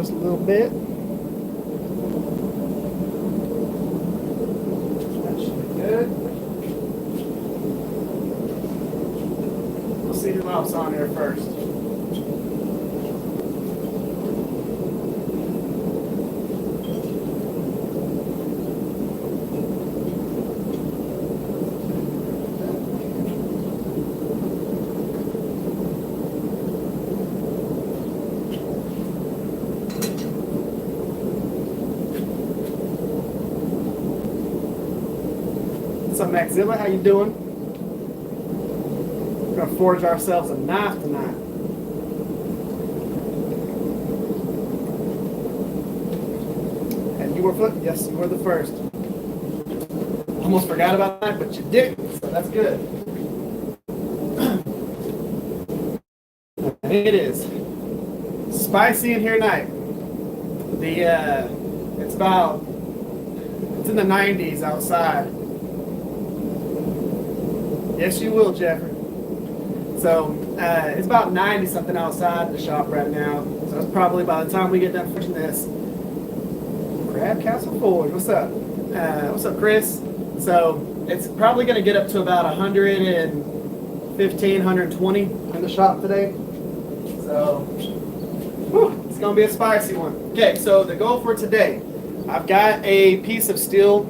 just a little bit. That should be good. We'll see who else on here first. What's up, Maxilla? How you doing? We're gonna forge ourselves a knife tonight. And you were yes, you were the first. Almost forgot about that, but you didn't, so that's good. And it is spicy in here tonight. It's in the 90s outside. Yes, you will, Jeffrey. So it's about 90 something outside the shop right now. So it's probably by the time we get done finishing this. Crab Castle Forge. What's up? What's up, Chris? So it's probably going to get up to about 115, 120 in the shop today. So whew, it's going to be a spicy one. Okay, so the goal for today. I've got a piece of steel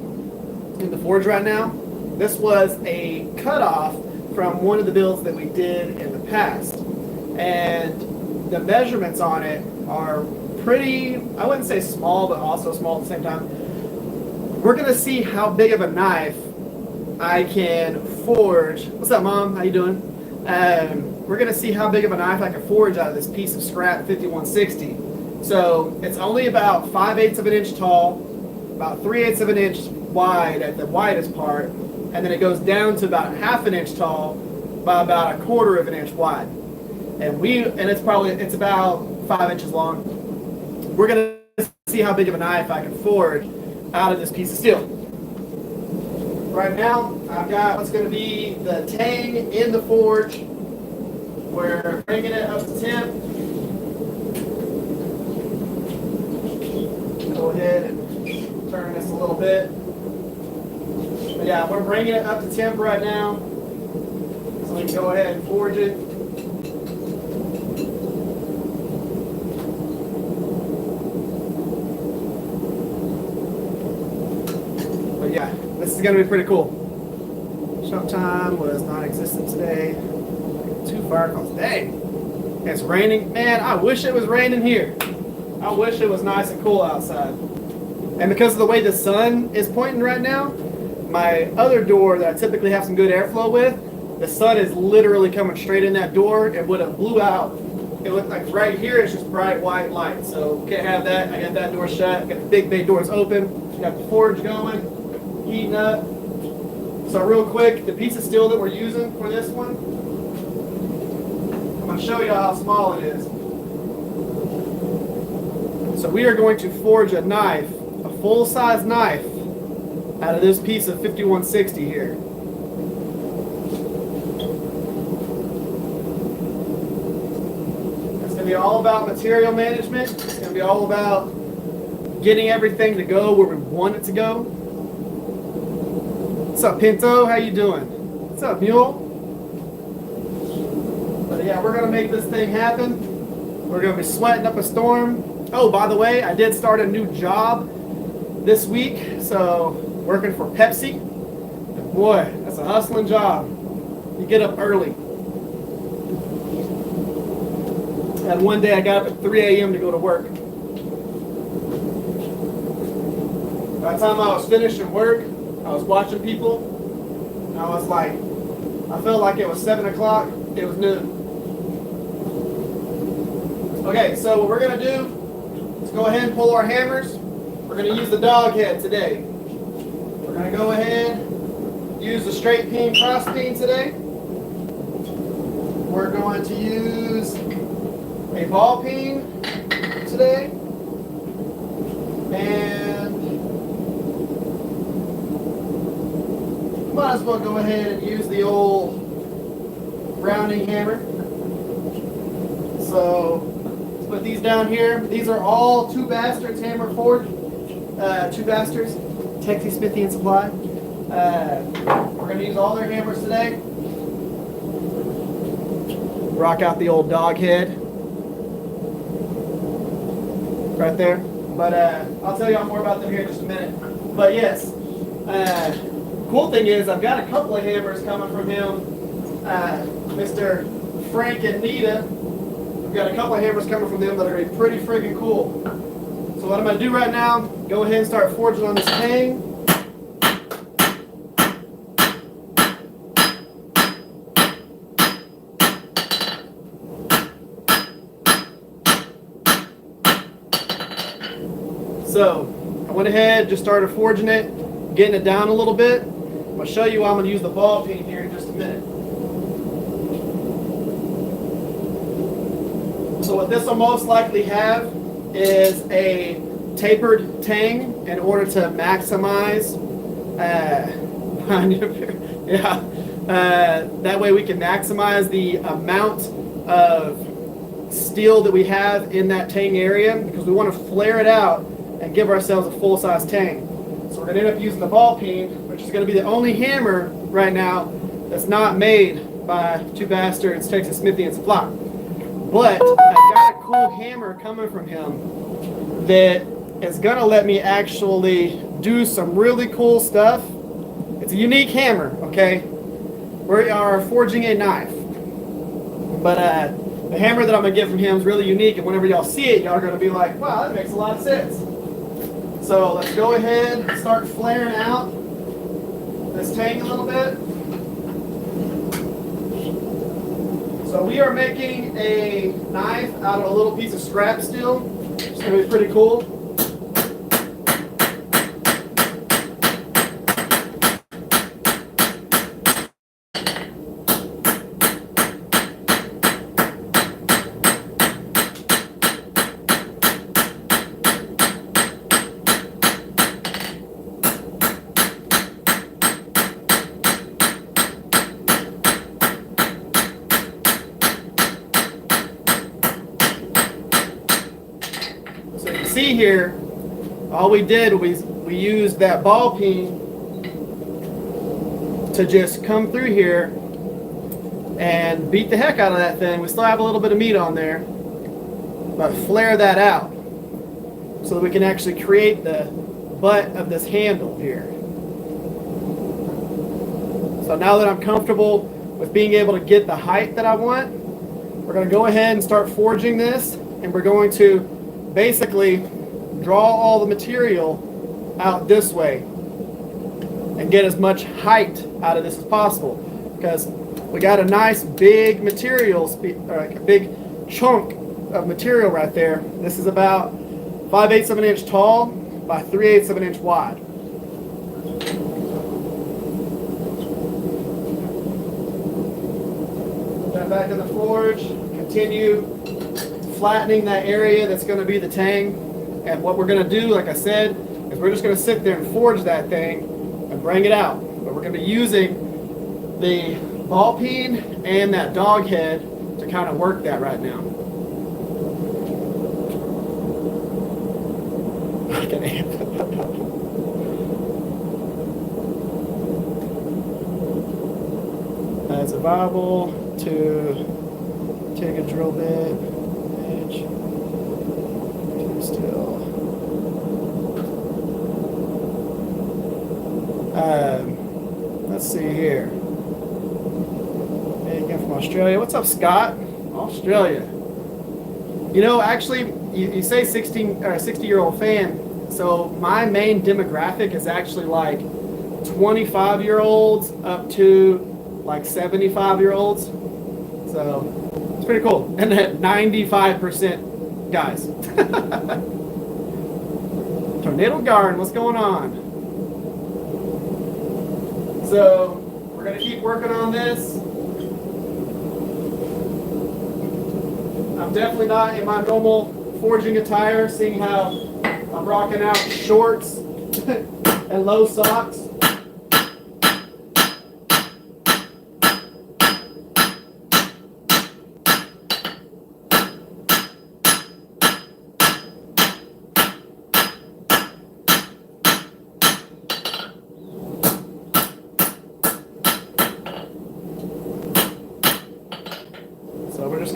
in the forge right now. This was a cutoff from one of the builds that we did in the past. And the measurements on it are pretty, I wouldn't say small, but also small at the same time. We're going to see how big of a knife I can forge. What's up, Mom? How you doing? We're going to see how big of a knife I can forge out of this piece of scrap 5160. So it's only about 5/8 of an inch tall, about 3/8 of an inch wide at the widest part, and then it goes down to about 1/2 inch tall by about 1/4 of an inch wide. And it's about 5 inches long. We're gonna see how big of a knife I can forge out of this piece of steel. Right now, I've got what's gonna be the tang in the forge. We're bringing it up to temp. Go ahead and turn this a little bit. But yeah, we're bringing it up to temp right now. So we can go ahead and forge it. But yeah, this is going to be pretty cool. Showtime was non-existent today. 2 fire calls. Dang, it's raining. Man, I wish it was raining here. I wish it was nice and cool outside. And because of the way the sun is pointing right now, my other door that I typically have some good airflow with, the sun is literally coming straight in that door. It would have blew out. It looked like right here it's just bright white light. So can't have that. I got that door shut. I got the big bay doors open. Got the forge going, heating up. So real quick, the piece of steel that we're using for this one, I'm going to show you how small it is. So we are going to forge a knife, a full-size knife, out of this piece of 5160 here. It's going to be all about material management. It's going to be all about getting everything to go where we want it to go. What's up, Pinto? How you doing? What's up, Mule? But yeah, we're going to make this thing happen. We're going to be sweating up a storm. Oh, by the way, I did start a new job this week, so working for Pepsi. Boy, that's a hustling job. You get up early. And one day I got up at 3 a.m. to go to work. By the time I was finishing work, I was watching people. And I was like, I felt like it was 7 o'clock. It was noon. Okay, so what we're going to do is go ahead and pull our hammers. We're going to use the dog head today. We're going to go ahead and use the straight peen cross peen today. We're going to use a ball peen today. And might as well go ahead and use the old rounding hammer. So let's put these down here. These are all Two Bastards hammer forged. Two Bastards, Texas Smithy and Supply. We're going to use all their hammers today. Rock out the old dog head right there. But I'll tell y'all more about them here in just a minute. But yes, cool thing is I've got a couple of hammers coming from him, Mr. Frank and Nita. I've got a couple of hammers coming from them that are going to be pretty friggin' cool. So what I'm going to do right now, go ahead and start forging on this tang. So I went ahead, just started forging it, getting it down a little bit. I'm going to show you how I'm going to use the ball peen here in just a minute. So what this will most likely have is a tapered tang in order to maximize, that way we can maximize the amount of steel that we have in that tang area, because we want to flare it out and give ourselves a full-size tang. So we're going to end up using the ball peen, which is going to be the only hammer right now that's not made by Two Bastards, Texas Smithy and Supply. But I've got a cool hammer coming from him that is going to let me actually do some really cool stuff. It's a unique hammer, okay? We are forging a knife. But the hammer that I'm going to get from him is really unique, and whenever y'all see it, y'all are going to be like, wow, that makes a lot of sense. So let's go ahead and start flaring out this tang a little bit. So we are making a knife out of a little piece of scrap steel. It's going to be pretty cool. See here, all we did was we used that ball peen to just come through here and beat the heck out of that thing. We still have a little bit of meat on there, but flare that out so that we can actually create the butt of this handle here. So now that I'm comfortable with being able to get the height that I want, we're going to go ahead and start forging this, and we're going to basically draw all the material out this way and get as much height out of this as possible, because we got a nice big material, a big chunk of material right there. This is about 5/8 of an inch tall by 3/8 of an inch wide. Put that back in the forge, continue flattening that area that's going to be the tang. And what we're going to do, like I said, is we're just going to sit there and forge that thing and bring it out. But we're going to be using the ball peen and that dog head to kind of work that right now. It's available to take a drill bit. Distal. Let's see here. Hey, again from Australia. What's up, Scott? Australia. You know, actually, you say 60-year-old fan. So my main demographic is actually like 25-year-olds up to like 75-year-olds. So it's pretty cool. And then 95% guys. Tornado Garden, what's going on? So we're going to keep working on this. I'm definitely not in my normal forging attire, seeing how I'm rocking out shorts and low socks.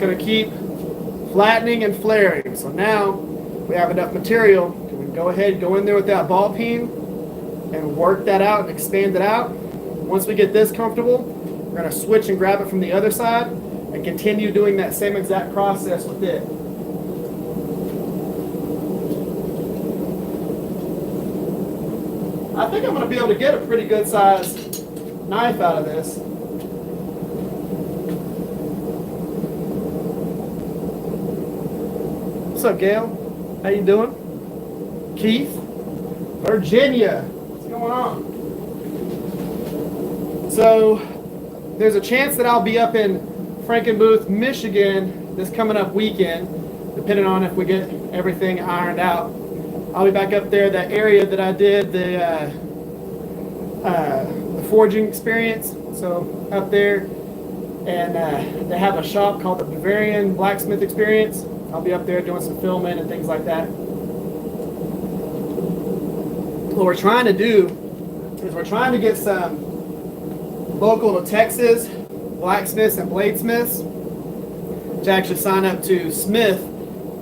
just going to keep flattening and flaring. So now we have enough material. We can go ahead, go in there with that ball peen and work that out and expand it out. Once we get this comfortable, we're going to switch and grab it from the other side and continue doing that same exact process with it. I think I'm going to be able to get a pretty good sized knife out of this. What's up, Gail? How you doing? Keith? Virginia? What's going on? So, there's a chance that I'll be up in Frankenmuth, Michigan this coming up weekend, depending on if we get everything ironed out. I'll be back up there, that area that I did the forging experience. So up there, and they have a shop called the Bavarian Blacksmith Experience. I'll be up there doing some filming and things like that. What we're trying to do is we're trying to get some local to Texas blacksmiths and bladesmiths to actually sign up to Smith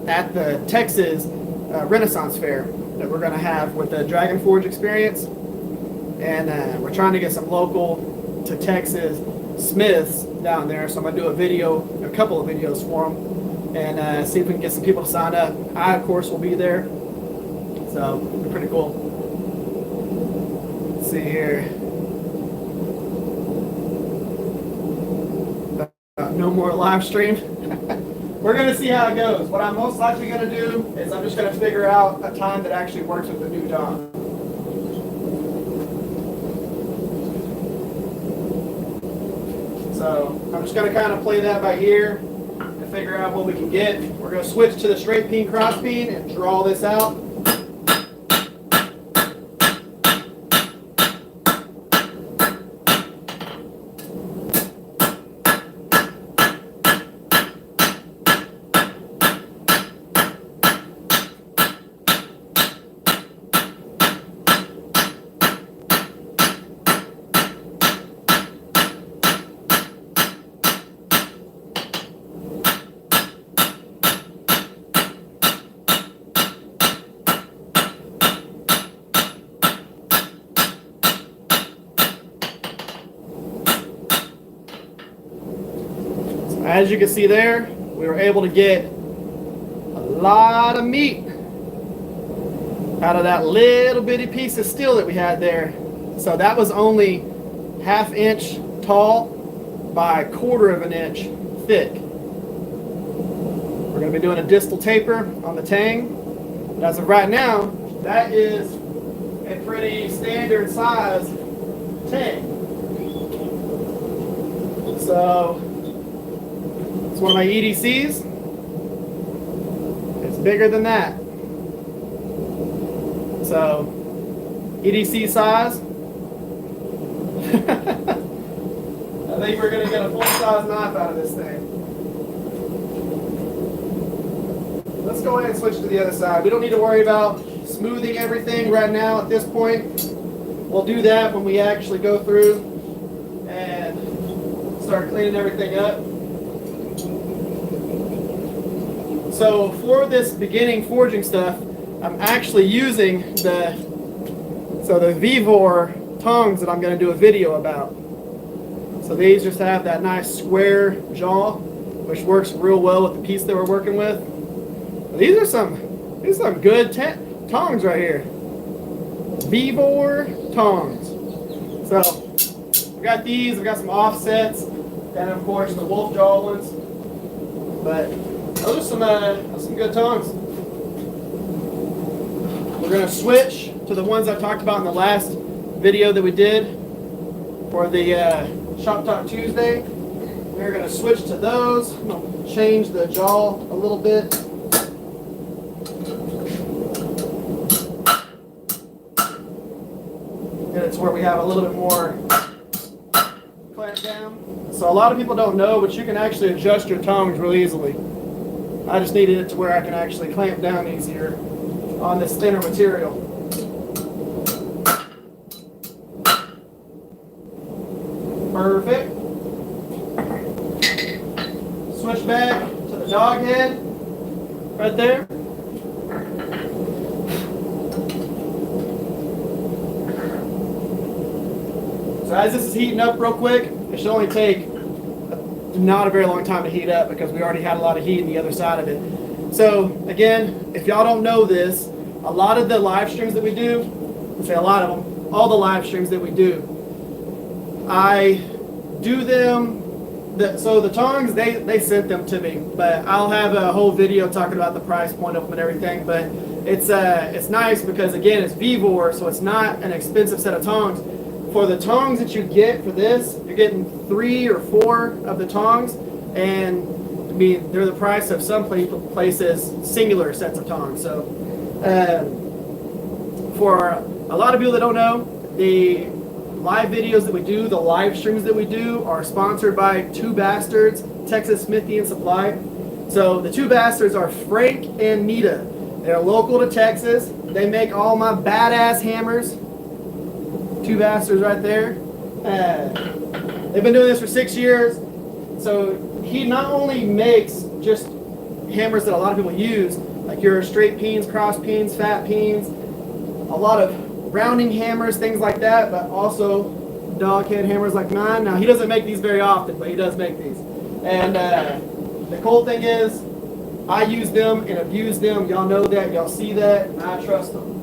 at the Texas Renaissance Fair that we're going to have with the Dragon Forge experience. And we're trying to get some local to Texas smiths down there. So I'm going to do a couple of videos for them and see if we can get some people to sign up. I, of course, will be there. So it'll be pretty cool. Let's see here. No more live stream. We're going to see how it goes. What I'm most likely going to do is I'm just going to figure out a time that actually works with the new job. So I'm just going to kind of play that by ear and figure out what we can get. We're going to switch to the straight peen, cross peen, and draw this out. As you can see there, we were able to get a lot of meat out of that little bitty piece of steel that we had there. So that was only 1/2 inch tall by 1/4 of an inch thick. We're going to be doing a distal taper on the tang. But as of right now, that is a pretty standard size tang. So it's one of my EDCs. It's bigger than that. So, EDC size. I think we're going to get a full-size knife out of this thing. Let's go ahead and switch to the other side. We don't need to worry about smoothing everything right now at this point. We'll do that when we actually go through and start cleaning everything up. So for this beginning forging stuff, I'm actually using the Vevor tongs that I'm going to do a video about. So these just have that nice square jaw, which works real well with the piece that we're working with. These are some good tongs right here. Vevor tongs. So we got these. We got some offsets, and of course the wolf jaw ones. But those are some good tongs. We're going to switch to the ones I talked about in the last video that we did for the Shop Talk Tuesday. We're going to switch to those. I'm going to change the jaw a little bit. And it's where we have a little bit more clamp down. So a lot of people don't know, but you can actually adjust your tongs really easily. I just needed it to where I can actually clamp down easier on this thinner material. Perfect. Switch back. dog head right there. So as this is heating up real quick, it should only take not a very long time to heat up because we already had a lot of heat on the other side of it. So again, if y'all don't know this, a lot of the live streams that we do, I say a lot of them, all the live streams that we do, I do them, so the tongs, they sent them to me, but I'll have a whole video talking about the price point of them and everything, but it's nice because again, it's Vevor, so it's not an expensive set of tongs. For the tongs that you get for this, you're getting 3 or 4 of the tongs, and I mean, they're the price of some places singular sets of tongs. So for a lot of people that don't know, the live videos that we do, the live streams that we do are sponsored by Two Bastards, Texas Smithy and Supply. So the Two Bastards are Frank and Nita. They're local to Texas. They make all my badass hammers. Two Bastards right there. They've been doing this for 6 years. So he not only makes just hammers that a lot of people use, like your straight peens, cross peens, fat peens, a lot of rounding hammers, things like that, but also dog head hammers like mine. Now he doesn't make these very often, but he does make these. And the cool thing is, I use them and abuse them. Y'all know that, y'all see that, and I trust them.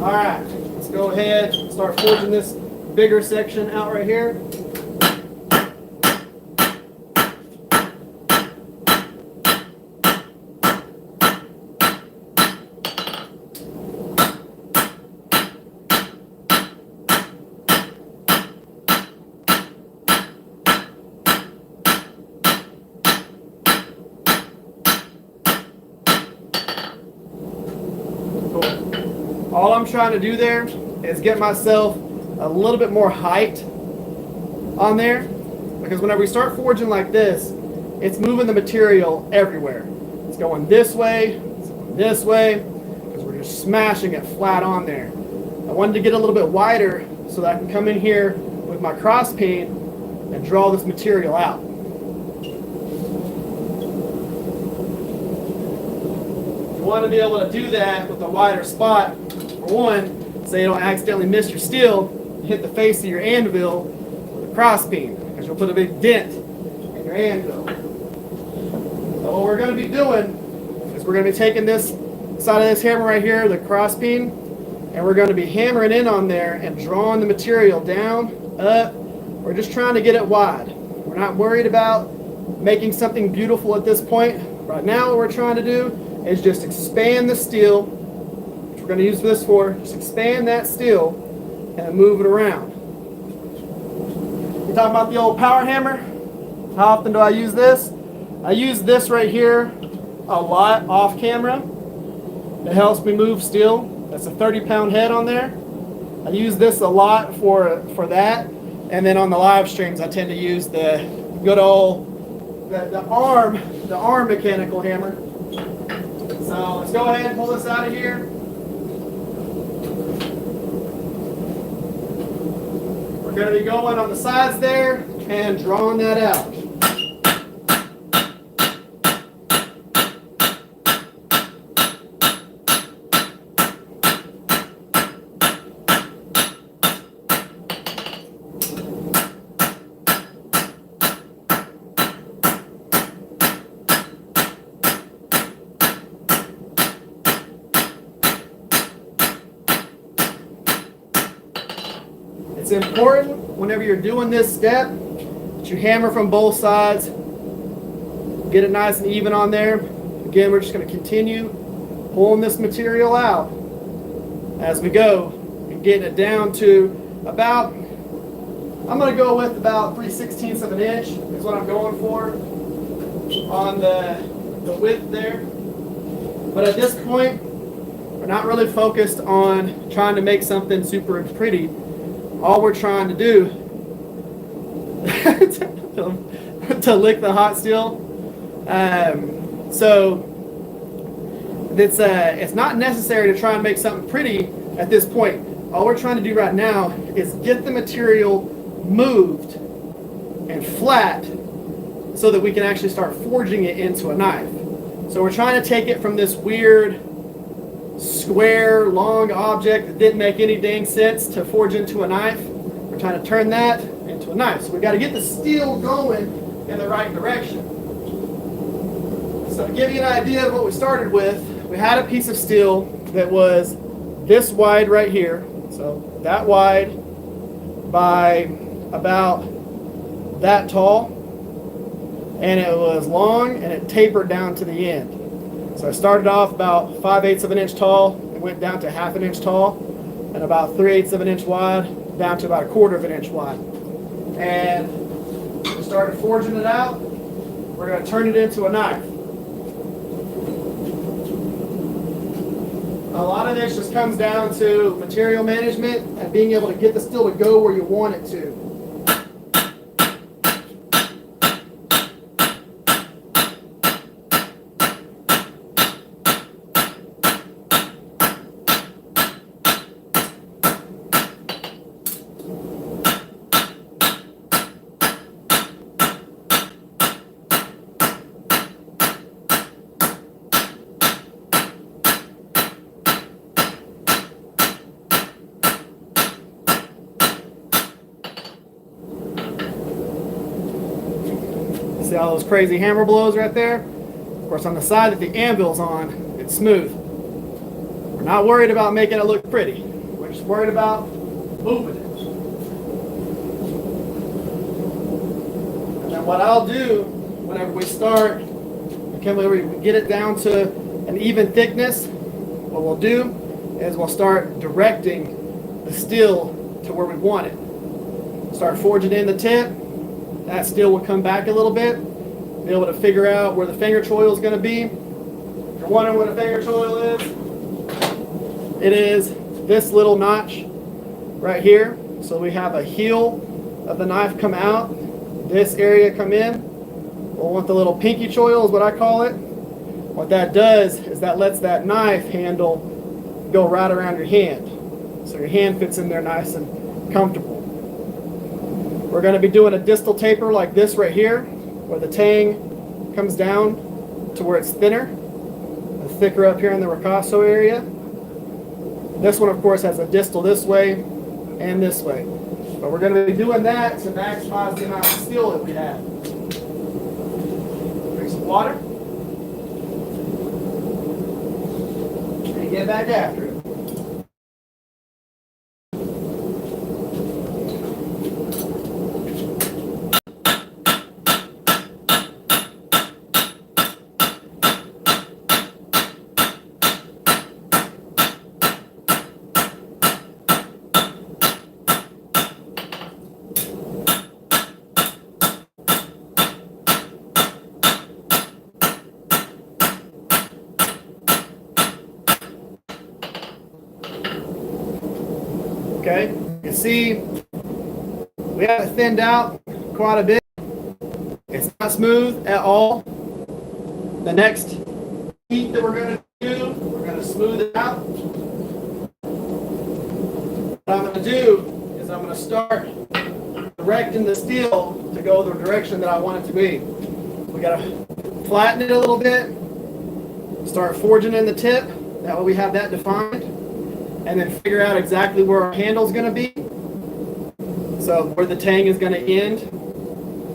All right, let's go ahead and start forging this bigger section out right here. All I'm trying to do there is get myself a little bit more height on there, because whenever we start forging like this, it's moving the material everywhere. It's going this way, it's going this way, because we're just smashing it flat on there. I wanted to get a little bit wider so that I can come in here with my cross peen and draw this material out. You want to be able to do that with a wider spot. For one, so you don't accidentally miss your steel, hit the face of your anvil with a cross peen, because you'll put a big dent in your anvil. So what we're going to be doing is we're going to be taking this side of this hammer right here, the cross peen, and we're going to be hammering in on there and drawing the material down, up. We're just trying to get it wide. We're not worried about making something beautiful at this point. Right now what we're trying to do is just expand the steel. We're going to use this for, just expand that steel and move it around. You're talking about the old power hammer? How often do I use this? I use this right here a lot off camera. It helps me move steel. That's a 30-pound head on there. I use this a lot for that. And then on the live streams, I tend to use the good old, the arm mechanical hammer. So let's go ahead and pull this out of here. We're going to be going on the sides there and drawing that out. It's important whenever you're doing this step that you hammer from both sides, get it nice and even on there. Again, we're just going to continue pulling this material out as we go and getting it down to about, I'm going to go with about 3/16 of an inch is what I'm going for on the width there. But at this point, we're not really focused on trying to make something super pretty. All we're trying to do to lick the hot steel. So it's not necessary to try and make something pretty at this point. All we're trying to do right now is get the material moved and flat so that we can actually start forging it into a knife. So we're trying to take it from this weird square long object that didn't make any dang sense to forge into a knife. We're trying to turn that into a knife. So we got to get the steel going in the right direction. So to give you an idea of what we started with, we had a piece of steel that was this wide right here. So that wide by about that tall, and it was long and it tapered down to the end. So I started off about 5/8 of an inch tall and went down to 1/2 an inch tall, and about 3/8 of an inch wide down to about 1/4 of an inch wide. And we started forging it out. We're going to turn it into a knife. A lot of this just comes down to material management and being able to get the steel to go where you want it to. See all those crazy hammer blows right there? Of course, on the side that the anvil's on, it's smooth. We're not worried about making it look pretty. We're just worried about moving it. And then what I'll do whenever we start, whenever we get it down to an even thickness, what we'll do is we'll start directing the steel to where we want it. Start forging in the tip. That steel will come back a little bit, be able to figure out where the finger choil is going to be. If you're wondering what a finger choil is, it is this little notch right here. So we have a heel of the knife come out, this area come in. We'll want the little pinky choil is what I call it. What that does is that lets that knife handle go right around your hand. So your hand fits in there nice and comfortable. We're going to be doing a distal taper like this right here, where the tang comes down to where it's thinner, and thicker up here in the ricasso area. This one, of course, has a distal this way and this way. But we're going to be doing that to maximize the amount of steel that we have. Drink some water. And get back after it. Okay, you can see we have it thinned out quite a bit. It's not smooth at all. The next heat that we're going to do, we're going to smooth it out. What I'm going to do is I'm going to start directing the steel to go the direction that I want it to be. We got to flatten it a little bit, start forging in the tip. That way we have that defined. And then figure out exactly where our handle is going to be. So where the tang is going to end.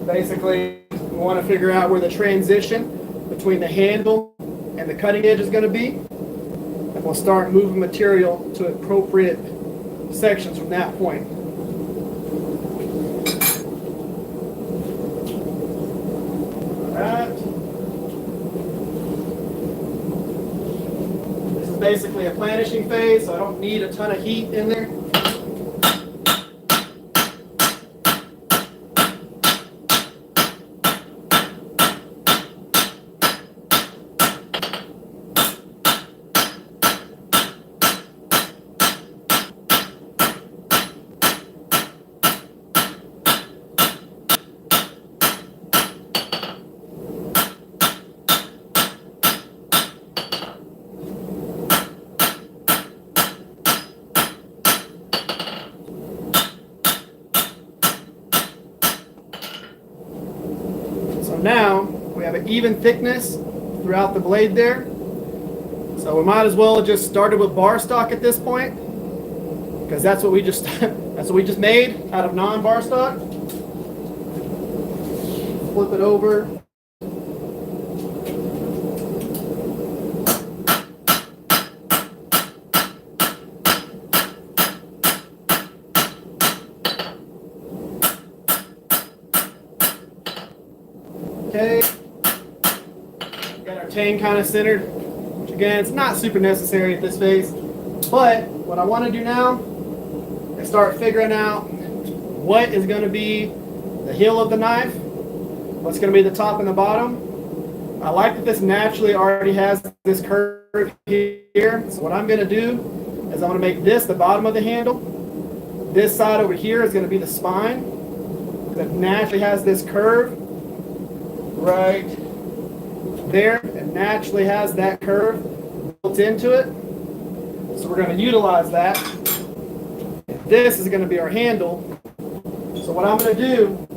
Basically, we want to figure out where the transition between the handle and the cutting edge is going to be. And we'll start moving material to appropriate sections from that point. All right. Basically a planishing phase, so I don't need a ton of heat in there. So now we have an even thickness throughout the blade there. So we might as well have just started with bar stock at this point, because that's what we just made out of non-bar stock. Flip it over. Okay, got our tang kind of centered, which again, it's not super necessary at this phase, but what I want to do now is start figuring out what is going to be the heel of the knife, what's going to be the top and the bottom. I like that this naturally already has this curve here, so what I'm going to do is I'm going to make this the bottom of the handle. This side over here is going to be the spine that naturally has this curve right there. It naturally has that curve built into it. So we're going to utilize that. This is going to be our handle. So what I'm going to do,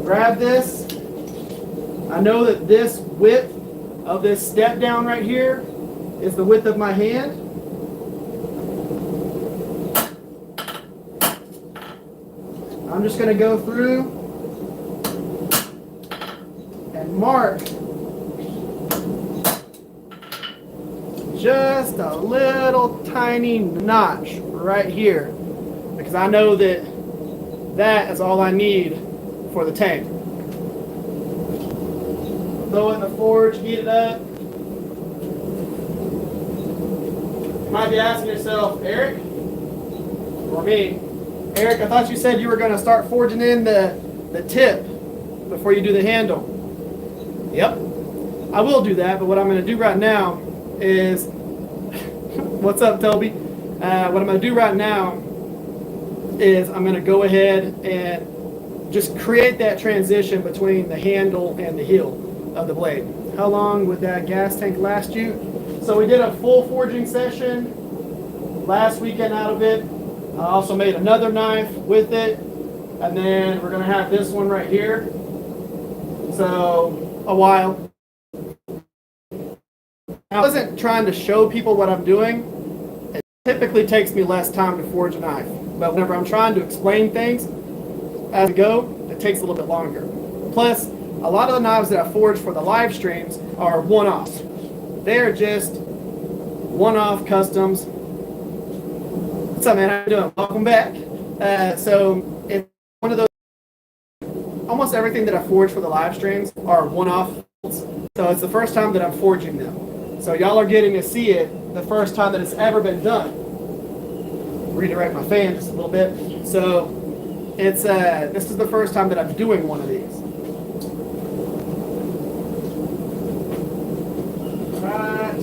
grab this. I know that this width of this step down right here is the width of my hand. I'm just going to go through and mark just a little tiny notch right here, because I know that that is all I need for the tank. Throw it in the forge, heat it up. You might be asking yourself, Eric, or me, Eric, I thought you said you were going to start forging in the tip before you do the handle. Yep, I will do that, but what I'm going to do right now is, what's up, Toby? What I'm going to do right now is I'm going to go ahead and just create that transition between the handle and the heel of the blade. How long would that gas tank last you? So we did a full forging session last weekend out of it. I also made another knife with it, and then we're going to have this one right here. So a while. I wasn't trying to show people what I'm doing. It typically takes me less time to forge a knife, but whenever I'm trying to explain things as we go, it takes a little bit longer. Plus, a lot of the knives that I forge for the live streams are one-offs. They're just one-off customs. What's up, man? How you doing? Welcome back. So it's one of those. Almost everything that I forge for the live streams are one-off. So it's the first time that I'm forging them. So y'all are getting to see it the first time that it's ever been done. Redirect my fan just a little bit. So it's this is the first time that I'm doing one of these. Right.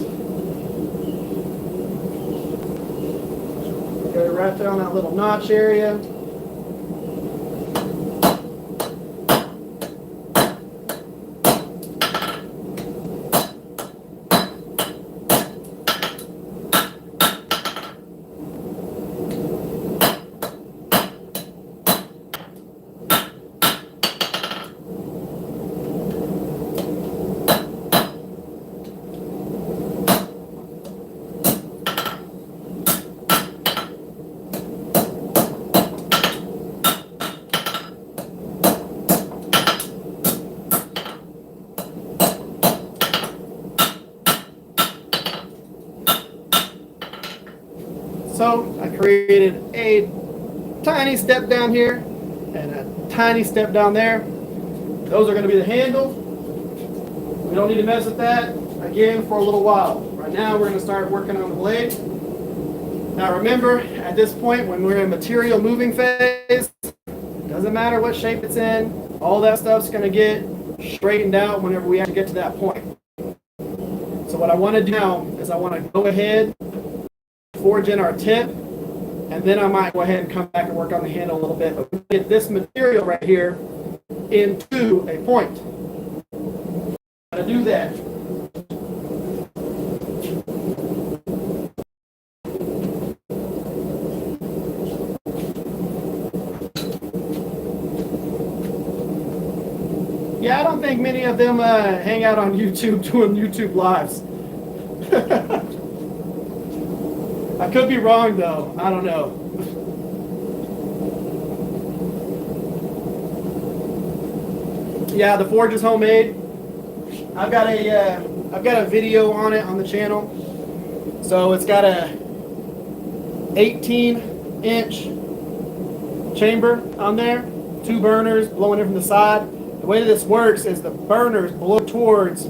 Go right down that little notch area. So I created a tiny step down here and a tiny step down there. Those are going to be the handle. We don't need to mess with that again for a little while. Right now we're going to start working on the blade. Now remember, at this point when we're in material moving phase, it doesn't matter what shape it's in, all that stuff's going to get straightened out whenever we actually get to that point. So what I want to do now is I want to go ahead, forge in our tip, and then I might go ahead and come back and work on the handle a little bit, but get this material right here into a point. To do that, Yeah, I don't think many of them hang out on YouTube doing YouTube lives. I could be wrong though. I don't know. Yeah, the forge is homemade. I've got a video on it on the channel. So it's got a 18-inch chamber on there, 2 burners blowing in from the side. The way that this works is the burners blow towards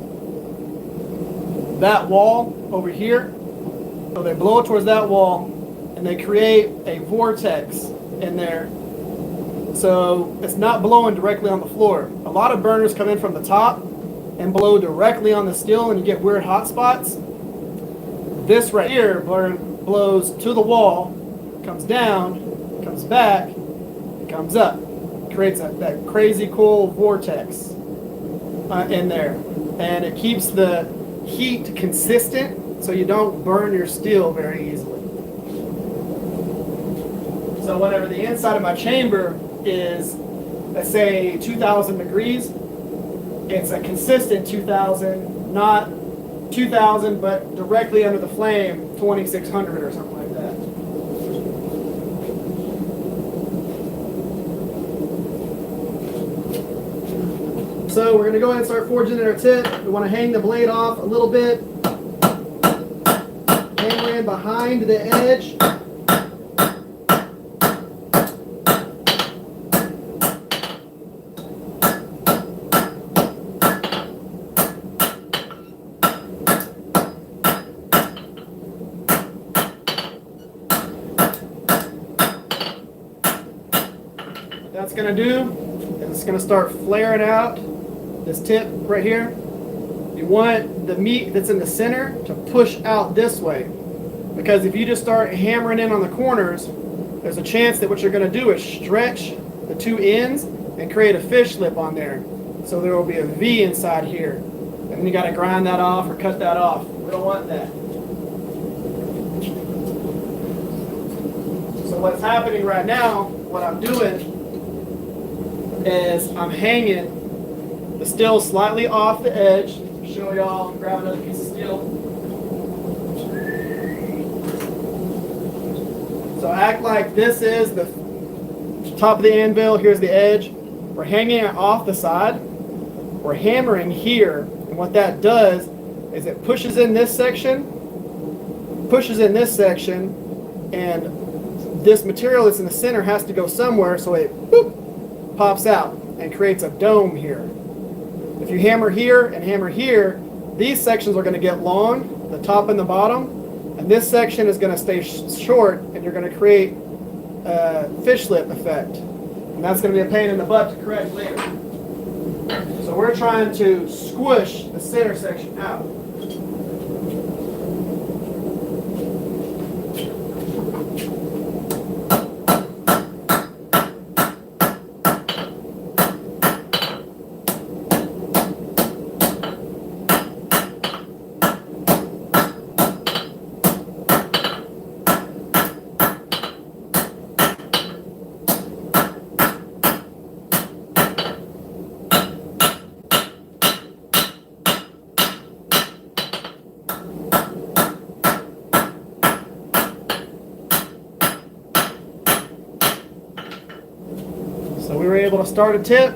that wall over here. So they blow towards that wall and they create a vortex in there. So it's not blowing directly on the floor. A lot of burners come in from the top and blow directly on the steel and you get weird hot spots. This right here blows to the wall, comes down, comes back, and comes up. Creates that crazy cool vortex in there. And it keeps the heat consistent so you don't burn your steel very easily. So whenever the inside of my chamber is, let's say, 2,000 degrees, it's a consistent 2,000, not 2,000, but directly under the flame, 2,600 or something like that. So we're going to go ahead and start forging in our tip. We want to hang the blade off a little bit. Hammer in behind the edge. That's going to do is it's going to start flaring out this tip right here. You want the meat that's in the center to push out this way, because if you just start hammering in on the corners, there's a chance that what you're going to do is stretch the 2 ends and create a fish lip on there. So there will be a V inside here, and then you got to grind that off or cut that off. We don't want that. So what's happening right now, what I'm doing is I'm hanging the steel slightly off the edge. Show y'all, grab another piece of steel. So act like this is the top of the anvil, here's the edge. We're hanging it off the side. We're hammering here, and what that does is it pushes in this section, and this material that's in the center has to go somewhere, so it boop, pops out and creates a dome here. If you hammer here and hammer here, these sections are going to get long, the top and the bottom, and this section is going to stay short, and you're going to create a fish lip effect. And that's going to be a pain in the butt to correct later. So we're trying to squish the center section out. So we were able to start a tip,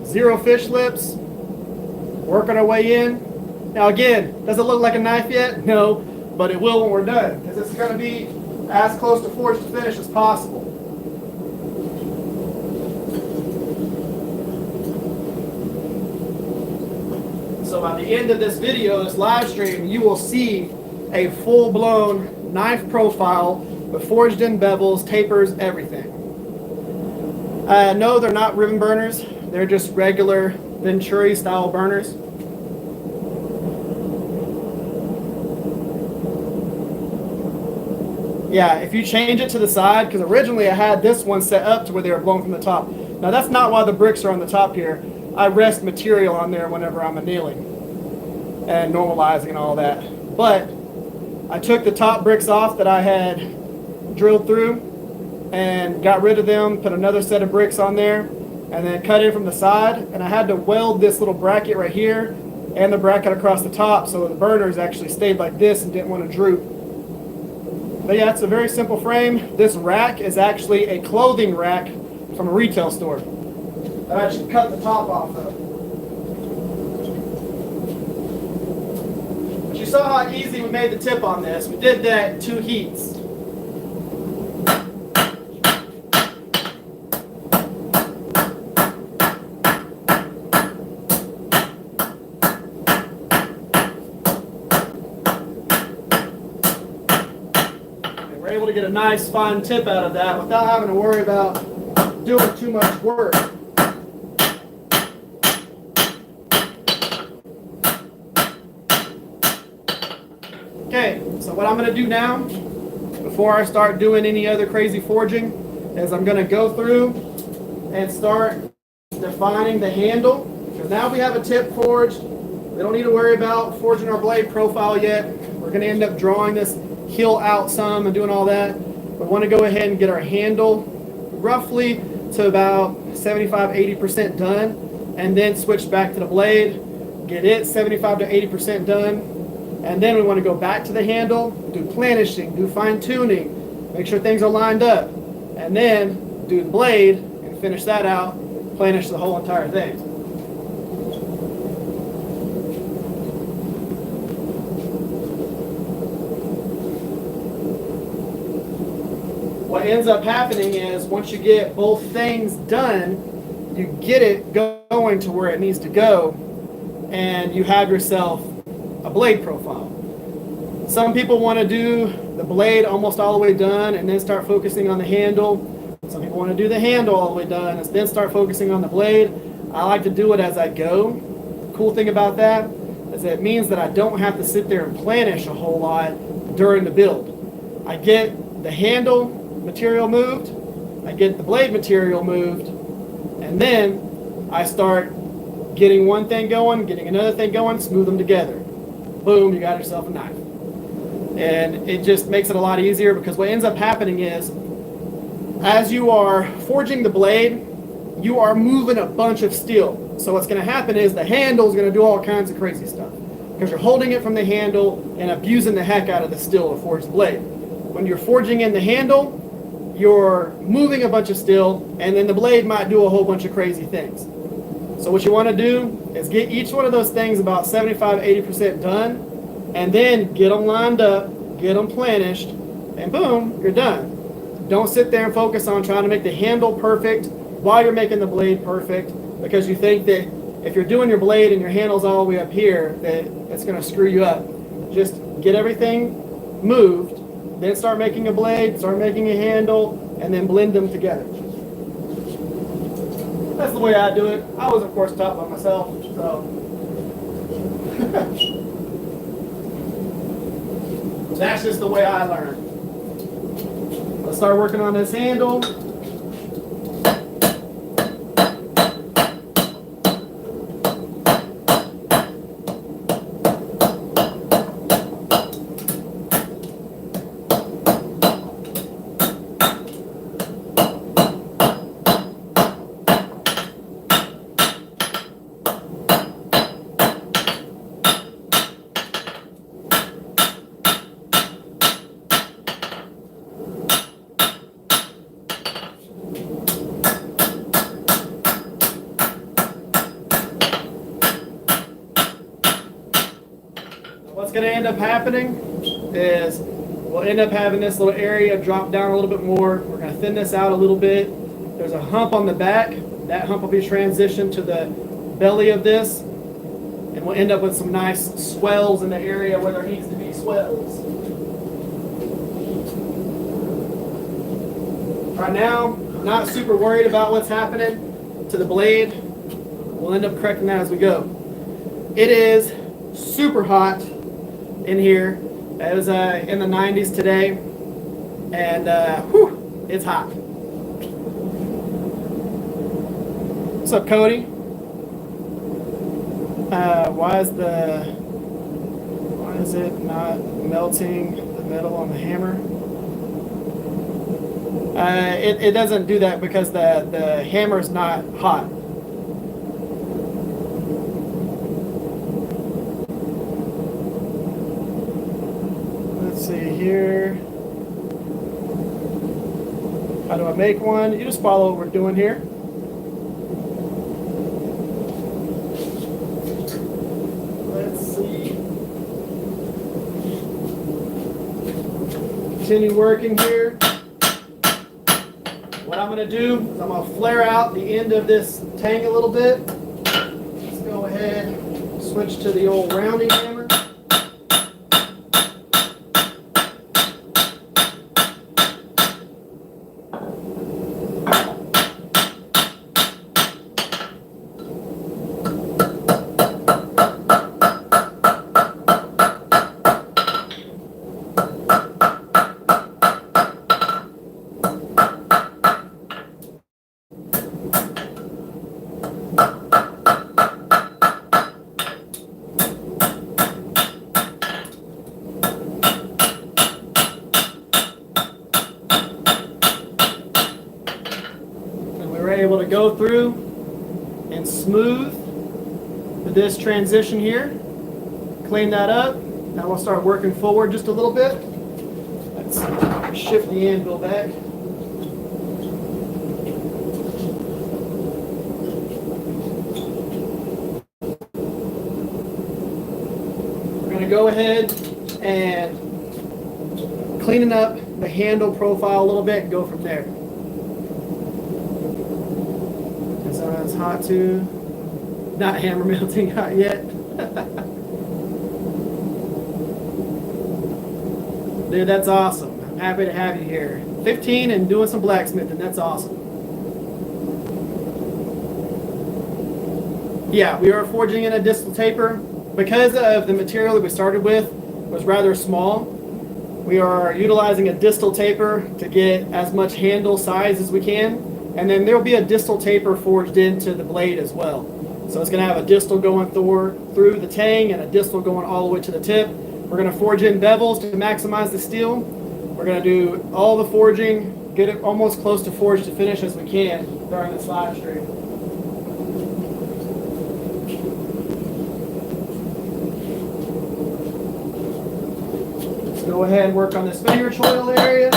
0 fish lips, working our way in. Now again, does it look like a knife yet? No, but it will when we're done, because it's going to be as close to forge to finish as possible. So by the end of this video, this live stream, you will see a full-blown knife profile with forged in bevels, tapers, everything. No, they're not ribbon burners. They're just regular Venturi style burners. Yeah, if you change it to the side, because originally I had this one set up to where they were blown from the top. Now that's not why the bricks are on the top here. I rest material on there whenever I'm annealing and normalizing and all that. But I took the top bricks off that I had drilled through and got rid of them, put another set of bricks on there, and then cut in from the side. And I had to weld this little bracket right here and the bracket across the top so the burners actually stayed like this and didn't want to droop. But yeah, it's a very simple frame. This rack is actually a clothing rack from a retail store that I just cut the top off of. But you saw how easy we made the tip on this. We did that 2 heats. Able to get a nice fine tip out of that without having to worry about doing too much work. Okay, so what I'm going to do now, before I start doing any other crazy forging, is I'm going to go through and start defining the handle. Because now we have a tip forged. We don't need to worry about forging our blade profile yet. We're going to end up drawing this heel out some and doing all that. We want to go ahead and get our handle roughly to about 75-80% done, and then switch back to the blade, get it 75 to 80% done, and then we want to go back to the handle, do planishing, do fine tuning, make sure things are lined up, and then do the blade and finish that out, planish the whole entire thing. What ends up happening is once you get both things done, you get it going to where it needs to go, and you have yourself a blade profile. Some people want to do the blade almost all the way done and then start focusing on the handle. Some people want to do the handle all the way done and then start focusing on the blade. I like to do it as I go. The cool thing about that is it means that I don't have to sit there and planish a whole lot during the build. I get the handle material moved, I get the blade material moved, and then I start getting one thing going, getting another thing going, smooth them together. Boom, you got yourself a knife. And it just makes it a lot easier, because what ends up happening is as you are forging the blade, you are moving a bunch of steel. So what's going to happen is the handle is going to do all kinds of crazy stuff, because you're holding it from the handle and abusing the heck out of the steel to forge the blade. When you're forging in the handle, you're moving a bunch of steel, and then the blade might do a whole bunch of crazy things. So what you want to do is get each one of those things about 75-80% done, and then get them lined up, get them planished, and boom, you're done. Don't sit there and focus on trying to make the handle perfect while you're making the blade perfect, because you think that if you're doing your blade and your handle's all the way up here, that it's going to screw you up. Just get everything moved, then start making a blade, start making a handle, and then blend them together. That's the way I do it. I was, of course, taught by myself, so. That's just the way I learned. Let's start working on this handle. What's going to end up happening is we'll end up having this little area drop down a little bit more. We're going to thin this out a little bit. There's a hump on the back. That hump will be transitioned to the belly of this, and we'll end up with some nice swells in the area where there needs to be swells. Right now, I'm not super worried about what's happening to the blade. We'll end up correcting that as we go. It is super hot in here. It was in the 90s today, and it's hot. What's up, Cody? Why is it not melting the metal on the hammer? It doesn't do that because the hammer is not hot. Let's see here. How do I make one? You just follow what we're doing here. Let's see. Continue working here. What I'm going to do is I'm going to flare out the end of this tang a little bit. Let's go ahead and switch to the old rounding hammer. Able to go through and smooth this transition here. Clean that up. Now we'll start working forward just a little bit. Let's shift the anvil back. We're going to go ahead and cleaning up the handle profile a little bit and go from there. It's hot too. Not hammer melting hot yet. Dude, that's awesome. I'm happy to have you here. 15 and doing some blacksmithing. That's awesome. Yeah, we are forging in a distal taper. Because of the material that we started with was rather small, we are utilizing a distal taper to get as much handle size as we can. And then there will be a distal taper forged into the blade as well. So it's going to have a distal going through the tang and a distal going all the way to the tip. We're going to forge in bevels to maximize the steel. We're going to do all the forging, get it almost close to forge to finish as we can during this live stream. Let's go ahead and work on this finger choil area.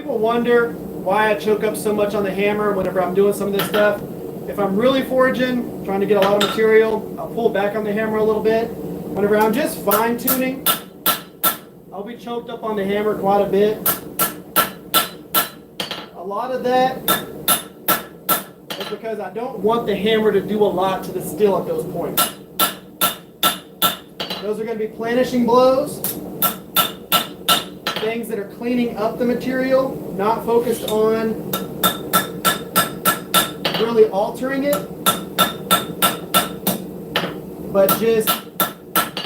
Wonder why I choke up so much on the hammer whenever I'm doing some of this stuff. If I'm really forging, trying to get a lot of material, I'll pull back on the hammer a little bit. Whenever I'm just fine tuning, I'll be choked up on the hammer quite a bit. A lot of that is because I don't want the hammer to do a lot to the steel at those points. Those are going to be planishing blows. Things that are cleaning up the material, not focused on really altering it, but just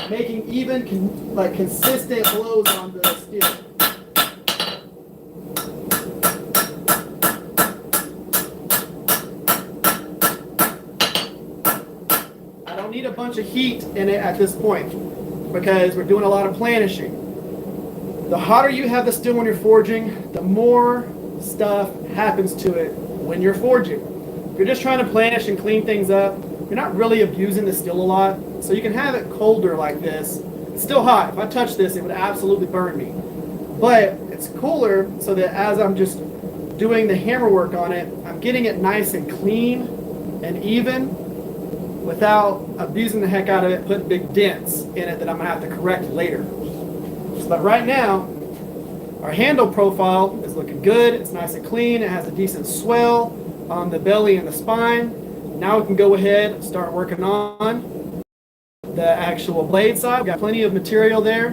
making even consistent blows on the steel. I don't need a bunch of heat in it at this point because we're doing a lot of planishing. The hotter you have the steel when you're forging, the more stuff happens to it when you're forging. If you're just trying to planish and clean things up, you're not really abusing the steel a lot. So you can have it colder like this. It's still hot. If I touch this, it would absolutely burn me. But it's cooler so that as I'm just doing the hammer work on it, I'm getting it nice and clean and even without abusing the heck out of it, putting big dents in it that I'm going to have to correct later. But right now, Our handle profile is looking good. It's nice and clean. It has a decent swell on the belly and the spine. Now we can go ahead and start working on the actual blade side. We've got plenty of material there.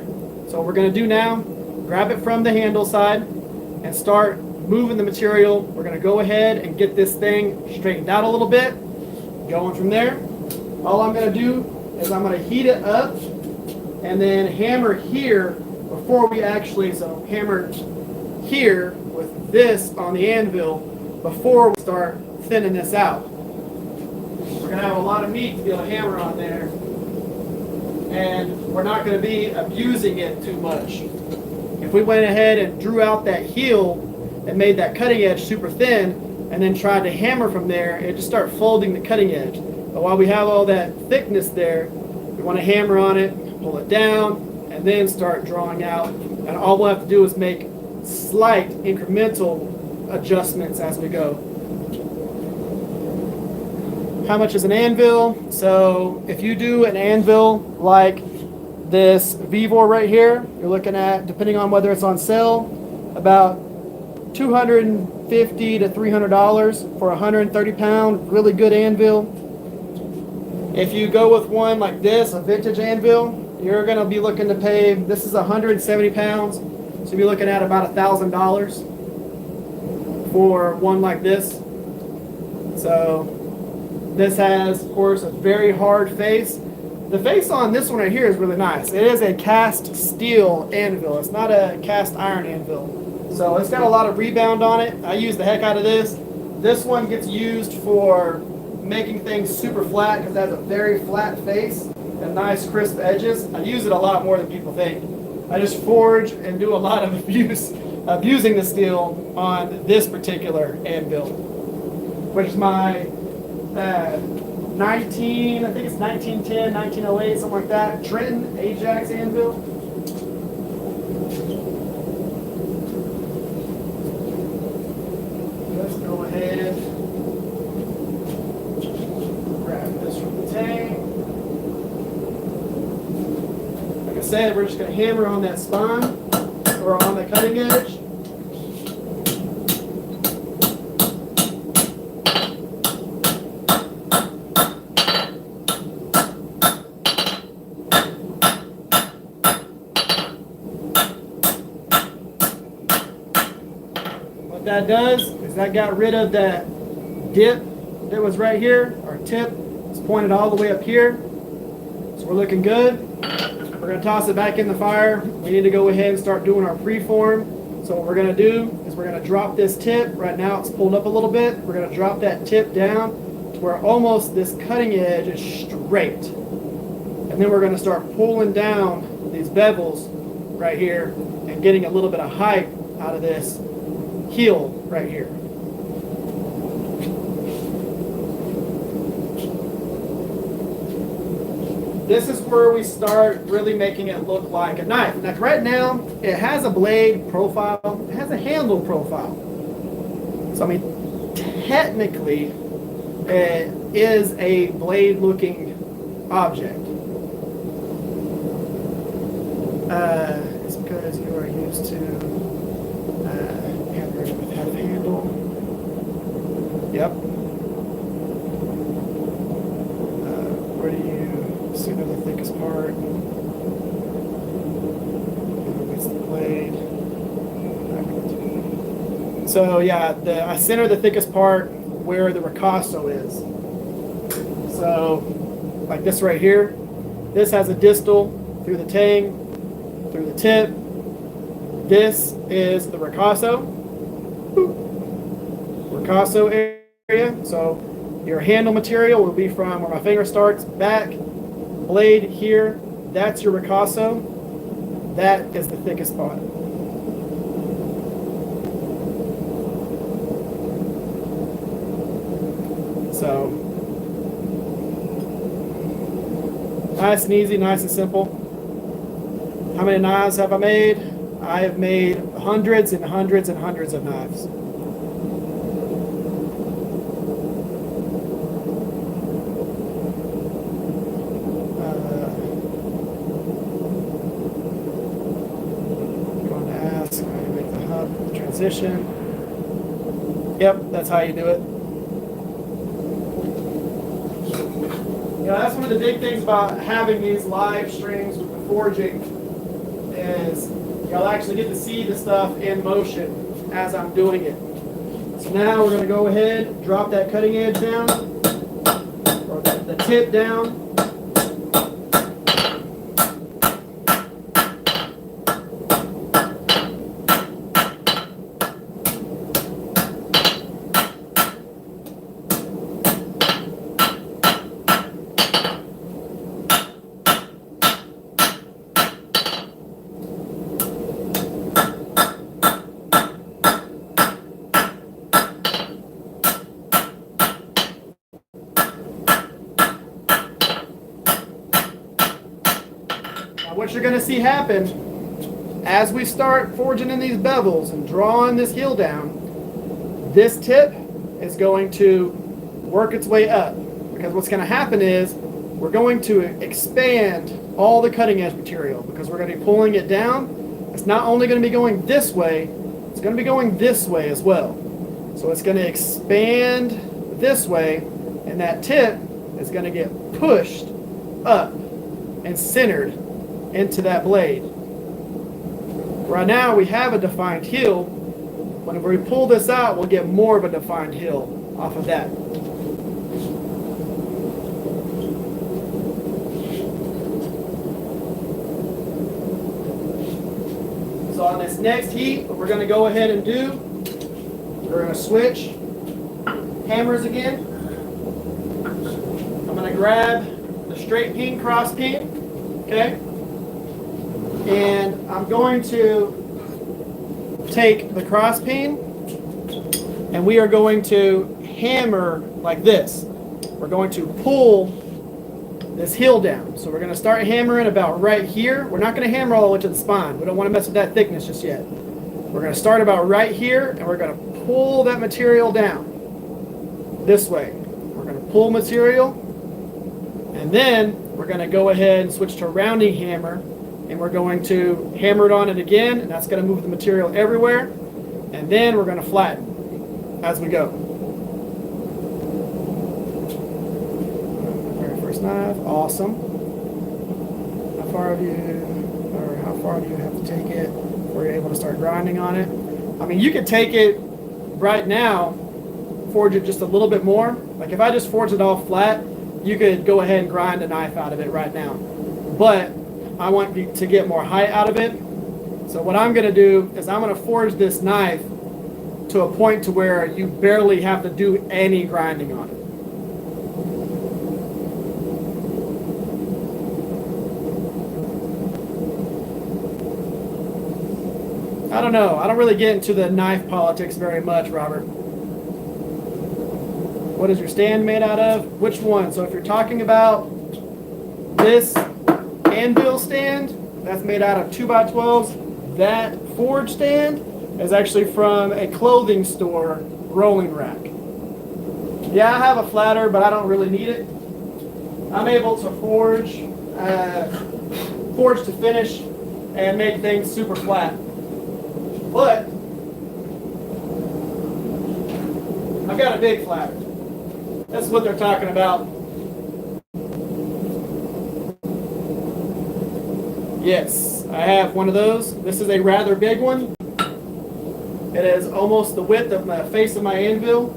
So what we're going to do now, grab it from the handle side and start moving the material. We're going to go ahead and get this thing straightened out a little bit. Going from there, all I'm going to do is I'm going to heat it up and then hammer here before we actually, so hammer here with this on the anvil before we start thinning this out. We're going to have a lot of meat to be able to hammer on there, and we're not going to be abusing it too much. If we went ahead and drew out that heel and made that cutting edge super thin and then tried to hammer from there, it'd just start folding the cutting edge. But while we have all that thickness there, we want to hammer on it, pull it down, and then start drawing out. And all we'll have to do is make slight incremental adjustments as we go. How much is an anvil? So if you do an anvil like this Vivor right here, you're looking at, depending on whether it's on sale, about $250 to $300 for a 130-pound really good anvil. If you go with one like this, a vintage anvil, you're going to be looking to pay, this is 170 pounds, so you'll be looking at about $1,000 for one like this. So this has, of course, a very hard face. The face on this one right here is really nice. It is a cast steel anvil. It's not a cast iron anvil. So it's got a lot of rebound on it. I use the heck out of this. This one gets used for making things super flat because it has a very flat face and nice crisp edges. I use it a lot more than people think. I just forge and do a lot of abusing the steel on this particular anvil, which is my 19, I think it's 1910, 1908, something like that, Trenton Ajax anvil. Let's go ahead, grab this from the tang. Like I said, we're just going to hammer on that spine or on the cutting edge. That does is that got rid of that dip that was right here. Our tip is pointed all the way up here, so we're looking good. We're going to toss it back in the fire. We need to go ahead and start doing our preform. So what we're going to do is we're going to drop this tip. Right now it's pulled up a little bit. We're going to drop that tip down to where almost this cutting edge is straight, and then we're going to start pulling down these bevels right here and getting a little bit of height out of this heel right here. This is where we start really making it look like a knife. Now, right now, it has a blade profile, it has a handle profile. So, I mean, technically, it is a blade-looking object. It's because you are used to hammers with half handle. Yep. Where do you center the thickest part? It's the blade. So yeah, I center the thickest part where the ricasso is. So, like this right here, this has a distal through the tang, through the tip. This is the ricasso. Ricasso area. So your handle material will be from where my finger starts back, blade here. That's your ricasso. That is the thickest part. So nice and easy, nice and simple. How many knives have I made? I have made hundreds and hundreds and hundreds of knives. I'm going to ask, I make position. Yep, that's how you do it. You know, that's one of the big things about having these live streams with the forging is you'll actually get to see the stuff in motion as I'm doing it. So now we're going to go ahead, drop that cutting edge down, or the tip down. What you're going to see happen as we start forging in these bevels and drawing this heel down, this tip is going to work its way up, because what's going to happen is we're going to expand all the cutting edge material, because we're going to be pulling it down. It's not only going to be going this way, it's going to be going this way as well. So it's going to expand this way, and that tip is going to get pushed up and centered into that blade. Right now we have a defined heel. Whenever we pull this out, we'll get more of a defined heel off of that. So on this next heat, what we're going to go ahead and do, we're going to switch hammers again. I'm going to grab the straight peen, cross peen, okay? And I'm going to take the cross peen and we are going to hammer like this. We're going to pull this heel down. So we're going to start hammering about right here. We're not going to hammer all the way to the spine. We don't want to mess with that thickness just yet. We're going to start about right here and we're going to pull that material down this way. We're going to pull material and then we're going to go ahead and switch to a rounding hammer. And we're going to hammer it on it again, and that's going to move the material everywhere. And then we're going to flatten as we go. Very first knife, awesome. How far do you have to take it before you're able to start grinding on it? I mean, you could take it right now, forge it just a little bit more. Like if I just forge it all flat, you could go ahead and grind a knife out of it right now. But I want to get more height out of it. So what I'm going to do is I'm going to forge this knife to a point to where you barely have to do any grinding on it. I don't know. I don't really get into the knife politics very much, Robert. What is your stand made out of? Which one? So if you're talking about this anvil stand, that's made out of 2x12s. That forge stand is actually from a clothing store rolling rack. Yeah, I have a flatter, but I don't really need it. I'm able to forge to finish and make things super flat. But I've got a big flatter. That's what they're talking about. Yes, I have one of those. This is a rather big one. It is almost the width of the face of my anvil.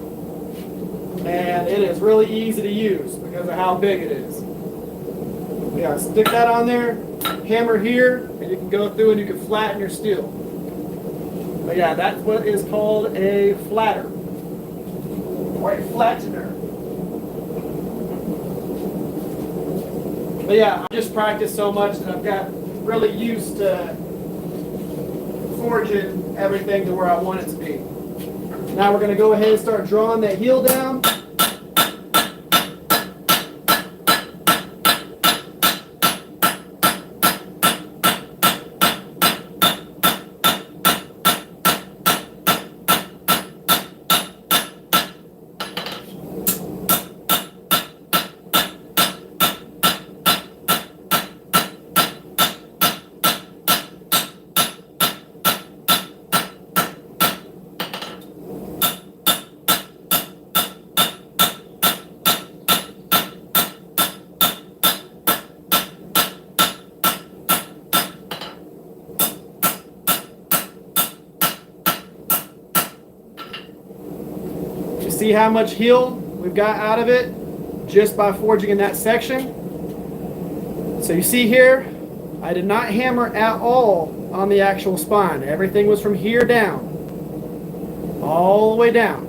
And it is really easy to use because of how big it is. Yeah, stick that on there, hammer here, and you can go through and you can flatten your steel. But yeah, that's what is called a flatter. Or a flattener. But yeah, I just practiced so much that I've got really used to forging everything to where I want it to be. Now we're going to go ahead and start drawing that heel down. see how much heel we've got out of it just by forging in that section. So you see here, I did not hammer at all on the actual spine. Everything was from here down, all the way down.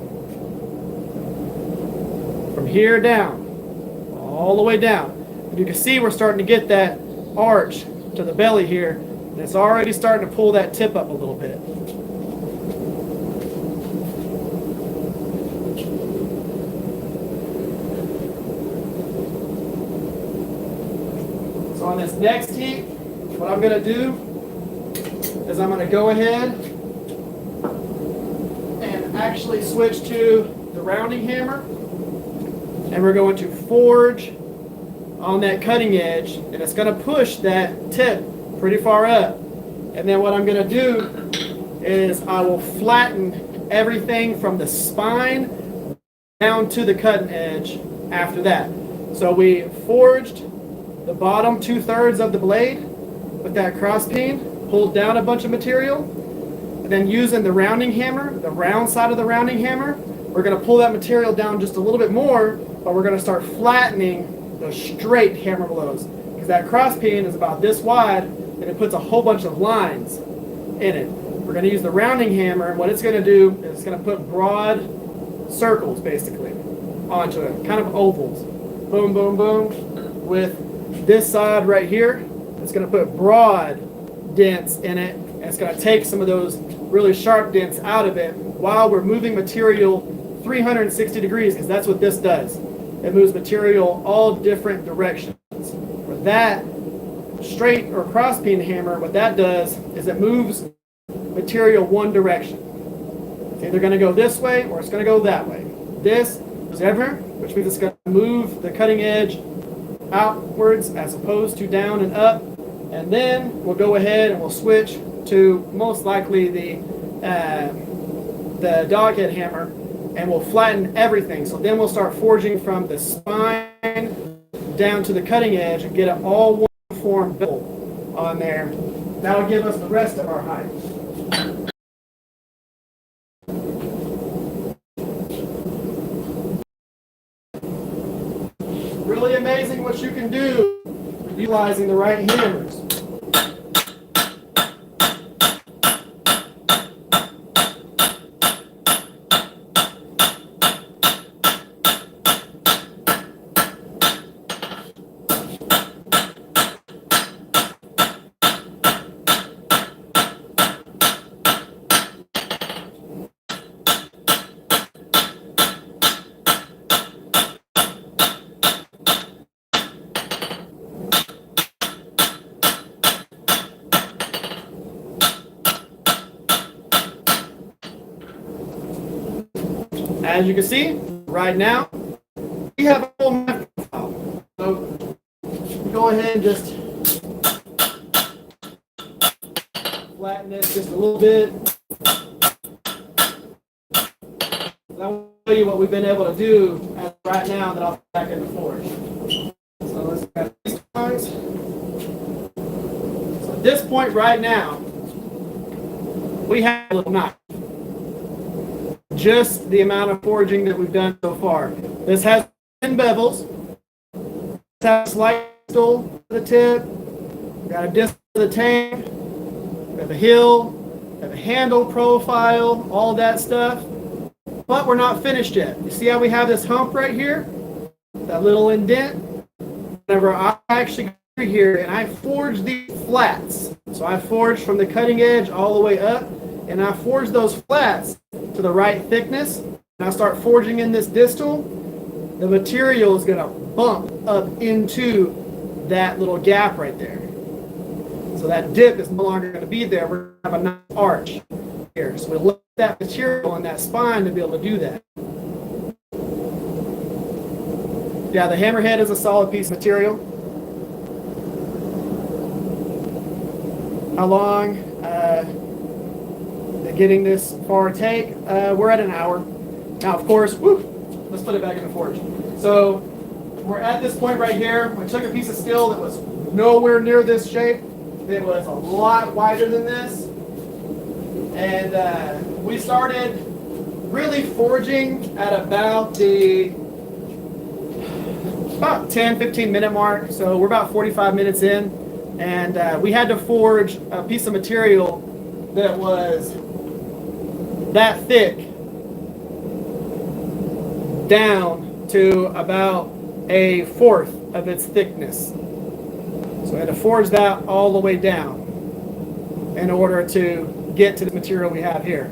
From here down, all the way down. And you can see we're starting to get that arch to the belly here, and it's already starting to pull that tip up a little bit. So on this next heat, what I'm going to do is I'm going to go ahead and actually switch to the rounding hammer, and we're going to forge on that cutting edge, and it's going to push that tip pretty far up. And then what I'm going to do is I will flatten everything from the spine down to the cutting edge after that. So we forged the bottom 2/3 of the blade with that cross peen, pulled down a bunch of material, and then using the rounding hammer, the round side of the rounding hammer, we're going to pull that material down just a little bit more, but we're going to start flattening those straight hammer blows, because that cross peen is about this wide and it puts a whole bunch of lines in it. We're going to use the rounding hammer, and what it's going to do is it's going to put broad circles basically onto it, kind of ovals. Boom, boom, boom. With this side right here, it's going to put broad dents in it, and it's going to take some of those really sharp dents out of it while we're moving material 360 degrees, because that's what this does. It moves material all different directions. With that straight or cross peen hammer, what that does is it moves material one direction. It's either going to go this way or it's going to go that way. This is ever, which means it's going to move the cutting edge outwards as opposed to down and up. And then we'll go ahead and we'll switch to most likely the doghead hammer, and we'll flatten everything. So then we'll start forging from the spine down to the cutting edge and get it all one form built on there. That'll give us the rest of our height. Really amazing what you can do utilizing the right hammers. As you can see, right now, we have a full map profile. So go ahead and just flatten this just a little bit. I'll show you what we've been able to do right now that I'll put back in the forge. So let's grab these guys. So at this point right now, we have a little knife. Just the amount of forging that we've done so far. This has 10 bevels. This has a slight distal to the tip. We've got a distal to the tang. We have a heel. We have a handle profile. All that stuff. But we're not finished yet. You see how we have this hump right here? That little indent? Whenever I actually go through here and I forge these flats. So I forge from the cutting edge all the way up. And I forge those flats to the right thickness, and I start forging in this distal, the material is going to bump up into that little gap right there. So that dip is no longer going to be there. We're going to have a nice arch here. So we look at that material and that spine to be able to do that. Yeah, the hammerhead is a solid piece of material. How long getting this far take? We're at an hour. Now, of course, let's put it back in the forge. So we're at this point right here. We took a piece of steel that was nowhere near this shape. It was a lot wider than this. And we started really forging at about 10-15 minute mark. So we're about 45 minutes in, and we had to forge a piece of material that was that thick down to about 1/4 of its thickness. So I had to forge that all the way down in order to get to the material we have here.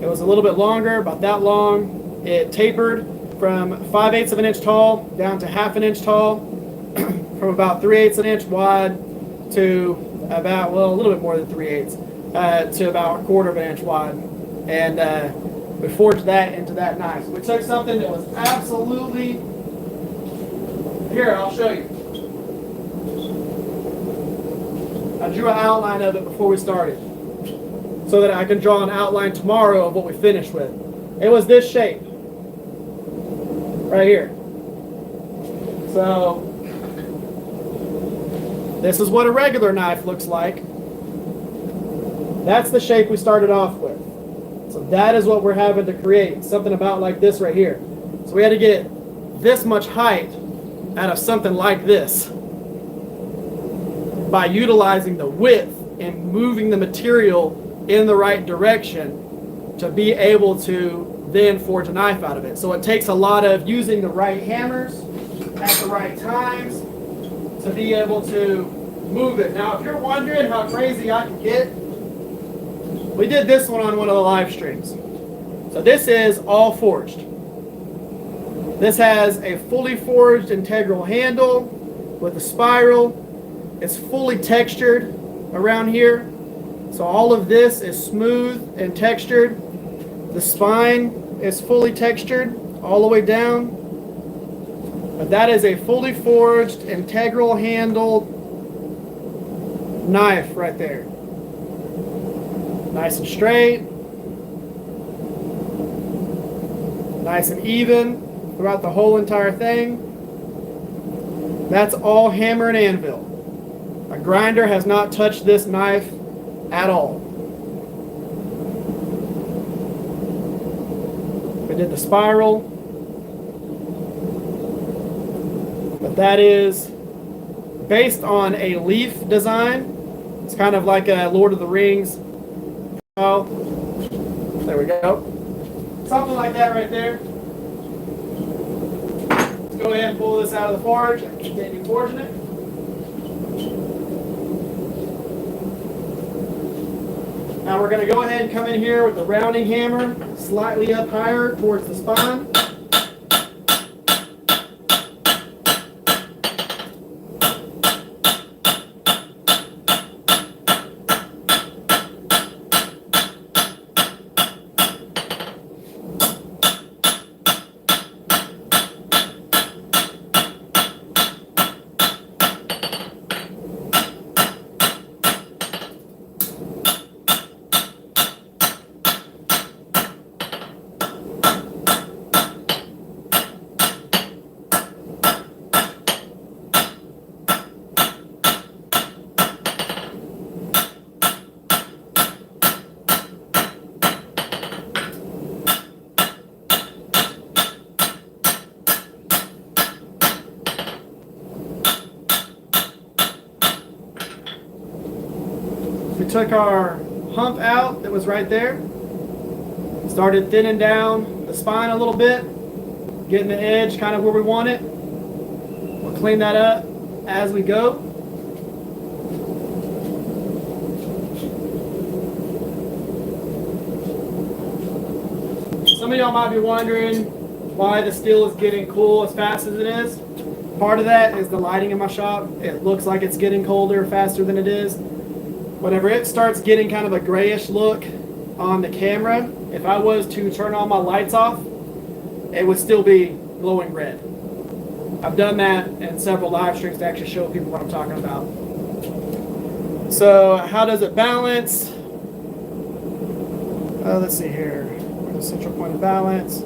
It was a little bit longer, about that long. It tapered from 5/8 of an inch tall down to 1/2 an inch tall, from about 3/8 an inch wide to about, well, a little bit more than 3/8, to about 1/4 of an inch wide. And we forged that into that knife. We took something that was absolutely, here, I'll show you. I drew an outline of it before we started, so that I can draw an outline tomorrow of what we finished with. It was this shape, right here. So, this is what a regular knife looks like. That's the shape we started off with. So that is what we're having to create, something about like this right here. So we had to get this much height out of something like this by utilizing the width and moving the material in the right direction to be able to then forge a knife out of it. So it takes a lot of using the right hammers at the right times to be able to move it. Now, if you're wondering how crazy I can get, we did this one on one of the live streams. So this is all forged. This has a fully forged integral handle with a spiral. It's fully textured around here. So all of this is smooth and textured. The spine is fully textured all the way down. But that is a fully forged integral handled knife right there. Nice and straight. Nice and even throughout the whole entire thing. That's all hammer and anvil. A grinder has not touched this knife at all. We did the spiral. But that is based on a leaf design. It's kind of like a Lord of the Rings. Oh, there we go. Something like that right there. Let's go ahead and pull this out of the forge and continue forging it. Now we're going to go ahead and come in here with the rounding hammer slightly up higher towards the spine. We took our hump out that was right there, started thinning down the spine a little bit, getting the edge kind of where we want it. We'll clean that up as we go. Some of y'all might be wondering why the steel is getting cool as fast as it is. Part of that is the lighting in my shop. It looks like it's getting colder faster than it is. Whenever it starts getting kind of a grayish look on the camera, if I was to turn all my lights off, it would still be glowing red. I've done that in several live streams to actually show people what I'm talking about. So how does it balance? Let's see here. Where's the central point of balance?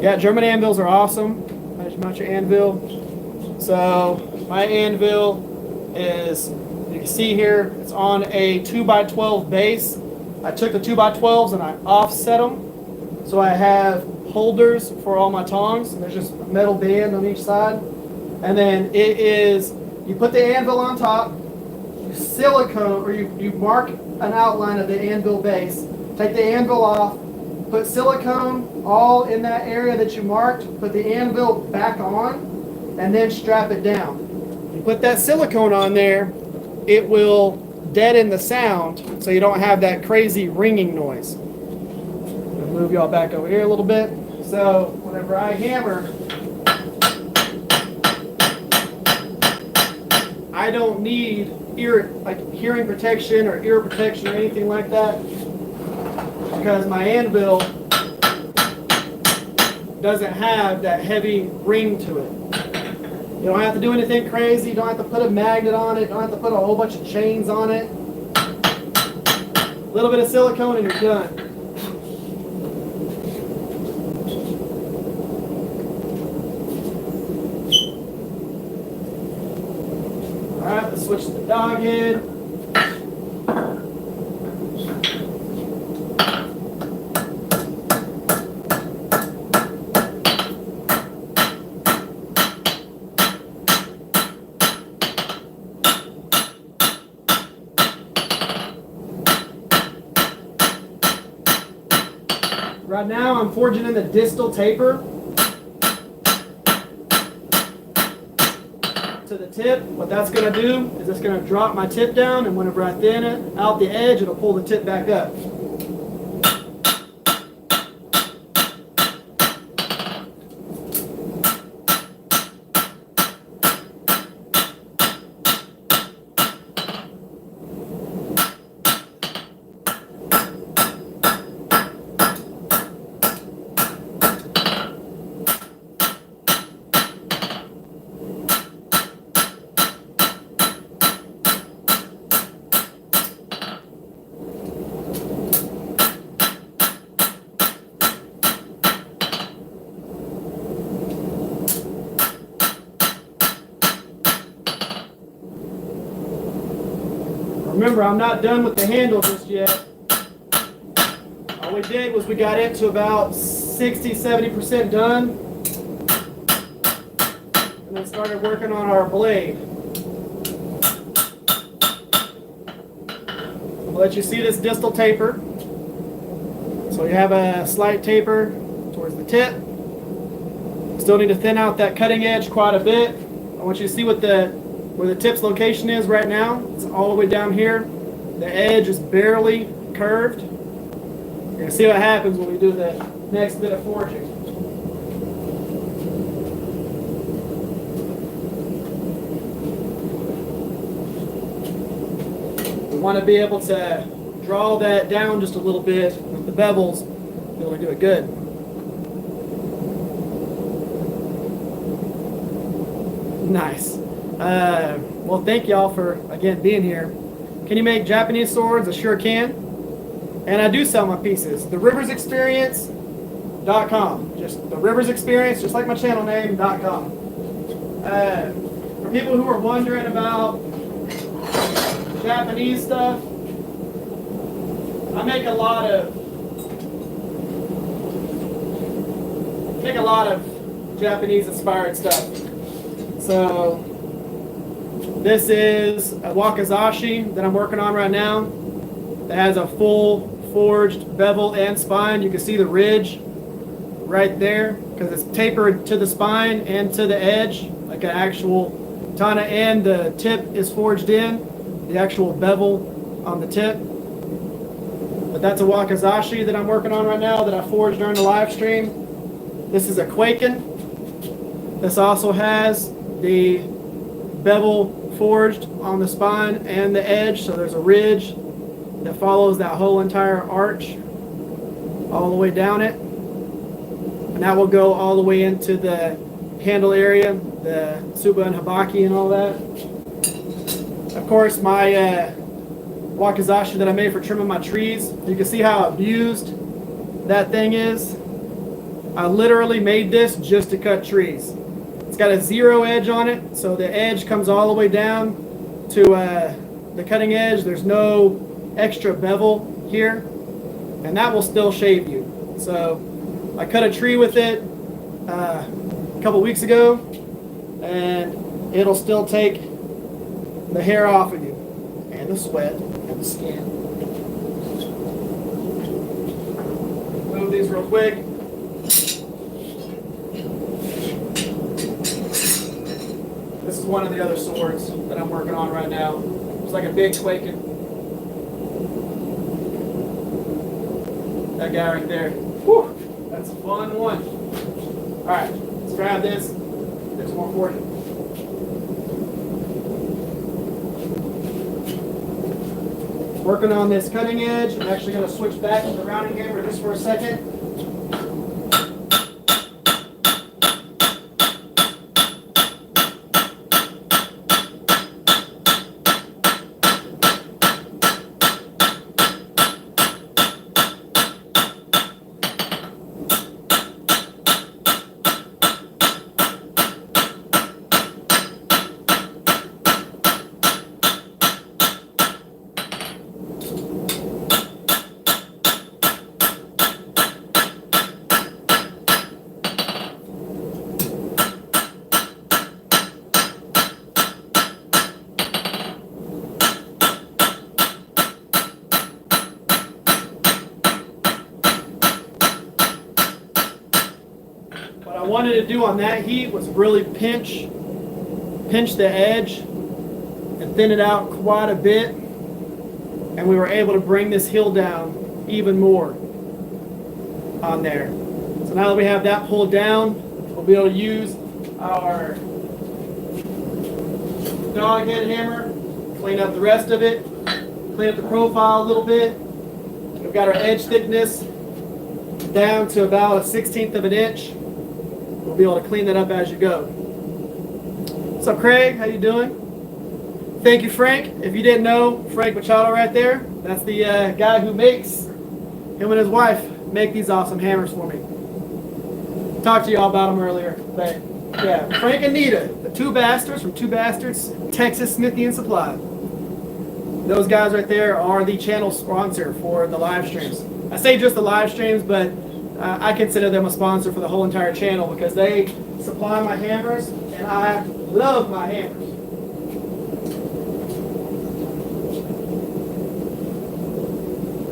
Yeah, German anvils are awesome. Match your anvil. So my anvil is, you can see here, it's on a 2x12 base. I took the 2x12s and I offset them So I have holders for all my tongs. There's just a metal band on each side. And then it is, you put the anvil on top, you silicone, or you mark an outline of the anvil base, take the anvil off, put silicone all in that area that you marked, put the anvil back on, and then strap it down. You put that silicone on there, it will deaden the sound so you don't have that crazy ringing noise. I'll move y'all back over here a little bit. So whenever I hammer, I don't need hearing protection or ear protection or anything like that, because my anvil doesn't have that heavy ring to it. You don't have to do anything crazy. You don't have to put a magnet on it. You don't have to put a whole bunch of chains on it. A little bit of silicone and you're done. Alright, let's switch to the dog head. Right now I'm forging in the distal taper to the tip. What that's going to do is it's going to drop my tip down, and whenever I thin it out the edge, it'll pull the tip back up. Remember, I'm not done with the handle just yet. All we did was we got it to about 60-70% done, and then started working on our blade. I'll let you see this distal taper. So you have a slight taper towards the tip. Still need to thin out that cutting edge quite a bit. I want you to see where the tip's location is right now. It's all the way down here. The edge is barely curved. You're going to see what happens when we do the next bit of forging. We want to be able to draw that down just a little bit with the bevels, be able to do it good. Nice. Well, thank y'all for, again, being here. Can you make Japanese swords? I sure can. And I do sell my pieces. TheRiversExperience.com. Just The Rivers Experience, just like my channel name, .com. For people who are wondering about Japanese stuff, I make a lot of Japanese inspired stuff. So this is a wakizashi that I'm working on right now that has a full forged bevel and spine. You can see the ridge right there because it's tapered to the spine and to the edge like an actual katana, and the tip is forged in, the actual bevel on the tip. But that's a wakizashi that I'm working on right now that I forged during the live stream. This is a Quaken. This also has the bevel forged on the spine and the edge, so there's a ridge that follows that whole entire arch all the way down it, and that will go all the way into the handle area, the tsuba and habaki and all that. Of course, my wakizashi that I made for trimming my trees, you can see how abused that thing is. I literally made this just to cut trees. It's got a zero edge on it, so the edge comes all the way down to the cutting edge. There's no extra bevel here, and that will still shave you. So I cut a tree with it a couple weeks ago, and it'll still take the hair off of you, and the sweat, and the skin. Move these real quick. This is one of the other swords that I'm working on right now. It's like a big quaking. That guy right there. Whew, that's a fun one. All right, let's grab this. There's more for you. Working on this cutting edge. I'm actually going to switch back to the rounding hammer just for a second. Wanted to do on that heat was really pinch the edge and thin it out quite a bit, and we were able to bring this hill down even more on there. So now that we have that pulled down, we'll be able to use our dog head hammer, clean up the rest of it, clean up the profile a little bit. We've got our edge thickness down to about 1/16 of an inch. We'll be able to clean that up as you go. What's up, Craig? How you doing? Thank you, Frank. If you didn't know, Frank Machado right there, that's the guy who makes, him and his wife make these awesome hammers for me. Talked to y'all about them earlier. But yeah, Frank and Nita, the two bastards from Two Bastards, Texas Smithy and Supply. Those guys right there are the channel sponsor for the live streams. I say just the live streams, but I consider them a sponsor for the whole entire channel because they supply my hammers, and I love my hammers.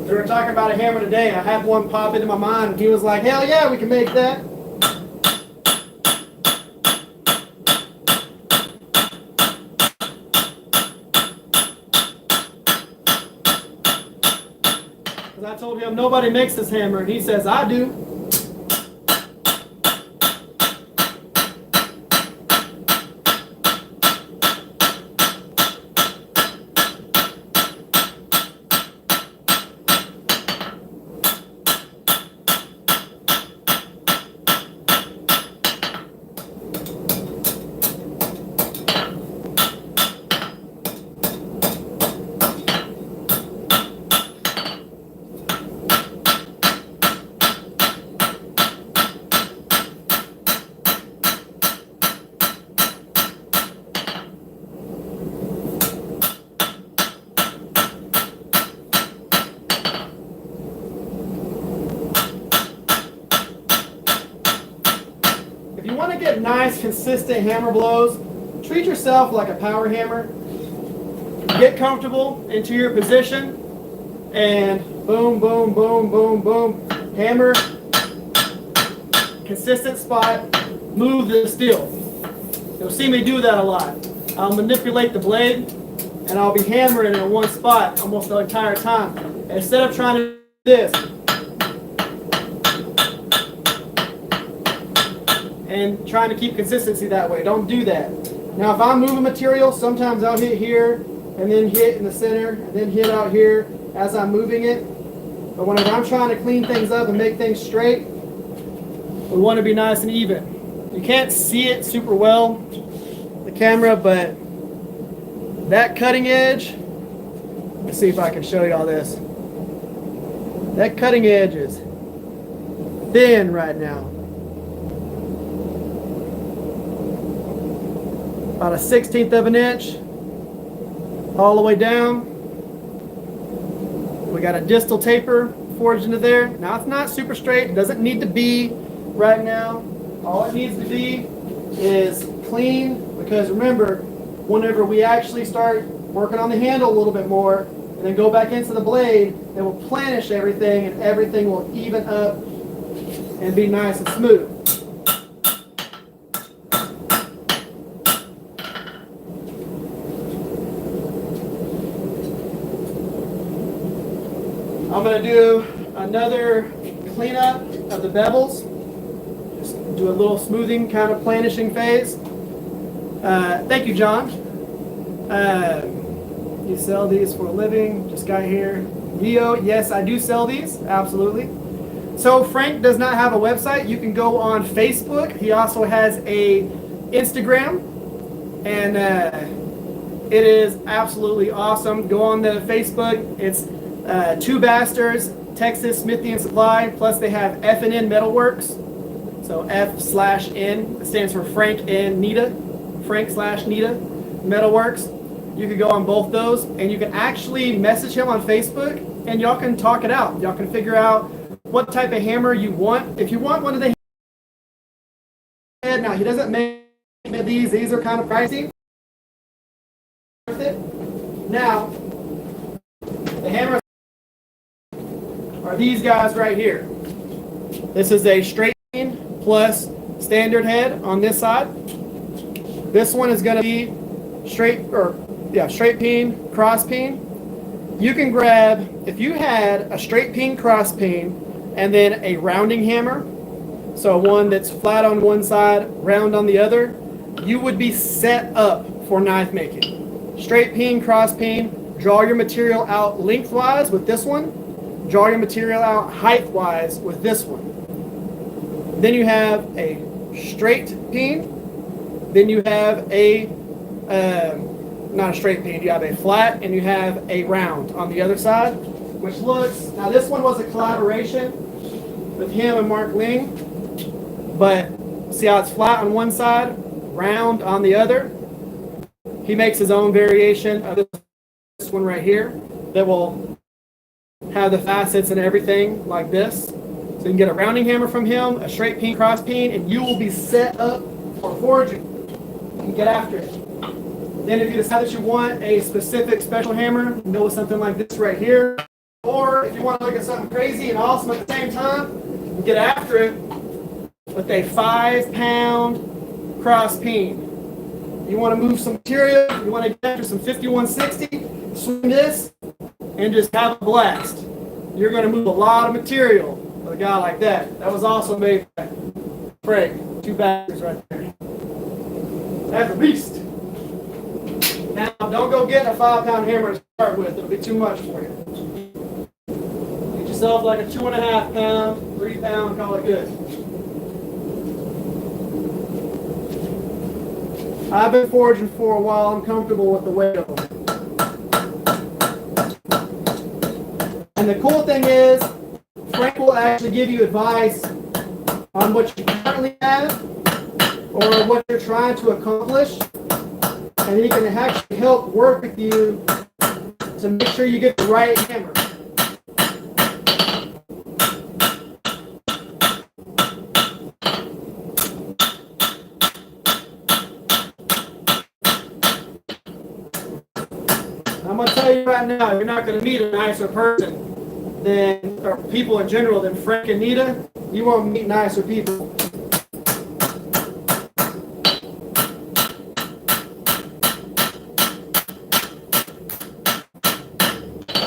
We were talking about a hammer today. I had one pop into my mind, and he was like, hell yeah, we can make that. I told him nobody makes this hammer, and he says, I do. Get nice, consistent hammer blows. Treat yourself like a power hammer. Get comfortable into your position, and boom, boom, boom, boom, boom. Hammer, consistent spot, move the steel. You'll see me do that a lot. I'll manipulate the blade, and I'll be hammering in one spot almost the entire time. Instead of trying to do this, and trying to keep consistency that way. Don't do that. Now, if I'm moving material, sometimes I'll hit here, and then hit in the center, and then hit out here as I'm moving it. But whenever I'm trying to clean things up and make things straight, we want to be nice and even. You can't see it super well, the camera, but that cutting edge, let's see if I can show you all this. That cutting edge is thin right now. About 1/16 of an inch all the way down. We got a distal taper forged into there. Now it's not super straight. It doesn't need to be right now. All it needs to be is clean, because remember, whenever we actually start working on the handle a little bit more and then go back into the blade, it will planish everything and everything will even up and be nice and smooth. I'm going to do another cleanup of the bevels. Just do a little smoothing kind of planishing phase. Thank you, John. You sell these for a living? Just got here. Neo, yes, I do sell these. Absolutely. So Frank does not have a website. You can go on Facebook. He also has a Instagram. And it is absolutely awesome. Go on the Facebook. It's Two Bastards, Texas Smithy and Supply, plus they have F&N Metalworks. So F/N stands for Frank and Nita. Frank/Nita Metalworks. You can go on both those, and you can actually message him on Facebook, and y'all can talk it out. Y'all can figure out what type of hammer you want. If you want one of the now he doesn't make these. These are kind of pricey. Now the hammer are these guys right here. This is a straight peen plus standard head on this side. This one is going to be straight peen, cross peen. You can grab, if you had a straight peen, cross peen, and then a rounding hammer, so one that's flat on one side, round on the other, you would be set up for knife making. Straight peen, cross peen, draw your material out lengthwise with this one. Draw your material out height-wise with this one. Then you have a straight peen. Then you have a, not a straight peen, you have a flat, and you have a round on the other side, which looks, now this one was a collaboration with him and Mark Ling, but see how it's flat on one side, round on the other? He makes his own variation of this one right here that will have the facets and everything like this. So you can get a rounding hammer from him, a straight peen, cross peen, and you will be set up for forging. You can get after it. Then if you decide that you want a specific special hammer, you can go with something like this right here. Or if you want to look at something crazy and awesome at the same time, you can get after it with a 5-pound cross peen. You want to move some material, you want to get after some 5160, swing this, and just have a blast. You're going to move a lot of material with a guy like that. That was also made by Frank. Two Bastards right there. That's a beast. Now, don't go get a 5-pound hammer to start with. It'll be too much for you. Get yourself like a 2.5 pound, 3 pound, call it good. I've been forging for a while. I'm comfortable with the weight of them. And the cool thing is, Frank will actually give you advice on what you currently have or what you're trying to accomplish. And he can actually help work with you to make sure you get the right hammer. I'm going to tell you right now, you're not going to meet a nicer person than, or people in general, than Frank and Nita. You won't meet nicer people.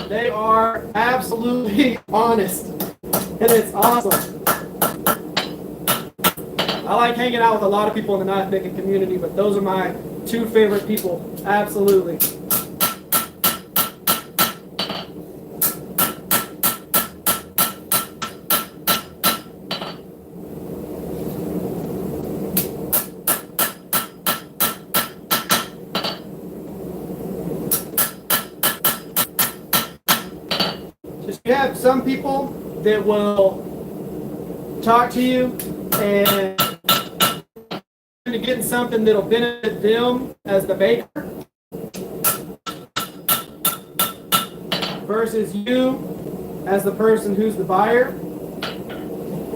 They are absolutely honest, and it's awesome. I like hanging out with a lot of people in the knife making community, but those are my two favorite people, absolutely. You have some people that will talk to you and to getting something that'll benefit them as the baker versus you as the person who's the buyer.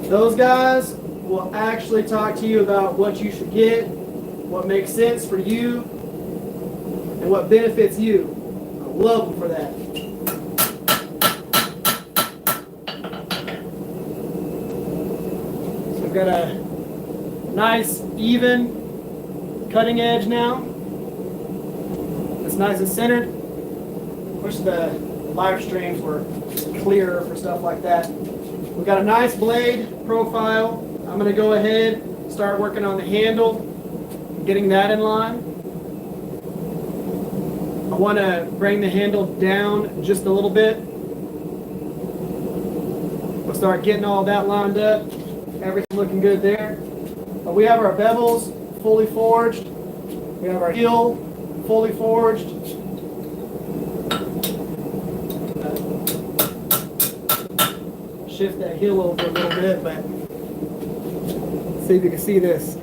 Those guys will actually talk to you about what you should get, what makes sense for you, and what benefits you. I love them for that. So we've got a nice, even cutting edge now. It's nice and centered. Wish the live streams were clearer for stuff like that. We've got a nice blade profile. I'm going to go ahead and start working on the handle, getting that in line. I want to bring the handle down just a little bit. We'll start getting all that lined up. Everything looking good there. But we have our bevels fully forged. We have our heel fully forged. Shift that heel over a little bit, but see if you can see this.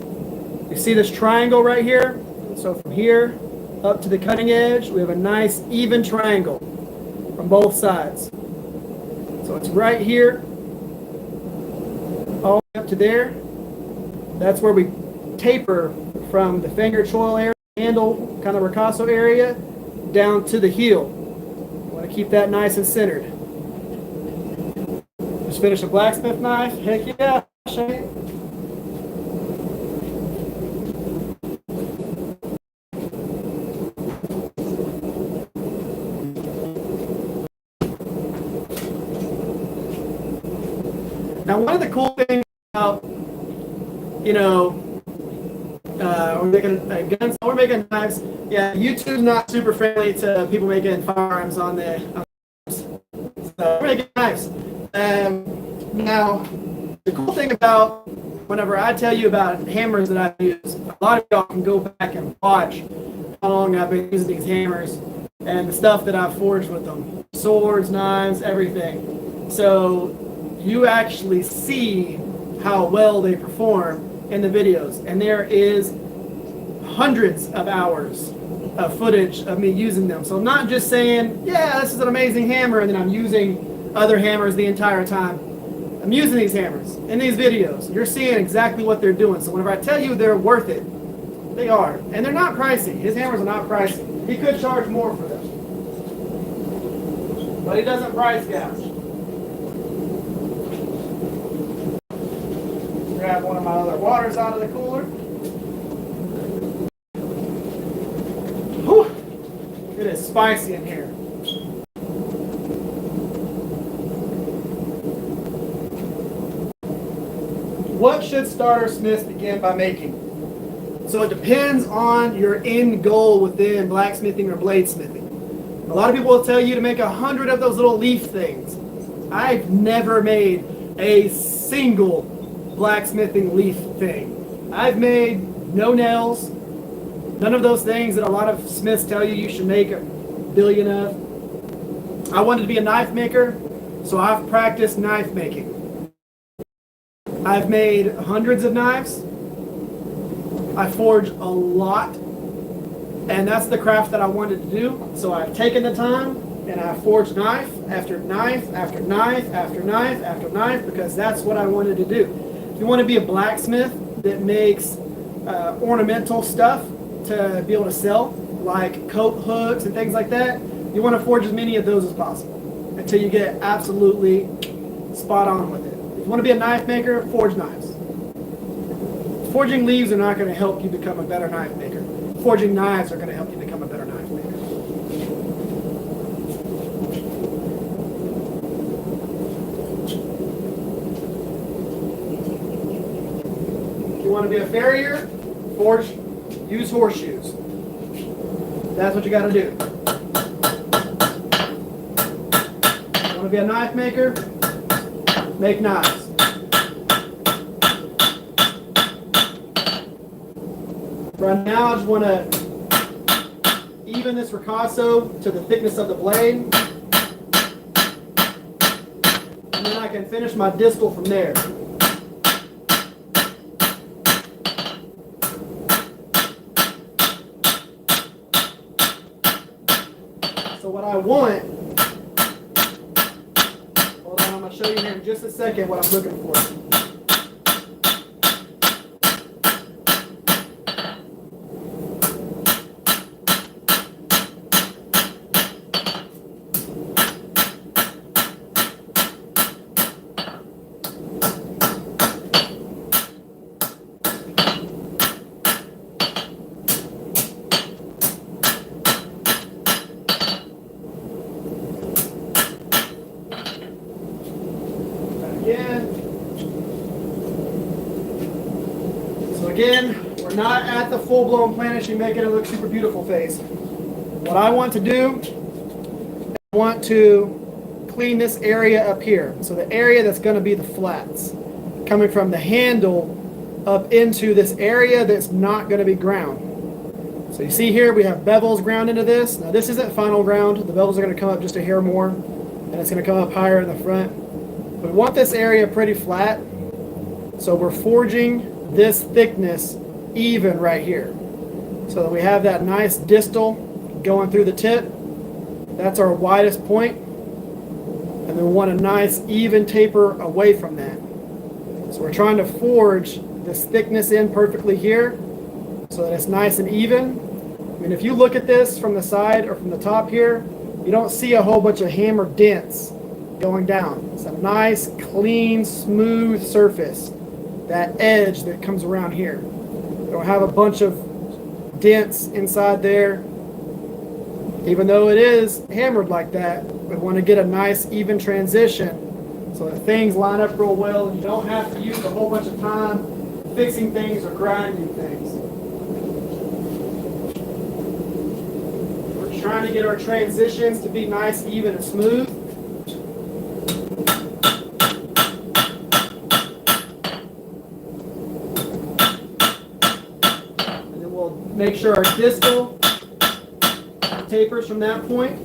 You see this triangle right here? So from here up to the cutting edge, we have a nice even triangle from both sides. So it's right here, all the way up to there. That's where we taper from the finger choil area, handle, kind of ricasso area, down to the heel. You want to keep that nice and centered. Just finished a blacksmith knife. Heck yeah, Shane. Now, one of the cool things about, you know, we're making guns, we're making knives. Yeah, YouTube's not super friendly to people making firearms on the. So we're making knives. Now, the cool thing about whenever I tell you about hammers that I use, a lot of y'all can go back and watch how long I've been using these hammers and the stuff that I've forged with them. Swords, knives, everything. So you actually see how well they perform in the videos. And there is hundreds of hours of footage of me using them. So I'm not just saying, yeah, this is an amazing hammer, and then I'm using other hammers the entire time. I'm using these hammers in these videos. You're seeing exactly what they're doing. So whenever I tell you they're worth it, they are. And they're not pricey. His hammers are not pricey. He could charge more for them. But he doesn't price gouge. Grab one of my other waters out of the cooler. Whew. It is spicy in here. What should starter smiths begin by making? So it depends on your end goal within blacksmithing or bladesmithing. A lot of people will tell you to make 100 of those little leaf things. I've never made a single blacksmithing leaf thing. I've made no nails, none of those things that a lot of smiths tell you should make a billion of. I wanted to be a knife maker, so I've practiced knife making. I've made hundreds of knives. I forge a lot, and that's the craft that I wanted to do. So I've taken the time and I forged knife after knife after knife after knife after knife because that's what I wanted to do. If you want to be a blacksmith that makes ornamental stuff to be able to sell, like coat hooks and things like that, you want to forge as many of those as possible until you get absolutely spot on with it. If you want to be a knife maker, forge knives. Forging leaves are not going to help you become a better knife maker. Forging knives are going to help you become a better knife maker. If you want to be a farrier, use horseshoes. That's what you got to do. You want to be a knife maker? Make knives. Right now, I just want to even this ricasso to the thickness of the blade. And then I can finish my distal from there. So what I want I'm going to show you here in just a second what I'm looking for. Again, we're not at the full-blown planishing, making it look super beautiful phase. What I want to do, I want to clean this area up here. So the area that's going to be the flats, coming from the handle up into this area that's not going to be ground. So you see here we have bevels ground into this. Now this isn't final ground. The bevels are going to come up just a hair more, and it's going to come up higher in the front. We want this area pretty flat, so we're forging this thickness even right here, so that we have that nice distal going through the tip. That's our widest point, and then we want a nice even taper away from that. So we're trying to forge this thickness in perfectly here so that it's nice and even. I mean, if you look at this from the side or from the top here, you don't see a whole bunch of hammer dents going down. It's a nice, clean, smooth surface. That edge that comes around here. We don't have a bunch of dents inside there. Even though it is hammered like that, we want to get a nice even transition so that things line up real well and you don't have to use a whole bunch of time fixing things or grinding things. We're trying to get our transitions to be nice, even, and smooth. Make sure our distal tapers from that point.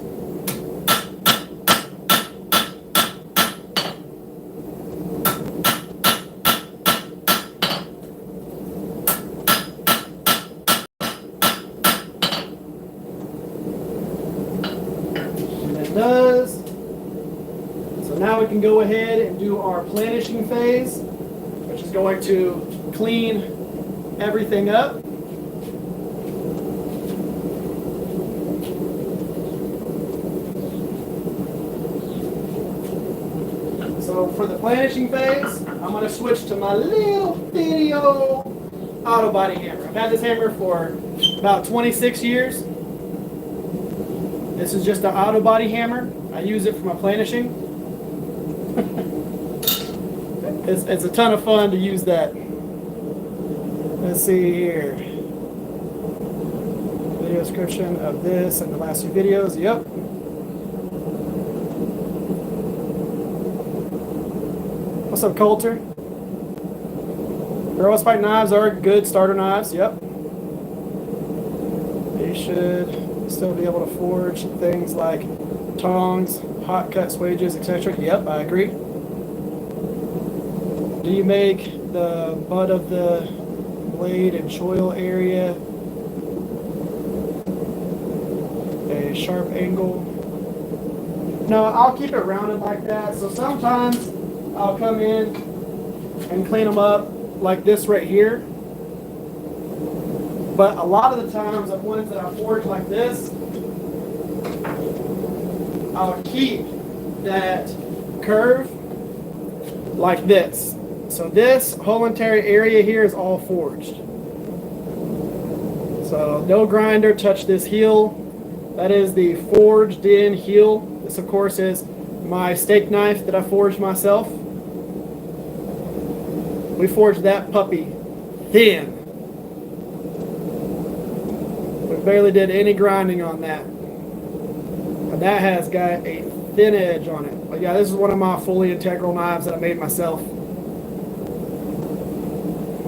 And that does. So now we can go ahead and do our planishing phase, which is going to clean everything up. So for the planishing phase, I'm going to switch to my little video auto body hammer. I've had this hammer for about 26 years. This is just an auto body hammer. I use it for my planishing. It's a ton of fun to use that. Let's see here. Video description of this and the last few videos. Yep. What's up, Coulter? Barrel spike knives are good starter knives. Yep. They should still be able to forge things like tongs, hot cuts, wedges, etc. Yep, I agree. Do you make the butt of the blade and choil area a sharp angle? No, I'll keep it rounded like that. So sometimes I'll come in and clean them up like this right here. But a lot of the times, the ones that I forge like this, I'll keep that curve like this. So this whole entire area here is all forged. So no grinder touch this heel. That is the forged in heel. This of course is my steak knife that I forged myself. We forged that puppy thin. We barely did any grinding on that. And that has got a thin edge on it. But yeah, this is one of my fully integral knives that I made myself.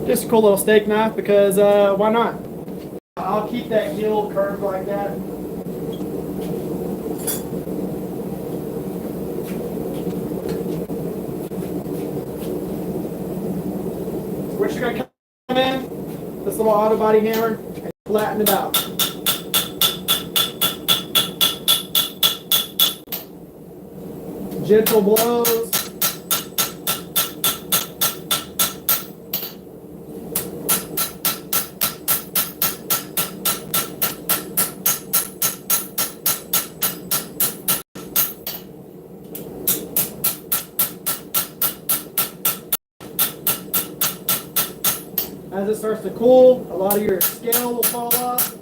Just a cool little steak knife because why not? I'll keep that heel curved like that. We're just going to come in, this little auto body hammer, and flatten it out. Gentle blows. As it starts to cool, a lot of your scale will fall off.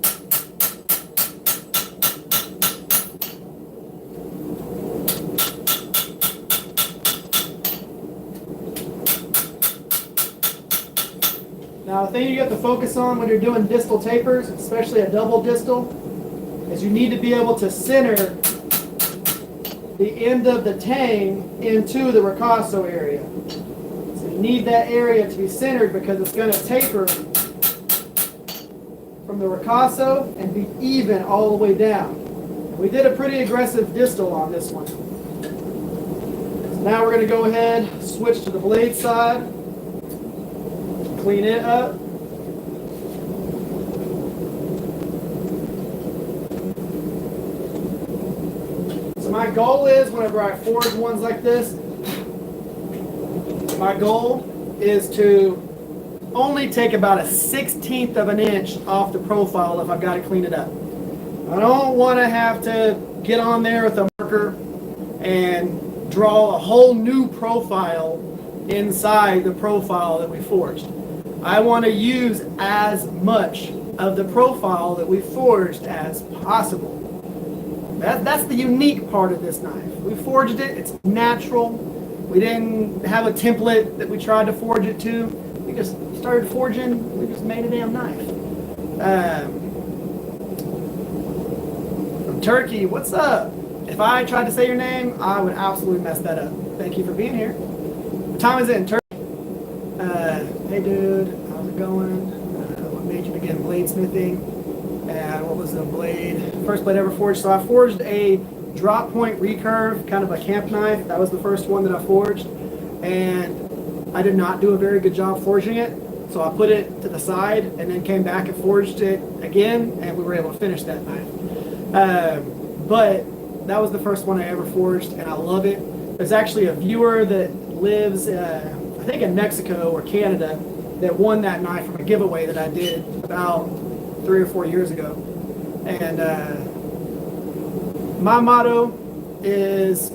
Now the thing you have to focus on when you're doing distal tapers, especially a double distal, is you need to be able to center the end of the tang into the ricasso area. So you need that area to be centered because it's going to taper from the ricasso and be even all the way down. We did a pretty aggressive distal on this one. So now we're going to go ahead, switch to the blade side, clean it up. So my goal is, whenever I forge ones like this, my goal is to only take about a 1/16 of an inch off the profile if I've got to clean it up. I don't want to have to get on there with a marker and draw a whole new profile inside the profile that we forged. I want to use as much of the profile that we forged as possible. That's the unique part of this knife. We forged it, it's natural. We didn't have a template that we tried to forge it to. We just started forging, we just made a damn knife. From Turkey, what's up? If I tried to say your name, I would absolutely mess that up. Thank you for being here. What time is it in Turkey? Hey dude, how's it going? What made you begin bladesmithing? And what was the first blade ever forged? So I forged a drop point recurve, kind of a camp knife. That was the first one that I forged. And I did not do a very good job forging it. So I put it to the side and then came back and forged it again, and we were able to finish that knife. But that was the first one I ever forged, and I love it. There's actually a viewer that lives, I think in Mexico or Canada, that won that knife from a giveaway that I did about 3 or 4 years ago. And my motto is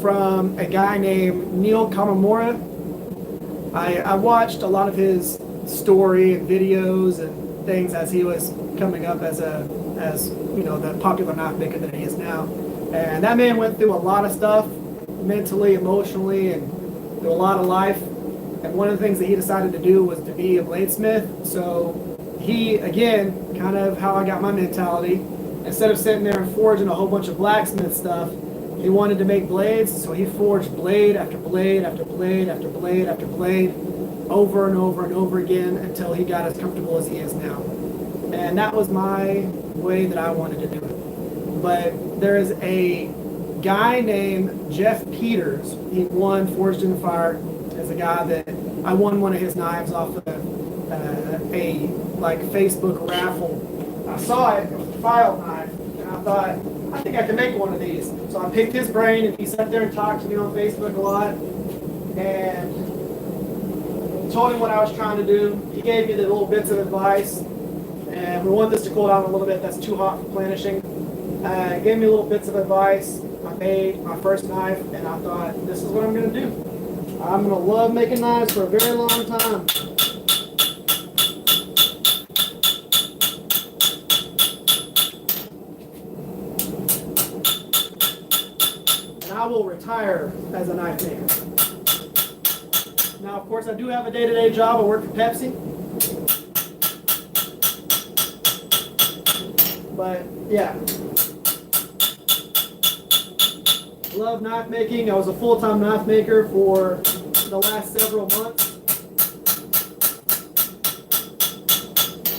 from a guy named Neil Kamamura. I watched a lot of his story and videos and things as he was coming up as you know, the popular knife maker that he is now. And that man went through a lot of stuff mentally, emotionally, and through a lot of life. And one of the things that he decided to do was to be a bladesmith. So he, again, kind of how I got my mentality, instead of sitting there and forging a whole bunch of blacksmith stuff, he wanted to make blades. So he forged blade after blade after blade after blade after blade over and over and over again until he got as comfortable as he is now. And that was my way that I wanted to do it. But there is a guy named Jeff Peters. He won Forged in the Fire as a guy that I won one of his knives off of a Facebook raffle. I saw it was a file knife, and I thought, I think I can make one of these. So I picked his brain, and he sat there and talked to me on Facebook a lot, and told him what I was trying to do. He gave me the little bits of advice, and we want this to cool down a little bit. That's too hot for planishing. He gave me little bits of advice. I made my first knife, and I thought, this is what I'm going to do. I'm going to love making knives for a very long time. I will retire as a knife maker. Now, of course, I do have a day-to-day job. I work for Pepsi. But, yeah. Love knife making. I was a full-time knife maker for the last several months.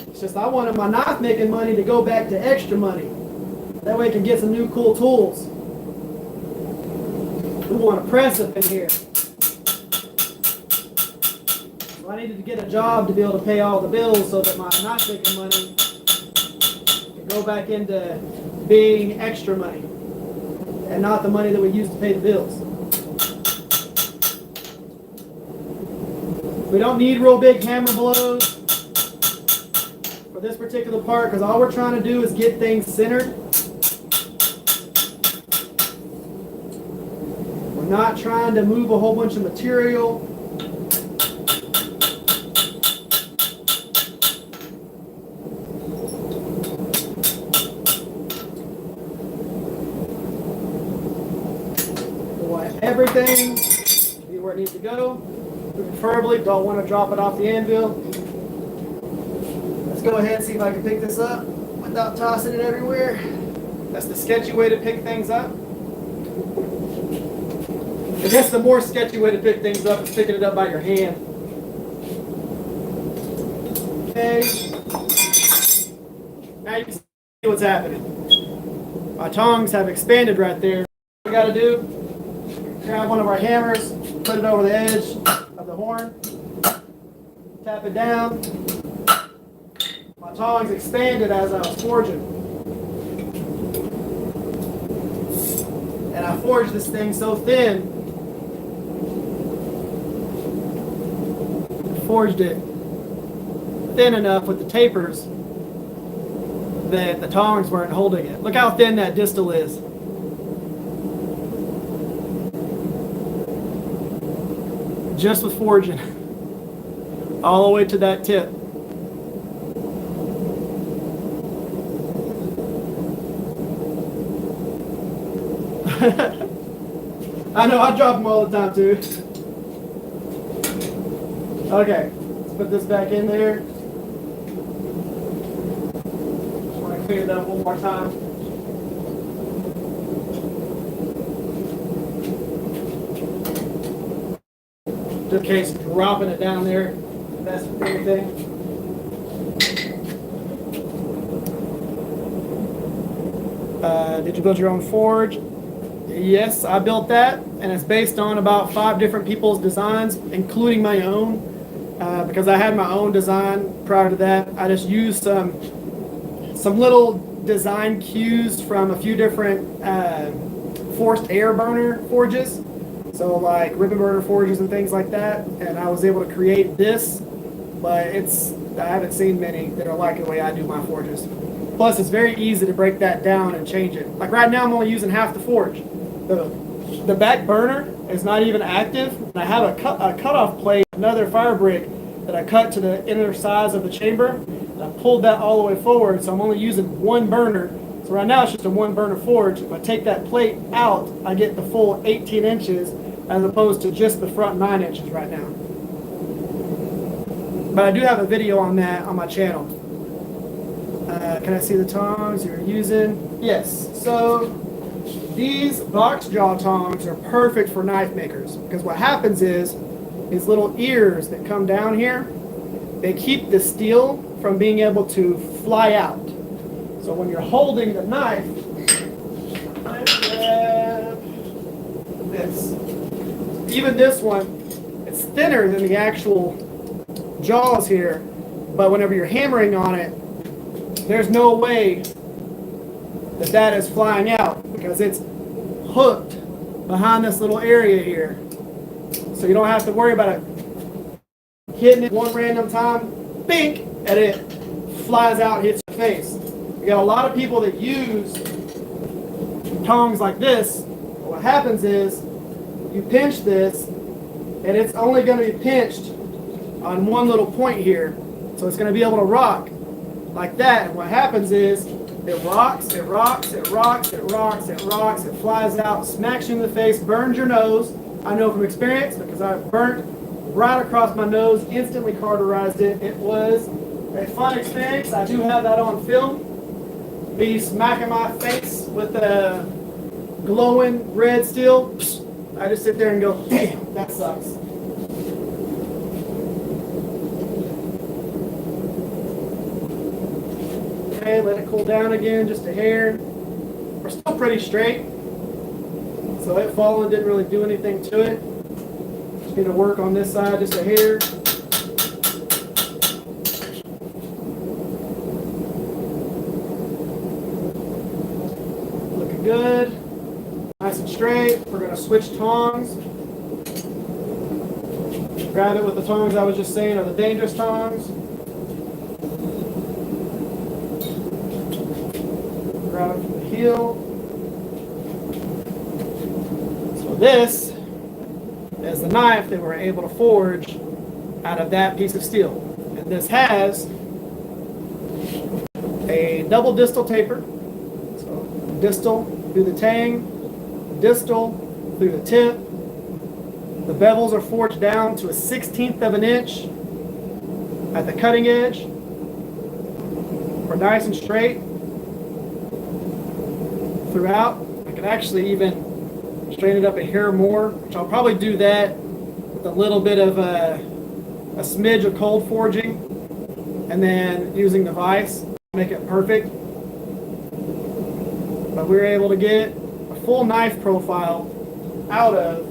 It's just I wanted my knife making money to go back to extra money. That way I can get some new cool tools. We want a press up in here. So I needed to get a job to be able to pay all the bills so that my knife making money can go back into being extra money and not the money that we use to pay the bills. We don't need real big hammer blows for this particular part because all we're trying to do is get things centered. We're not trying to move a whole bunch of material. everything be where it needs to go. We preferably don't want to drop it off the anvil. Let's go ahead and see if I can pick this up without tossing it everywhere. That's the sketchy way to pick things up. I guess the more sketchy way to pick things up is picking it up by your hand. Okay. Now you can see what's happening. My tongs have expanded right there. What we got to do, grab one of our hammers, put it over the edge of the horn, tap it down. My tongs expanded as I was forging. And I forged this thing so thin, forged it thin enough with the tapers that the tongs weren't holding it. Look how thin that distal is. Just with forging. All the way to that tip. I know, I drop them all the time too. Okay, let's put this back in there. Just want to clean it up one more time. Just in case dropping it down there, that's the big thing. Did you build your own forge? Yes, I built that, and it's based on about 5 different people's designs, including my own. Because I had my own design prior to that. I just used some little design cues from a few different forced air burner forges. So like ribbon burner forges and things like that. And I was able to create this, but I haven't seen many that are like the way I do my forges. Plus, it's very easy to break that down and change it. Like right now, I'm only using half the forge. The back burner is not even active. And I have a cutoff plate, another fire brick that I cut to the inner size of the chamber. And I pulled that all the way forward, so I'm only using one burner. So right now it's just a one burner forge. If I take that plate out, I get the full 18 inches as opposed to just the front 9 inches right now. But I do have a video on that on my channel. Can I see the tongs you're using? Yes. So these box jaw tongs are perfect for knife makers because what happens is these little ears that come down here, they keep the steel from being able to fly out. So when you're holding the knife, even this one, it's thinner than the actual jaws here, but whenever you're hammering on it, there's no way that that is flying out because it's hooked behind this little area here. So you don't have to worry about it hitting it one random time, bink, and it flies out and hits your face. You got a lot of people that use tongs like this. What happens is you pinch this and it's only going to be pinched on one little point here. So it's going to be able to rock like that. And what happens is it rocks, it rocks, it rocks, it rocks, it rocks, it flies out, smacks you in the face, burns your nose. I know from experience because I burnt right across my nose, instantly cauterized it. It was a fun experience. I do have that on film. Me smacking my face with the glowing red steel. I just sit there and go, damn, that sucks. Okay, let it cool down again, just a hair. We're still pretty straight. So it falling didn't really do anything to it. Just need to work on this side just a hair. Looking good. Nice and straight. We're going to switch tongs. Grab it with the tongs I was just saying are the dangerous tongs. Grab it from the heel. So this is the knife that we're able to forge out of that piece of steel. And this has a double distal taper. So distal through the tang, distal through the tip, The bevels are forged down to a 1/16 of an inch at the cutting edge. We're nice and straight throughout. I can actually even straighten it up a hair more, which I'll probably do that with a little bit of a smidge of cold forging, and then using the vise to make it perfect. But we were able to get a full knife profile out of.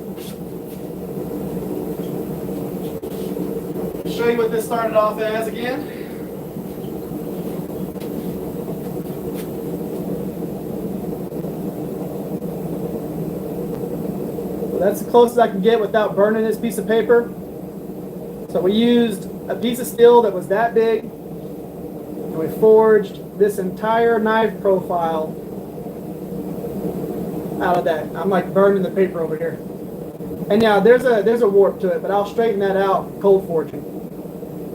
Show you what this started off as again. So that's the closest I can get without burning this piece of paper. So we used a piece of steel that was that big, and we forged this entire knife profile out of that. I'm like burning the paper over here. And now there's a warp to it, but I'll straighten that out cold forging.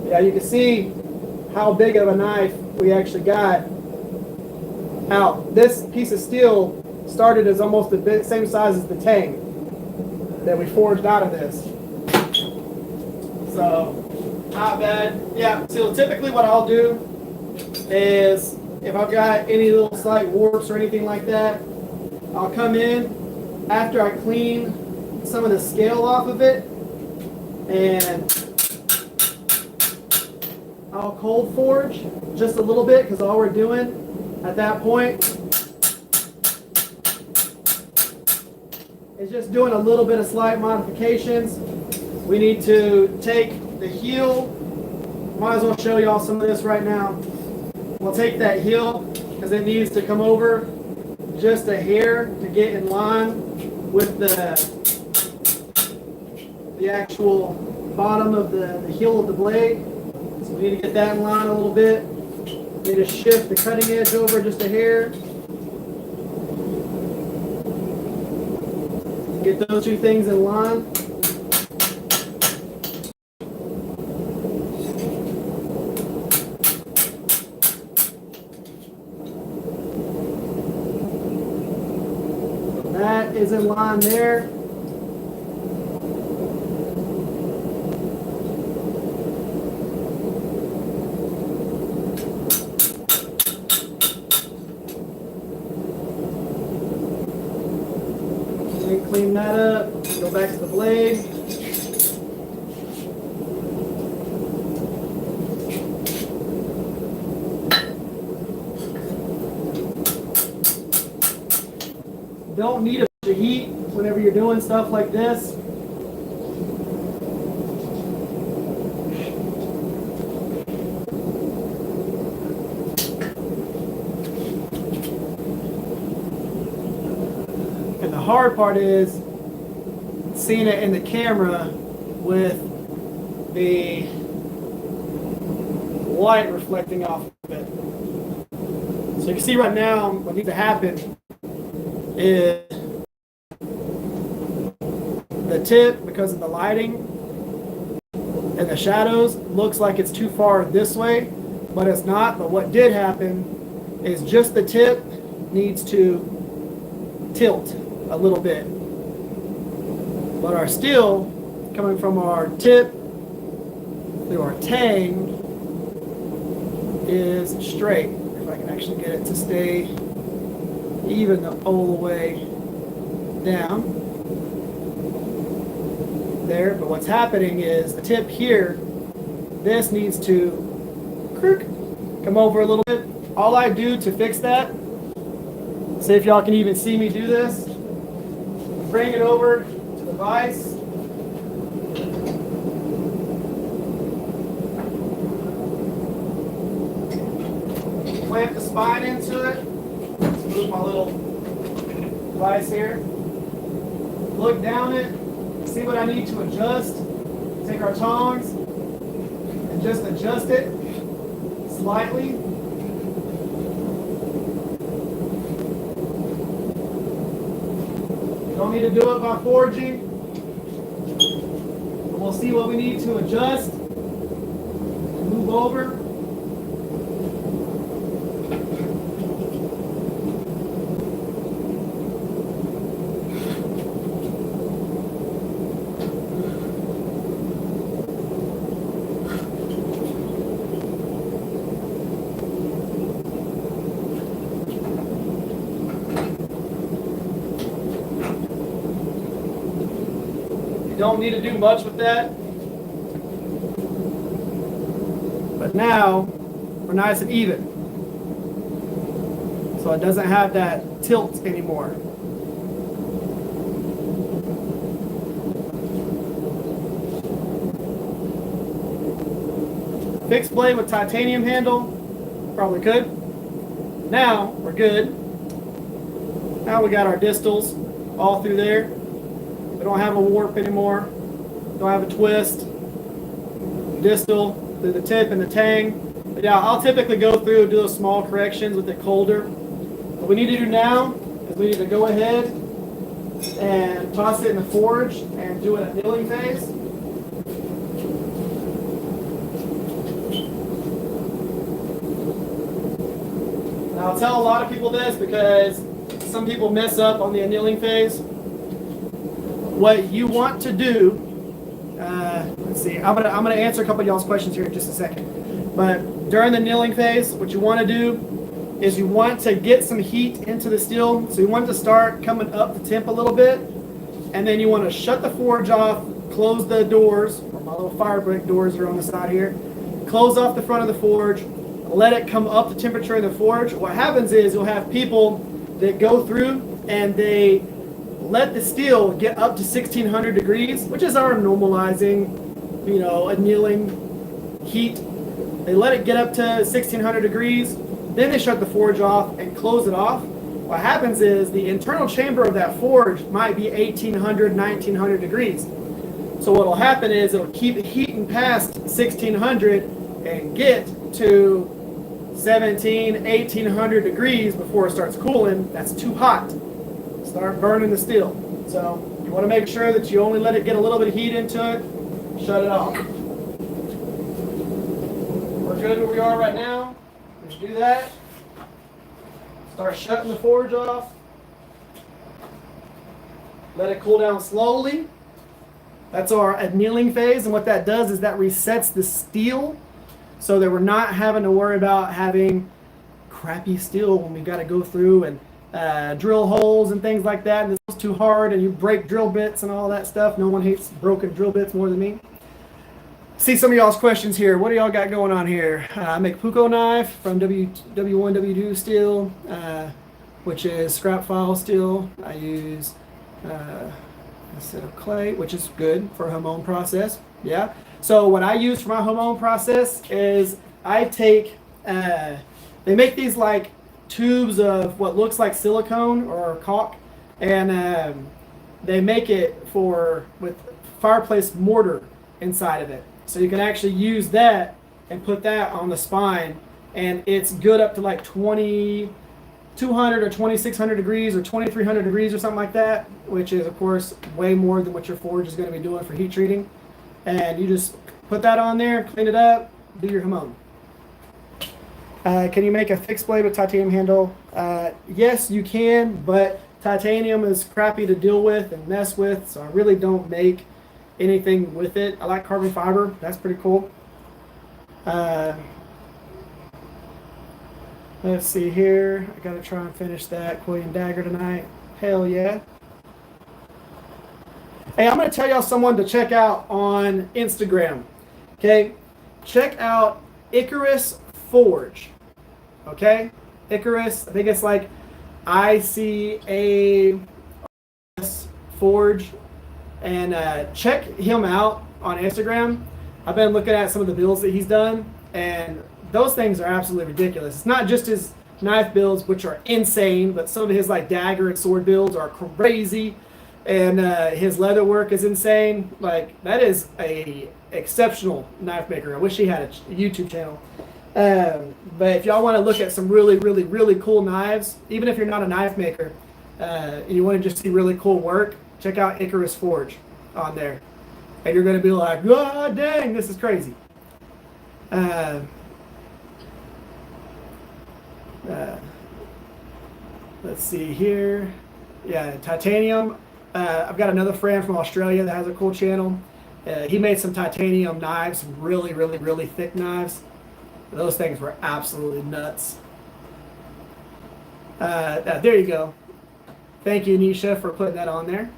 Yeah, you can see how big of a knife we actually got out. This piece of steel started as almost the same size as the tang that we forged out of this. So, not bad. Yeah, so typically what I'll do is, if I've got any little slight warps or anything like that, I'll come in after I clean some of the scale off of it, and I'll cold forge just a little bit, because all we're doing at that point is just doing a little bit of slight modifications. We need to take the heel. Might as well show you all some of this right now. We'll take that heel because it needs to come over just a hair to get in line with the actual bottom of the heel of the blade. So we need to get that in line a little bit. We need to shift the cutting edge over just a hair. Get those two things in line. That is in line there. Clean that up, go back to the blade. Don't need a bunch of heat whenever you're doing stuff like this. And the hard part is seeing it in the camera with the light reflecting off of it. So you can see right now what needs to happen is the tip, because of the lighting and the shadows, looks like it's too far this way, but it's not. But what did happen is just the tip needs to tilt a little bit. But our steel, coming from our tip through our tang, is straight. If I can actually get it to stay even all the way down there. But what's happening is the tip here, this needs to come over a little bit. All I do to fix that, see if y'all can even see me do this, bring it over to the vise. Clamp the spine into it. Let's move my little vise here. Look down it, see what I need to adjust. Take our tongs and just adjust it slightly. Don't need to do it by forging. And we'll see what we need to adjust. Move over. don't need to do much with that. But now we're nice and even. So it doesn't have that tilt anymore. Fixed blade with titanium handle, probably could. Now we're good. Now we got our distals all through there. We don't have a warp anymore. Don't have a twist. Distal through the tip and the tang. But yeah, I'll typically go through and do those small corrections with it colder. What we need to do now is we need to go ahead and toss it in the forge and do an annealing phase. And I'll tell a lot of people this because some people mess up on the annealing phase. What you want to do, let's see, I'm gonna answer a couple of y'all's questions here in just a second. But during the annealing phase, what you want to do is you want to get some heat into the steel. So you want to start coming up the temp a little bit, and then you want to shut the forge off, close the doors, or my little fire break doors are on the side here. Close off the front of the forge, let it come up the temperature in the forge. What happens is you'll have people that go through and they let the steel get up to 1600 degrees, which is our normalizing, annealing heat. They let it get up to 1600 degrees, then they shut the forge off and close it off. What happens is the internal chamber of that forge might be 1800, 1900 degrees. So what will happen is it'll keep heating past 1600 and get to 17, 1800 degrees before it starts cooling. That's too hot. Start burning the steel. So you want to make sure that you only let it get a little bit of heat into it. Shut it off. We're good where we are right now. Just do that. Start shutting the forge off. Let it cool down slowly. That's our annealing phase, and what that does is that resets the steel so that we're not having to worry about having crappy steel when we got to go through and drill holes and things like that, and it's too hard and you break drill bits and all that stuff. No one hates broken drill bits more than me. See some of y'all's questions here. What do y'all got going on here? I make Puko knife from W1 W2 steel, which is scrap file steel. I use instead of clay, which is good for a home process. Yeah. So what I use for my home process is I take, they make these like tubes of what looks like silicone or caulk, and they make it with fireplace mortar inside of it. So you can actually use that and put that on the spine, and it's good up to like 2200 or 2600 degrees or 2300 degrees or something like that, which is of course way more than what your forge is going to be doing for heat treating. And you just put that on there, clean it up, do your hamon. Can you make a fixed blade with titanium handle? Yes, you can, but titanium is crappy to deal with and mess with, so I really don't make anything with it. I like carbon fiber. That's pretty cool. Let's see here. I got to try and finish that Quillian dagger tonight. Hell yeah. Hey, I'm going to tell y'all someone to check out on Instagram. Okay? Check out Icarus Forge. Okay? Icarus, I think it's like ICA Forge. And check him out on Instagram. I've been looking at some of the builds that he's done, and those things are absolutely ridiculous. It's not just his knife builds, which are insane, but some of his like dagger and sword builds are crazy, and his leather work is insane. Like, that is a exceptional knife maker. I wish he had a YouTube channel. But if y'all want to look at some really, really, really cool knives, even if you're not a knife maker, you want to just see really cool work, check out Icarus Forge on there. And you're going to be like, oh, dang, this is crazy. Let's see here. Yeah, titanium. I've got another friend from Australia that has a cool channel. He made some titanium knives, really, really, really thick knives. Those things were absolutely nuts. There you go. Thank you, Nisha, for putting that on there.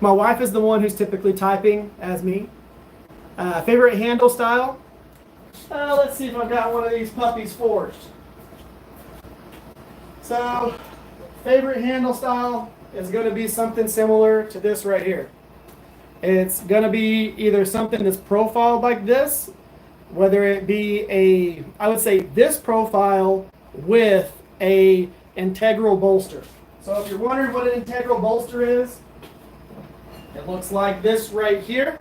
My wife is the one who's typically typing as me. Favorite handle style? Let's see if I've got one of these puppies forged. So, favorite handle style is going to be something similar to this right here. It's going to be either something that's profiled like this, whether it be I would say this profile with a integral bolster. So if you're wondering what an integral bolster is, it looks like this right here.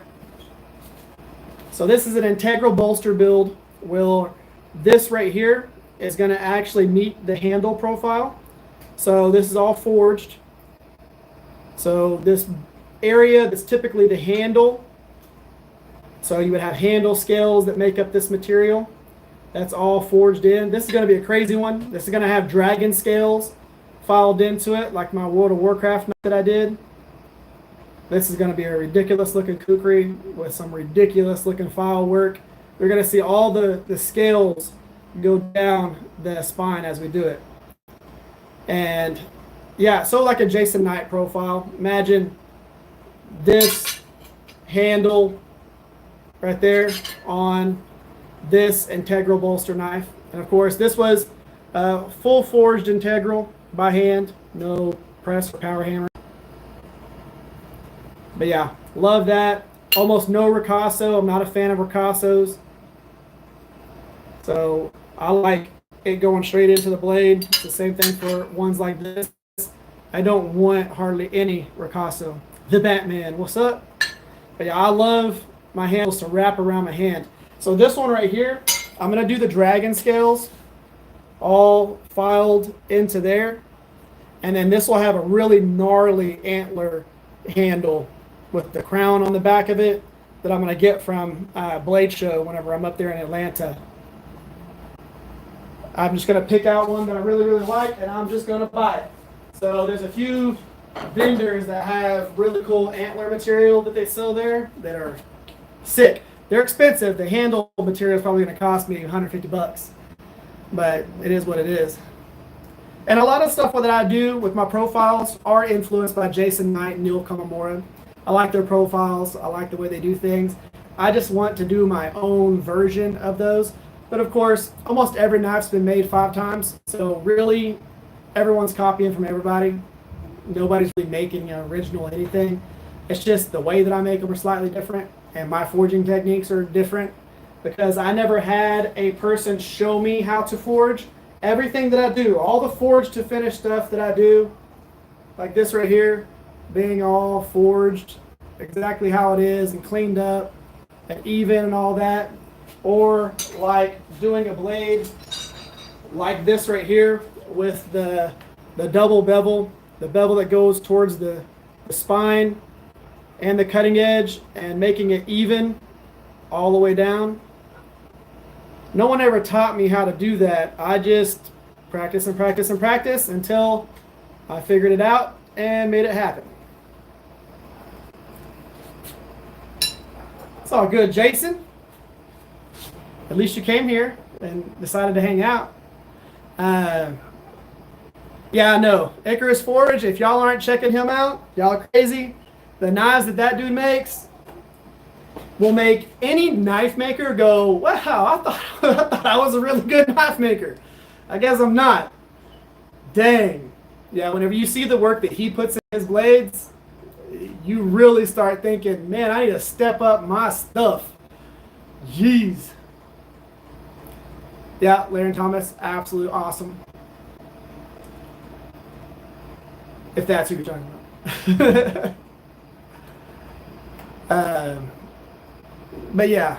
So this is an integral bolster build. Well, this right here is going to actually meet the handle profile. So this is all forged. So this area that's typically the handle, so you would have handle scales that make up this material. That's all forged in. This is going to be a crazy one. This is going to have dragon scales filed into it, like my World of Warcraft that I did. This is going to be a ridiculous looking kukri with some ridiculous looking file work. You're going to see all the scales go down the spine as we do it. And yeah, so like a Jason Knight profile. Imagine this handle right there on this integral bolster knife. And of course, this was full forged integral by hand, no press or power hammer. But yeah, love that. Almost no ricasso. I'm not a fan of ricassos. So I like it going straight into the blade. It's the same thing for ones like this. I don't want hardly any ricasso. The Batman, what's up? But yeah, I love my handles to wrap around my hand. So this one right here, I'm going to do the dragon scales all filed into there. And then this will have a really gnarly antler handle with the crown on the back of it that I'm going to get from Blade Show whenever I'm up there in Atlanta. I'm just going to pick out one that I really, really like, and I'm just going to buy it. So there's a few vendors that have really cool antler material that they sell there that are sick. They're expensive. The handle material is probably going to cost me $150, but it is what it is. And a lot of stuff that I do with my profiles are influenced by Jason Knight and Neil Kamamura. I like their profiles. I like the way they do things. I just want to do my own version of those. But of course, almost every knife's been made 5 times. So really, everyone's copying from everybody. Nobody's really making an original anything. It's just the way that I make them are slightly different. And my forging techniques are different. Because I never had a person show me how to forge. Everything that I do, all the forge to finish stuff that I do, like this right here, being all forged exactly how it is and cleaned up and even and all that, or like doing a blade like this right here with the double bevel, the bevel that goes towards the spine and the cutting edge and making it even all the way down. No one ever taught me how to do that. I just practice and practice and practice until I figured it out and made it happen. It's all good, Jason. At least you came here and decided to hang out. Yeah, I know. Icarus Forge, if y'all aren't checking him out, y'all are crazy. The knives that dude makes will make any knife maker go, wow, I thought I was a really good knife maker. I guess I'm not. Dang. Yeah, whenever you see the work that he puts in his blades, you really start thinking, man, I need to step up my stuff. Jeez. Yeah, Larry Thomas, absolutely awesome. If that's who you're talking about. But yeah,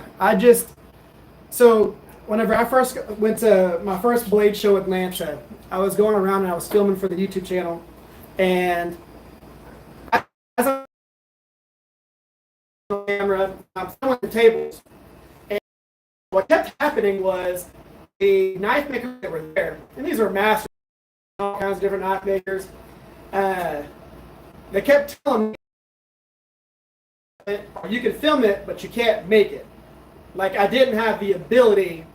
so whenever I first went to my first blade show at Atlanta, I was going around and I was filming for the YouTube channel, and as I'm on camera, I'm filming the tables, and what kept happening was the knife makers that were there, and these are masters, all kinds of different knife makers, they kept telling me, you can film it, but you can't make it. Like I didn't have the ability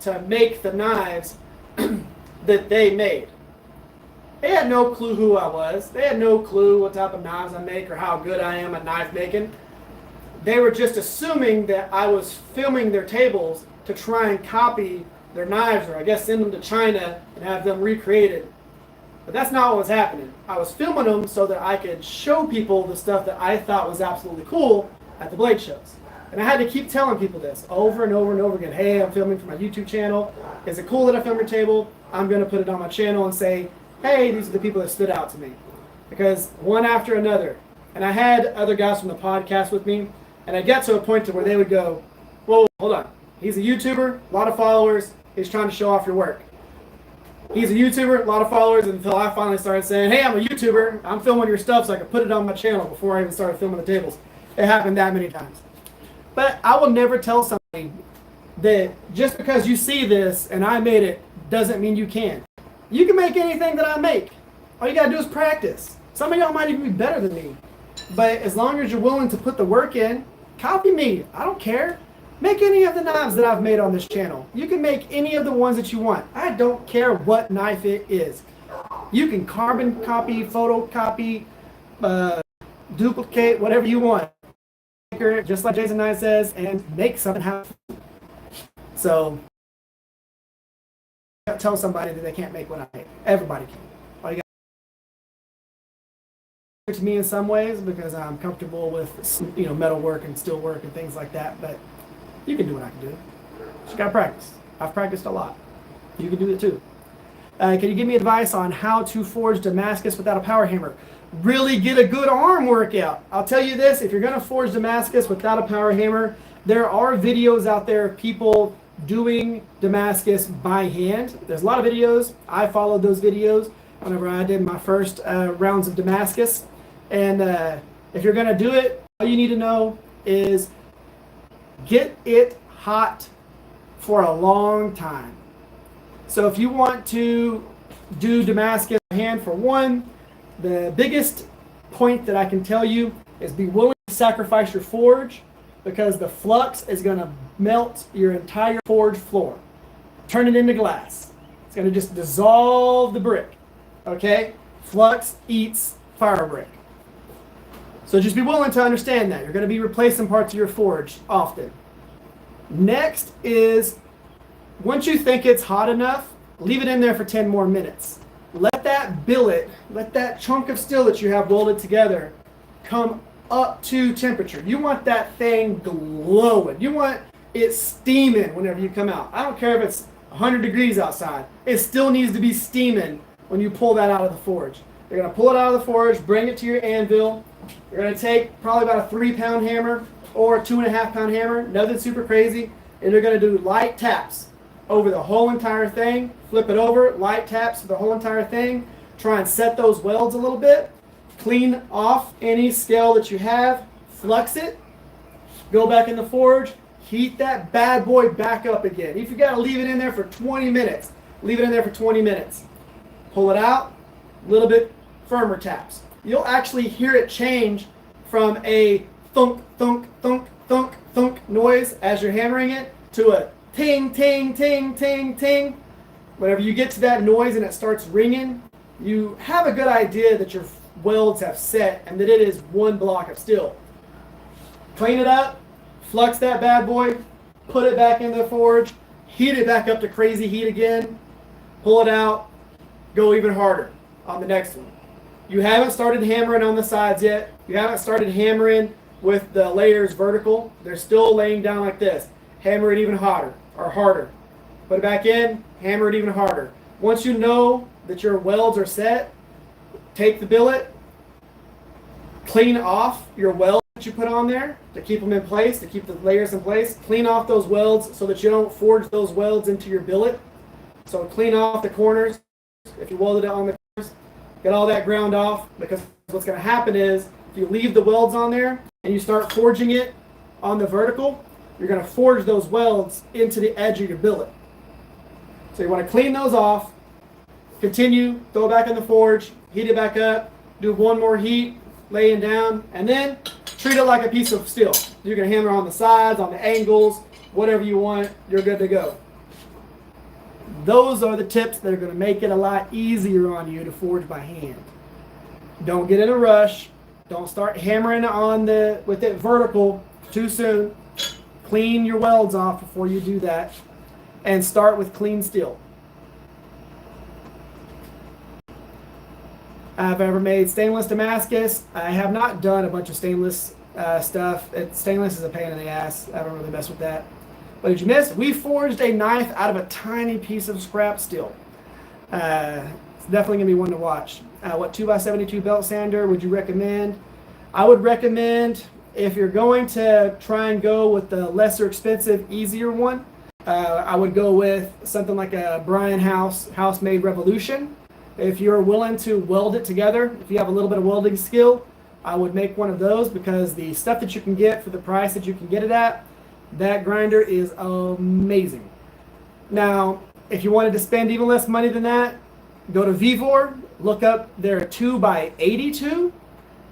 to make the knives that they made. They had no clue who I was. They had no clue what type of knives I make or how good I am at knife making. They were just assuming that I was filming their tables to try and copy their knives, or I guess send them to China and have them recreated. But that's not what was happening. I was filming them so that I could show people the stuff that I thought was absolutely cool at the blade shows. And I had to keep telling people this over and over and over again. Hey, I'm filming for my YouTube channel. Is it cool that I film your table? I'm going to put it on my channel and say, hey, these are the people that stood out to me. Because one after another. And I had other guys from the podcast with me. And I got to a point to where they would go, whoa, hold on. He's a YouTuber, a lot of followers. He's trying to show off your work. He's a YouTuber, a lot of followers, until I finally started saying, hey, I'm a YouTuber. I'm filming your stuff so I can put it on my channel before I even started filming the tables. It happened that many times. But I will never tell somebody that just because you see this and I made it doesn't mean you can. You can make anything that I make. All you got to do is practice. Some of y'all might even be better than me. But as long as you're willing to put the work in, copy me. I don't care. Make any of the knives that I've made on this channel. You can make any of the ones that you want. I don't care what knife it is. You can carbon copy, photocopy, duplicate, whatever you want. Just like Jason Knight says, and make something happen. So, tell somebody that they can't make what I make. Everybody can. All you got to me in some ways because I'm comfortable with metal work and steel work and things like that, but you can do what I can do. Just gotta practice. I've practiced a lot. You can do it too. Can you give me advice on how to forge Damascus without a power hammer? Really get a good arm workout. I'll tell you this, if you're going to forge Damascus without a power hammer, there are videos out there of people doing Damascus by hand. There's a lot of videos. I followed those videos whenever I did my first rounds of Damascus. And if you're going to do it, all you need to know is get it hot for a long time. So if you want to do Damascus by hand for one, the biggest point that I can tell you is be willing to sacrifice your forge because the flux is going to melt your entire forge floor. Turn it into glass. It's going to just dissolve the brick. Okay? Flux eats fire brick. So just be willing to understand that. You're going to be replacing parts of your forge often. Next is, once you think it's hot enough, leave it in there for 10 more minutes. Let that billet, let that chunk of steel that you have welded together come up to temperature. You want that thing glowing. You want it steaming whenever you come out. I don't care if it's 100 degrees outside. It still needs to be steaming when you pull that out of the forge. You're going to pull it out of the forge, bring it to your anvil. You're going to take probably about a 3-pound hammer or a 2.5-pound hammer, nothing super crazy, and you're going to do light taps over the whole entire thing. Flip it over, light taps for the whole entire thing. Try and set those welds a little bit. Clean off any scale that you have. Flux it. Go back in the forge. Heat that bad boy back up again. If you got to leave it in there for 20 minutes, leave it in there for 20 minutes. Pull it out. A little bit firmer taps. You'll actually hear it change from a thunk, thunk, thunk, thunk, thunk noise as you're hammering it to a ting, ting, ting, ting, ting. Whenever you get to that noise and it starts ringing, you have a good idea that your welds have set and that it is one block of steel. Clean it up, flux that bad boy, put it back in the forge, heat it back up to crazy heat again, pull it out, go even harder on the next one. You haven't started hammering on the sides yet. You haven't started hammering with the layers vertical. They're still laying down like this. Hammer it even hotter or harder. Put it back in, hammer it even harder. Once you know that your welds are set, take the billet, clean off your welds that you put on there to keep them in place, to keep the layers in place. Clean off those welds so that you don't forge those welds into your billet. So clean off the corners if you welded it on the corners. Get all that ground off, because what's going to happen is if you leave the welds on there and you start forging it on the vertical, you're going to forge those welds into the edge of your billet. So you want to clean those off, continue, throw it back in the forge, heat it back up, do one more heat, laying down, and then treat it like a piece of steel. You can hammer on the sides, on the angles, whatever you want, you're good to go. Those are the tips that are going to make it a lot easier on you to forge by hand. Don't get in a rush. Don't start hammering with it vertical too soon. Clean your welds off before you do that. And start with clean steel. I've ever made stainless Damascus. I have not done a bunch of stainless stuff. Stainless is a pain in the ass. I don't really mess with that. What did you miss? We forged a knife out of a tiny piece of scrap steel. It's definitely going to be one to watch. What 2x72 belt sander would you recommend? I would recommend, if you're going to try and go with the lesser expensive, easier one, I would go with something like a Brian House-made Revolution. If you're willing to weld it together, if you have a little bit of welding skill, I would make one of those, because the stuff that you can get for the price that you can get it at, that grinder is amazing. Now, if you wanted to spend even less money than that, go to Vevor, look up their 2x82.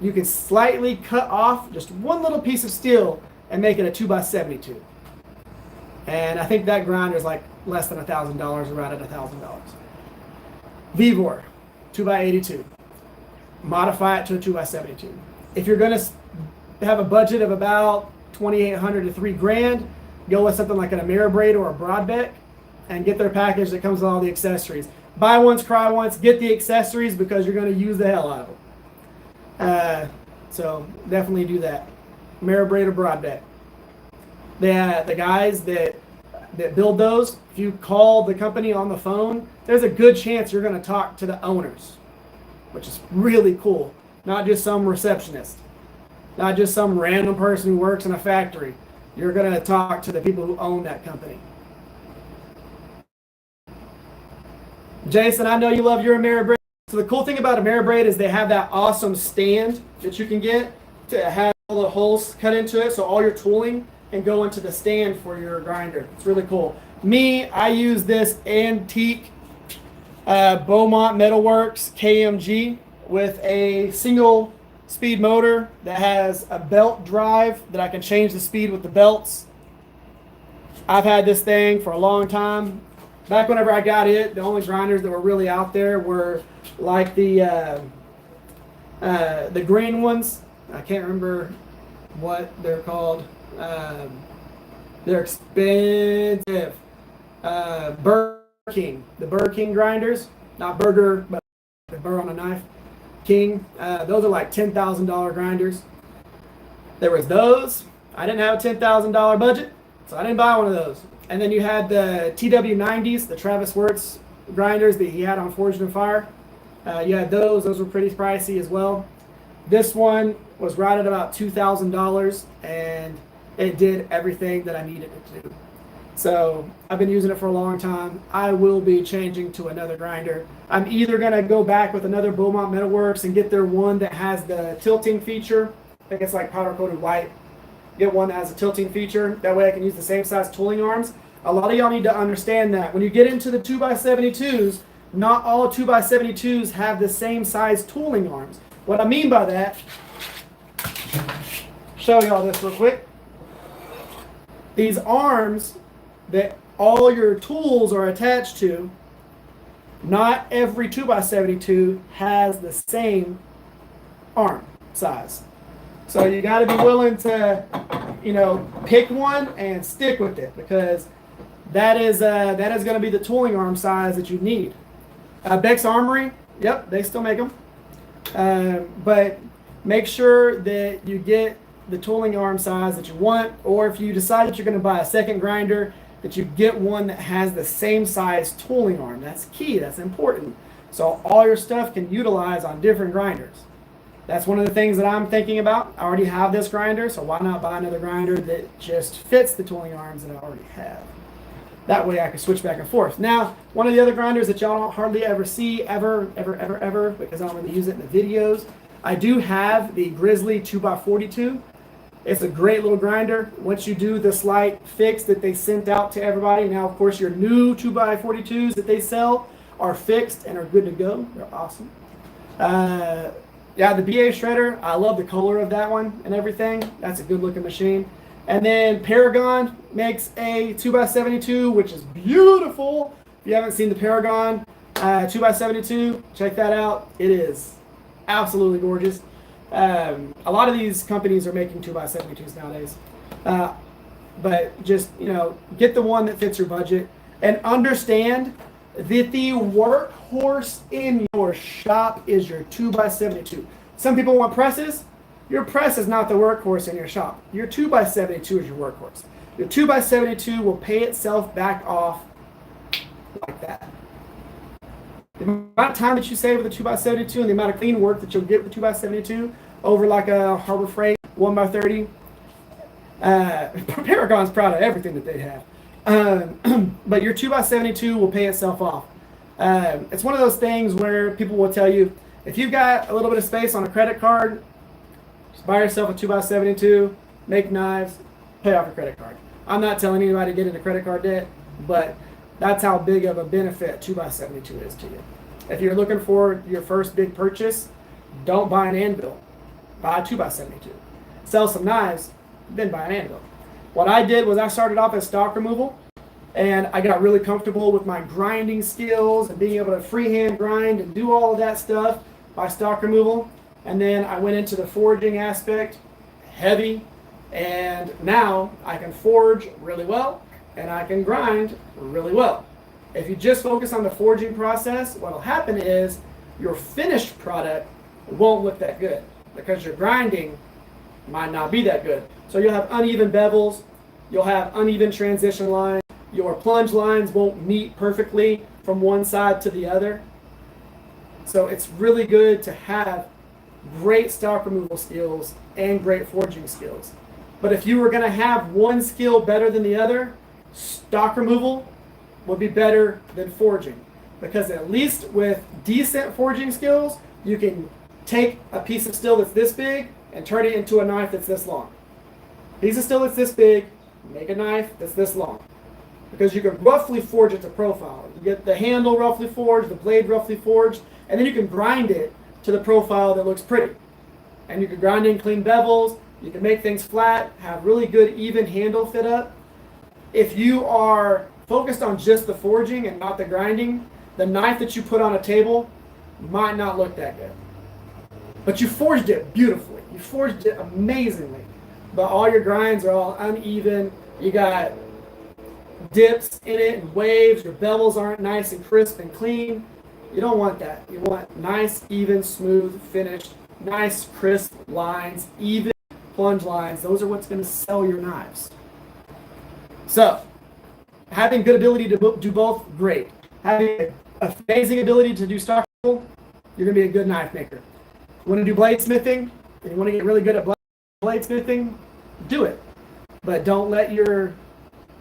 You can slightly cut off just one little piece of steel and make it a 2x72. And I think that grinder is like less than $1,000, around at $1,000. Vevor, 2x82. Modify it to a 2x72. If you're going to have a budget of about $2,800 to $3,000, go with something like an Ameribraid or a Broadbeck and get their package that comes with all the accessories. Buy once, cry once, get the accessories, because you're going to use the hell out of them. So definitely do that. Ameribraid or Broadbeck. The guys that build those, if you call the company on the phone, there's a good chance you're going to talk to the owners, which is really cool. Not just some receptionist, not just some random person who works in a factory. You're going to talk to the people who own that company. Jason, I know you love your Ameribraid. So the cool thing about Ameribraid is they have that awesome stand that you can get to have all the holes cut into it, so all your tooling can go into the stand for your grinder. It's really cool. Me, I use this antique Beaumont Metalworks KMG with a single speed motor that has a belt drive that I can change the speed with the belts. I've had this thing for a long time. Back whenever I got it, the only grinders that were really out there were like the green ones. I can't remember what they're called. They're expensive. Burger King. The Burger King grinders. Not burger, but the burr on a knife. King. Those are like $10,000 grinders. There was those. I didn't have a $10,000 budget, so I didn't buy one of those. And then you had the TW90s, the Travis Wirtz grinders that he had on Forged and Fire. You had those. Those were pretty pricey as well. This one was right at about $2,000, and it did everything that I needed it to do. So I've been using it for a long time. I will be changing to another grinder. I'm either going to go back with another Beaumont Metalworks and get their one that has the tilting feature. I think it's like powder coated white. Get one that has a tilting feature. That way I can use the same size tooling arms. A lot of y'all need to understand that when you get into the 2x72s, not all 2x72s have the same size tooling arms. What I mean by that, show y'all this real quick. These arms that all your tools are attached to, not every 2x72 has the same arm size. So you got to be willing to, pick one and stick with it, because that is going to be the tooling arm size that you need. Beck's Armory, yep, they still make them. But make sure that you get the tooling arm size that you want, or if you decide that you're going to buy a second grinder, that you get one that has the same size tooling arm. That's key. That's important. So all your stuff can utilize on different grinders. That's one of the things that I'm thinking about. I already have this grinder, so why not buy another grinder that just fits the tooling arms that I already have? That way I can switch back and forth. Now, one of the other grinders that y'all don't hardly ever see, ever, because I don't really use it in the videos, I do have the Grizzly 2x42. It's a great little grinder. Once you do the slight fix that they sent out to everybody, now of course your new 2x42s that they sell are fixed and are good to go. They're awesome. Yeah, the BA shredder, I love the color of that one and everything. That's a good looking machine. And then Paragon makes a 2x72, which is beautiful. If you haven't seen the Paragon 2x72, check that out. It is absolutely gorgeous. A lot of these companies are making 2x72s nowadays. But just, get the one that fits your budget and understand that the workhorse in your shop is your 2x72. Some people want presses. Your press is not the workhorse in your shop. Your 2x72 is your workhorse. Your 2x72 will pay itself back off like that. The amount of time that you save with a 2x72 and the amount of clean work that you'll get with 2x72 over like a Harbor Freight 1x30, Paragon's proud of everything that they have. But your 2x72 will pay itself off. It's one of those things where people will tell you, if you've got a little bit of space on a credit card, just buy yourself a 2x72, make knives, pay off your credit card. I'm not telling anybody to get into credit card debt, but that's how big of a benefit 2x72 is to you. If you're looking for your first big purchase, don't buy an anvil. Buy a 2x72. Sell some knives, then buy an anvil. What I did was I started off as stock removal, and I got really comfortable with my grinding skills and being able to freehand grind and do all of that stuff by stock removal. And then I went into the forging aspect, heavy, and now I can forge really well and I can grind really well. If you just focus on the forging process, what will happen is your finished product won't look that good because your grinding might not be that good. So you'll have uneven bevels, you'll have uneven transition lines, your plunge lines won't meet perfectly from one side to the other. So it's really good to have great stock removal skills and great forging skills. But if you were going to have one skill better than the other, stock removal would be better than forging. Because at least with decent forging skills, you can take a piece of steel that's this big and turn it into a knife that's this long. Piece of steel that's this big, make a knife that's this long. Because you can roughly forge it to profile. You get the handle roughly forged, the blade roughly forged, and then you can grind it to the profile that looks pretty. And you can grind in clean bevels, you can make things flat, have really good even handle fit up. If you are focused on just the forging and not the grinding, the knife that you put on a table might not look that good. But you forged it beautifully. You forged it amazingly. But all your grinds are all uneven. You got dips in it and waves. Your bevels aren't nice and crisp and clean. You don't want that. You want nice, even, smooth, finished, nice, crisp lines, even plunge lines. Those are what's going to sell your knives. So, having good ability to do both, great. Having an amazing ability to do stock removal, you're going to be a good knife maker. You want to do bladesmithing, and you want to get really good at bladesmithing, do it. But don't let your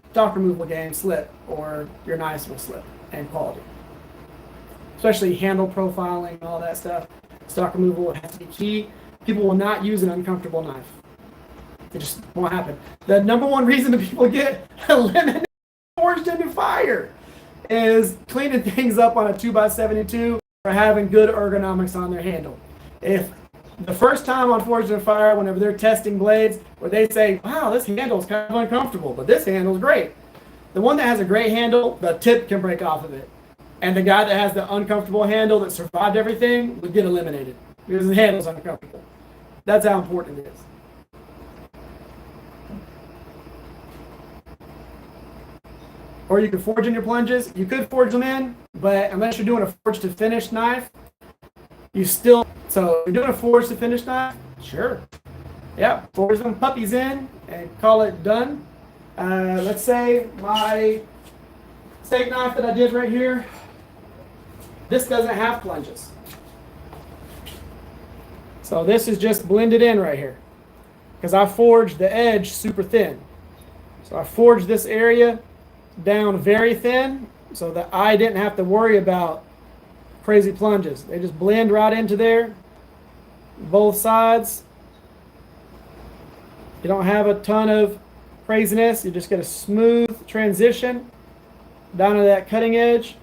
stock removal game slip, or your knives will slip in quality. Especially handle profiling and all that stuff. Stock removal has to be key. People will not use an uncomfortable knife. It just won't happen. The number one reason that people get eliminated forged into fire is cleaning things up on a 2x72 or having good ergonomics on their handle. If the first time on Forged in Fire, whenever they're testing blades, where they say, wow, this handle's kind of uncomfortable, but this handle's great. The one that has a great handle, the tip can break off of it. And the guy that has the uncomfortable handle that survived everything would get eliminated because the handle's uncomfortable. That's how important it is. Or you can forge in your plunges. You could forge them in, but unless you're doing a forge to finish knife, you still, so you're doing a forge to finish knife, sure. Yeah, forge them puppies in and call it done. Let's say my steak knife that I did right here, this doesn't have plunges. So this is just blended in right here because I forged the edge super thin. So I forged this area down very thin so that I didn't have to worry about crazy plunges. They just blend right into there, both sides. You don't have a ton of craziness. You just get a smooth transition down to that cutting edge.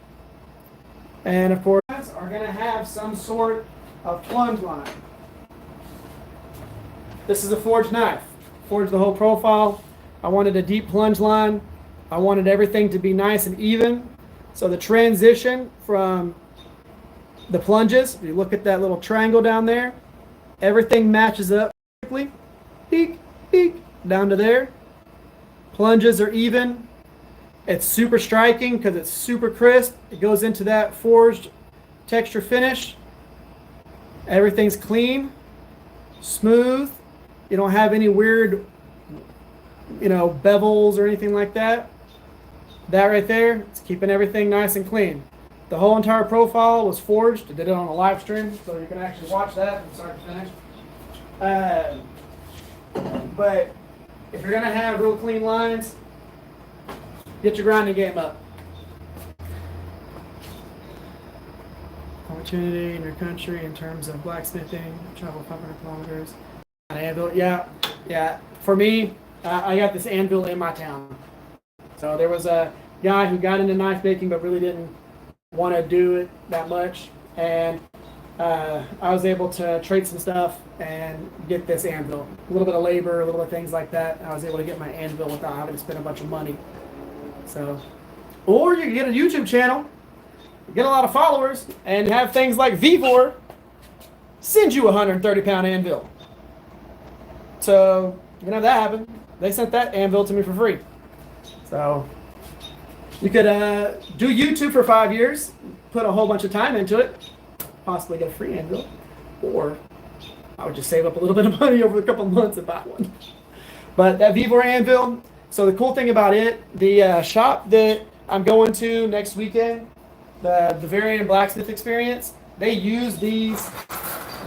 And of course, are going to have some sort of plunge line. This is a forged knife. Forged the whole profile. I wanted a deep plunge line. I wanted everything to be nice and even. So the transition from the plunges, if you look at that little triangle down there, everything matches up perfectly. Peek, peek, down to there. Plunges are even. It's super striking because it's super crisp. It goes into that forged texture finish. Everything's clean, smooth. You don't have any weird, bevels or anything like that. That right there, it's keeping everything nice and clean. The whole entire profile was forged. I did it on a live stream, so you can actually watch that from start to finish. But if you're gonna have real clean lines, get your grinding game up. Opportunity in your country in terms of blacksmithing, travel 500 kilometers. An anvil, yeah. For me, I got this anvil in my town. So there was a guy who got into knife making but really didn't want to do it that much, and I was able to trade some stuff and get this anvil. A little bit of labor, a little bit of things like that. I was able to get my anvil without having to spend a bunch of money. So, or you can get a YouTube channel, get a lot of followers, and have things like Vivor send you a 130-pound anvil. So you can have that happen. They sent that anvil to me for free. So you could do YouTube for 5 years, put a whole bunch of time into it, possibly get a free anvil, or I would just save up a little bit of money over a couple of months and buy one. But that Vivor anvil, so the cool thing about it, the shop that I'm going to next weekend, the Bavarian Blacksmith Experience, they use these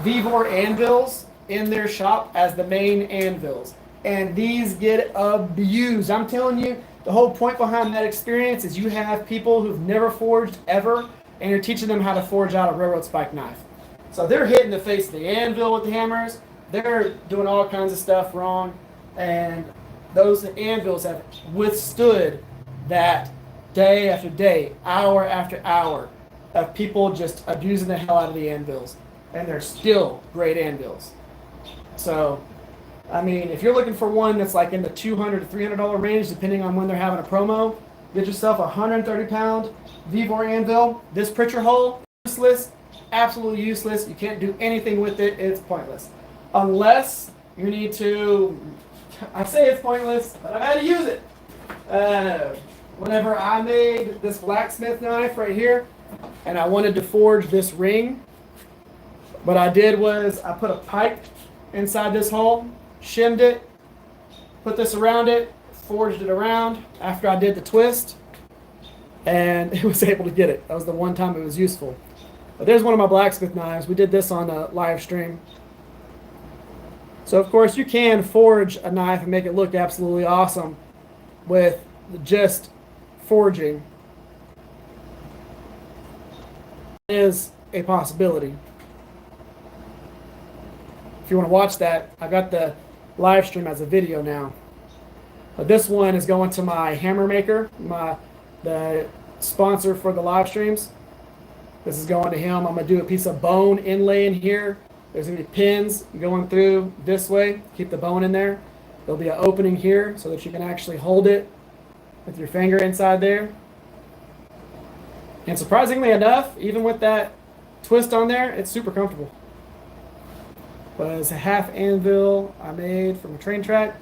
Vivor anvils in their shop as the main anvils. And these get abused. I'm telling you, the whole point behind that experience is you have people who've never forged ever, and you're teaching them how to forge out a railroad spike knife. So they're hitting the face of the anvil with the hammers. They're doing all kinds of stuff wrong. And those anvils have withstood that day after day, hour after hour of people just abusing the hell out of the anvils. And they're still great anvils. So, I mean, if you're looking for one that's like in the $200 to $300 range, depending on when they're having a promo, get yourself a 130-pound Vivor anvil. This pritcher hole, useless, absolutely useless. You can't do anything with it. It's pointless. Unless you need to, I say it's pointless, but I've had to use it. Whenever I made this blacksmith knife right here, and I wanted to forge this ring, what I did was I put a pipe inside this hole, shimmed it, put this around it, forged it around after I did the twist, and it was able to get it. That was the one time it was useful. But there's one of my blacksmith knives. We did this on a live stream. So of course you can forge a knife and make it look absolutely awesome with just forging. It is a possibility. If you want to watch that, I got the live stream as a video now. But this one is going to my hammer maker, the sponsor for the live streams. This is going to him. I'm going to do a piece of bone inlay in here. There's going to be pins going through this way. Keep the bone in there. There'll be an opening here so that you can actually hold it with your finger inside there. And surprisingly enough, even with that twist on there, it's super comfortable. But it's a half anvil I made from a train track.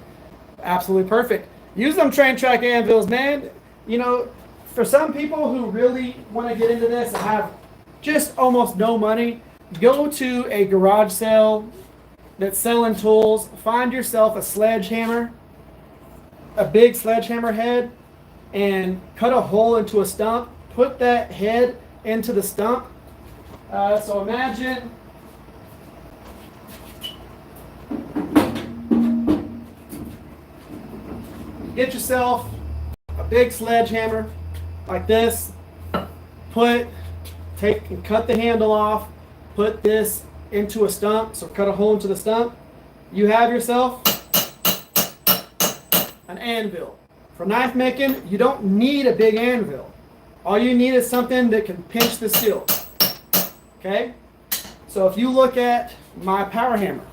Absolutely perfect. Use them train track anvils, man. You know, for some people who really want to get into this and have just almost no money, go to a garage sale that's selling tools. Find yourself a sledgehammer, a big sledgehammer head, and cut a hole into a stump. Put that head into the stump. So imagine get yourself a big sledgehammer like this. Take and cut the handle off. Put this into a stump. So cut a hole into the stump. You have yourself an anvil. For knife making, you don't need a big anvil. All you need is something that can pinch the steel. Okay? So if you look at my power hammer.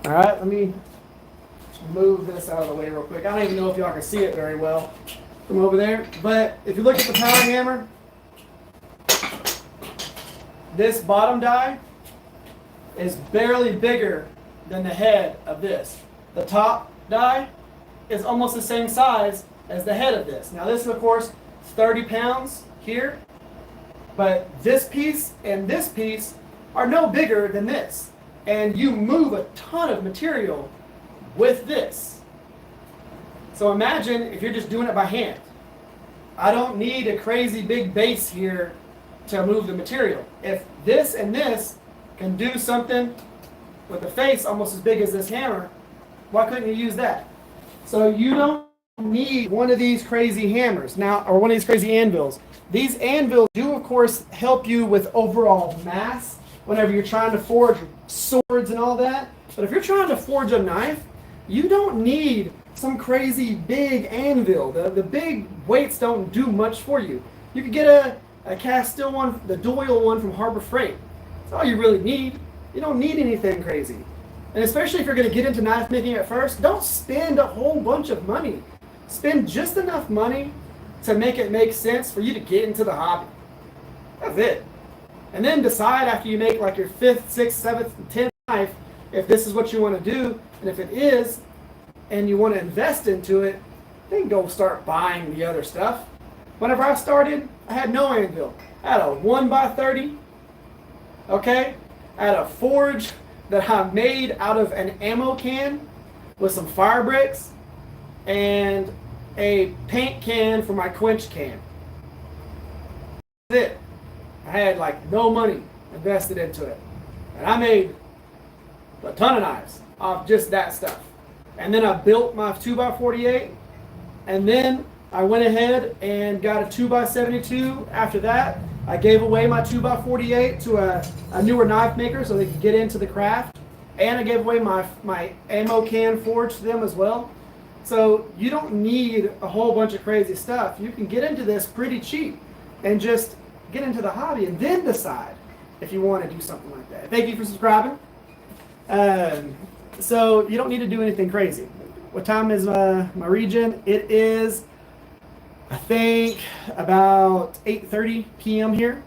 Alright, let me move this out of the way real quick. I don't even know if y'all can see it very well. from over there. But if you look at the power hammer, this bottom die is barely bigger than the head of this. The top die is almost the same size as the head of this. Now this is of course 30 pounds here, but this piece and this piece are no bigger than this. And you move a ton of material with this. So imagine if you're just doing it by hand. I don't need a crazy big base here to move the material. If this and this can do something with the face almost as big as this hammer, why couldn't you use that? So you don't need one of these crazy hammers now, or one of these crazy anvils. These anvils do of course help you with overall mass whenever you're trying to forge swords and all that. But if you're trying to forge a knife, you don't need some crazy big anvil. The big weights don't do much for you. You could get a cast steel one, the Doyle one from Harbor Freight. That's all you really need. You don't need anything crazy. And especially if you're going to get into knife making at first, don't spend a whole bunch of money. Spend just enough money to make it make sense for you to get into the hobby. That's it. And then decide after you make like your 5th, 6th, 7th, and 10th knife if this is what you want to do. And if it is, and you want to invest into it, then go start buying the other stuff. Whenever I started, I had no anvil. I had a 1x30, okay? I had a forge that I made out of an ammo can with some fire bricks and a paint can for my quench can. That's it. I had like no money invested into it. And I made a ton of knives off just that stuff. And then I built my 2x48, and then I went ahead and got a 2x72 after that. I gave away my 2x48 to a newer knife maker so they could get into the craft. And I gave away my ammo can forge to them as well. So you don't need a whole bunch of crazy stuff. You can get into this pretty cheap and just get into the hobby and then decide if you want to do something like that. Thank you for subscribing. So you don't need to do anything crazy. What time is my region? It is, I think, about 8:30 p.m. here.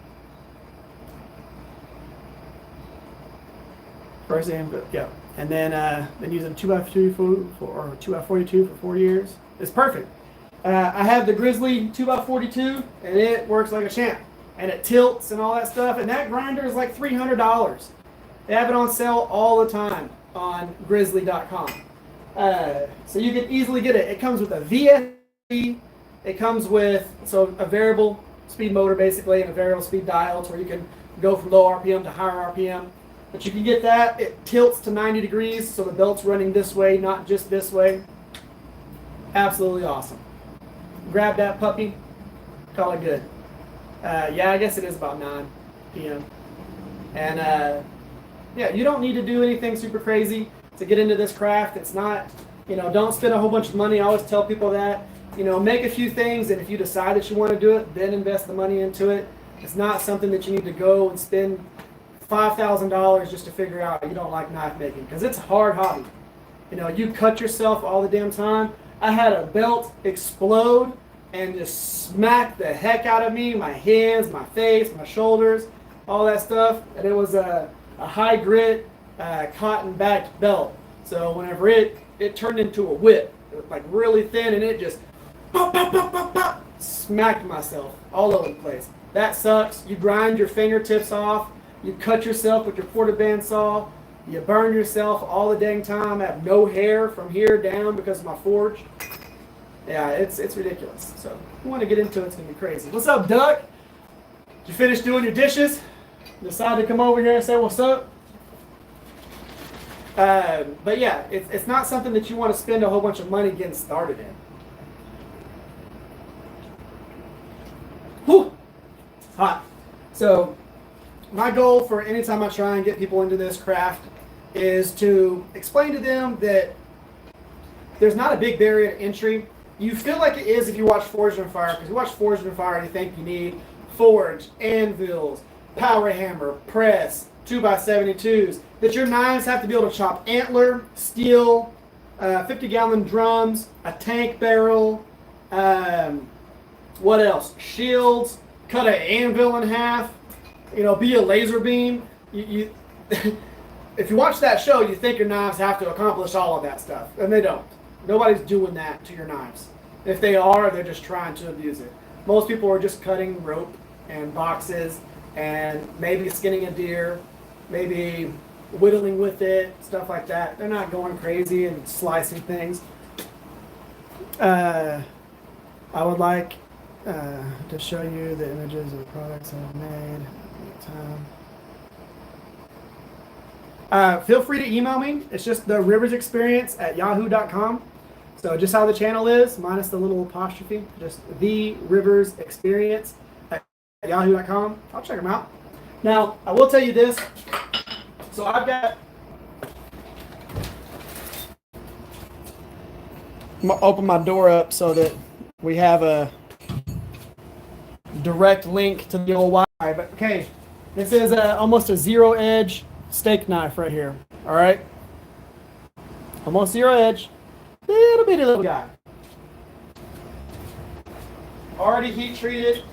First name, yeah. And then been using 2x2 or 2x42 for 4 years. It's perfect. I have the Grizzly 2x42, and it works like a champ. And it tilts and all that stuff. And that grinder is like $300. They have it on sale all the time on grizzly.com. So you can easily get it. It comes with a VSD. It comes with a variable speed motor basically and a variable speed dial to where you can go from low RPM to higher RPM. But you can get that. It tilts to 90 degrees so the belt's running this way, not just this way. Absolutely awesome. Grab that puppy. Call it good. Yeah, I guess it is about 9 p.m. And yeah, you don't need to do anything super crazy to get into this craft. It's not, don't spend a whole bunch of money. I always tell people that, make a few things, and if you decide that you want to do it, then invest the money into it. It's not something that you need to go and spend $5,000 just to figure out you don't like knife making, because it's a hard hobby. You cut yourself all the damn time. I had a belt explode and just smack the heck out of me, my hands, my face, my shoulders, all that stuff. And it was a high grit cotton backed belt. So whenever it turned into a whip, it was like really thin, and it just pop, pop, pop, pop, pop, smacked myself all over the place. That sucks. You grind your fingertips off. You cut yourself with your portaband saw. You burn yourself all the dang time. I have no hair from here down because of my forge. Yeah, it's ridiculous. So if you want to get into it, it's going to be crazy. What's up, Duck? Did you finish doing your dishes? Decide to come over here and say what's up? But yeah, it's not something that you want to spend a whole bunch of money getting started in. Whew! Hot. So my goal for any time I try and get people into this craft is to explain to them that there's not a big barrier to entry. You feel like it is if you watch Forged in Fire, because you watch Forged in Fire and you think you need forge, anvils, power hammer, press, 2x72s, that your knives have to be able to chop antler, steel, 50-gallon drums, a tank barrel, What else? Shields, cut an anvil in half, be a laser beam. You if you watch that show, you think your knives have to accomplish all of that stuff, and they don't. Nobody's doing that to your knives. If they are, they're just trying to abuse it. Most people are just cutting rope and boxes and maybe skinning a deer, maybe whittling with it, stuff like that. They're not going crazy and slicing things. I would like to show you the images of the products I've made. Feel free to email me. It's just the riversexperience@yahoo.com. So just how the channel is, minus the little apostrophe, just the riversexperience@yahoo.com. I'll check them out. Now, I will tell you this. So I'm gonna open my door up so that we have a direct link to the old Wi-Fi. But okay, this is almost a zero edge steak knife right here. All right, almost zero edge, little bitty little guy. Already heat treated.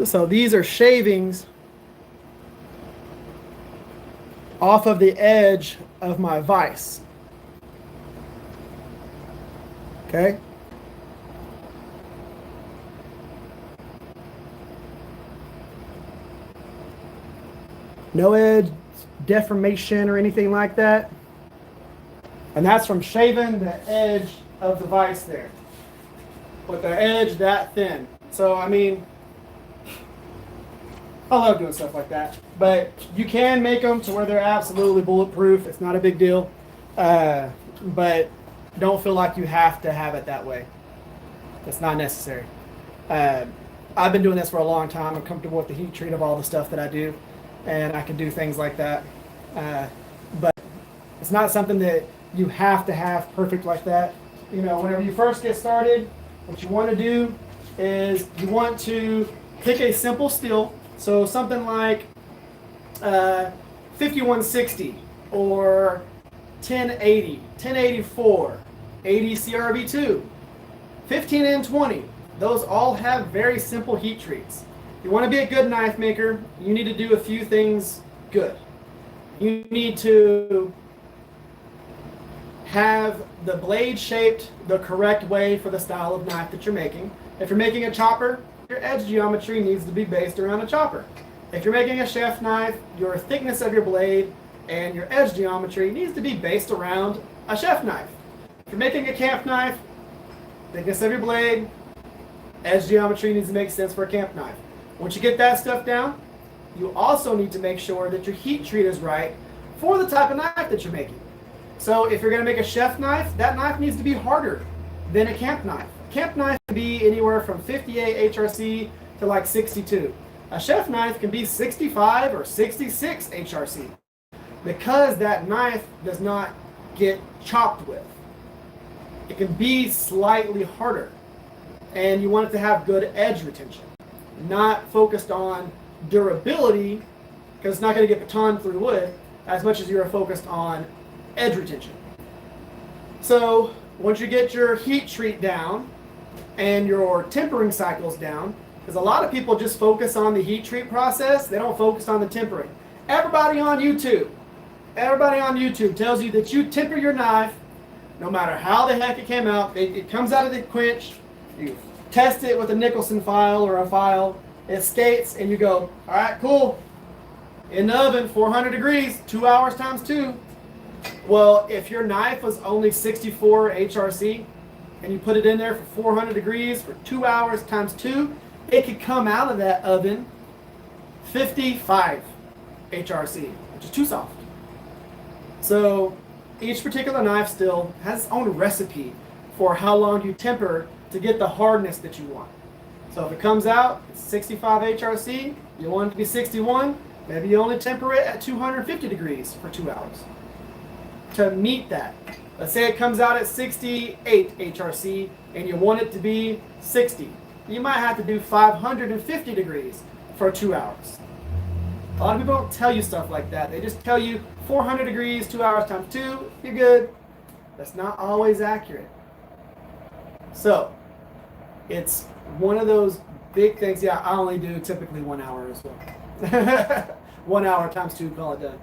So these are shavings off of the edge of my vise. Okay? No edge deformation or anything like that. And that's from shaving the edge of the vise there. With the edge that thin. So, I mean, I love doing stuff like that, but you can make them to where they're absolutely bulletproof. It's not a big deal, but don't feel like you have to have it that way. It's not necessary. I've been doing this for a long time. I'm comfortable with the heat treat of all the stuff that I do, and I can do things like that. But it's not something that you have to have perfect like that. Whenever you first get started, what you want to do is you want to pick a simple steel. So something like 5160 or 1080, 1084, 80 CRV2, 15N20. Those all have very simple heat treats. If you want to be a good knife maker, you need to do a few things good. You need to have the blade shaped the correct way for the style of knife that you're making. If you're making a chopper, your edge geometry needs to be based around a chopper. If you're making a chef knife, your thickness of your blade and your edge geometry needs to be based around a chef knife. If you're making a camp knife, thickness of your blade, edge geometry needs to make sense for a camp knife. Once you get that stuff down, you also need to make sure that your heat treat is right for the type of knife that you're making. So if you're going to make a chef knife, that knife needs to be harder than a camp knife. Camp knife can be anywhere from 58 HRC to like 62. A chef knife can be 65 or 66 HRC because that knife does not get chopped with. It can be slightly harder, and you want it to have good edge retention, not focused on durability because it's not going to get batoned through the wood as much as you're focused on edge retention. So once you get your heat treat down and your tempering cycles down, because a lot of people just focus on the heat treat process, they don't focus on the tempering. Everybody on YouTube tells you that you temper your knife no matter how the heck it came out. It comes out of the quench, you test it with a Nicholson file or a file, it skates, and you go, all right, cool, in the oven, 400 degrees, 2 hours times 2. Well, if your knife was only 64 HRC and you put it in there for 400 degrees for 2 hours times 2, it could come out of that oven 55 HRC, which is too soft. So each particular knife still has its own recipe for how long you temper to get the hardness that you want. So if it comes out, it's 65 HRC, you want it to be 61, maybe you only temper it at 250 degrees for 2 hours. To meet that, let's say it comes out at 68 HRC and you want it to be 60. you might have to do 550 degrees for 2 hours. A lot of people don't tell you stuff like that. They just tell you 400 degrees, 2 hours times 2, you're good. That's not always accurate. So, it's one of those big things. Yeah, I only do typically 1 hour as well. 1 hour times 2, call it done.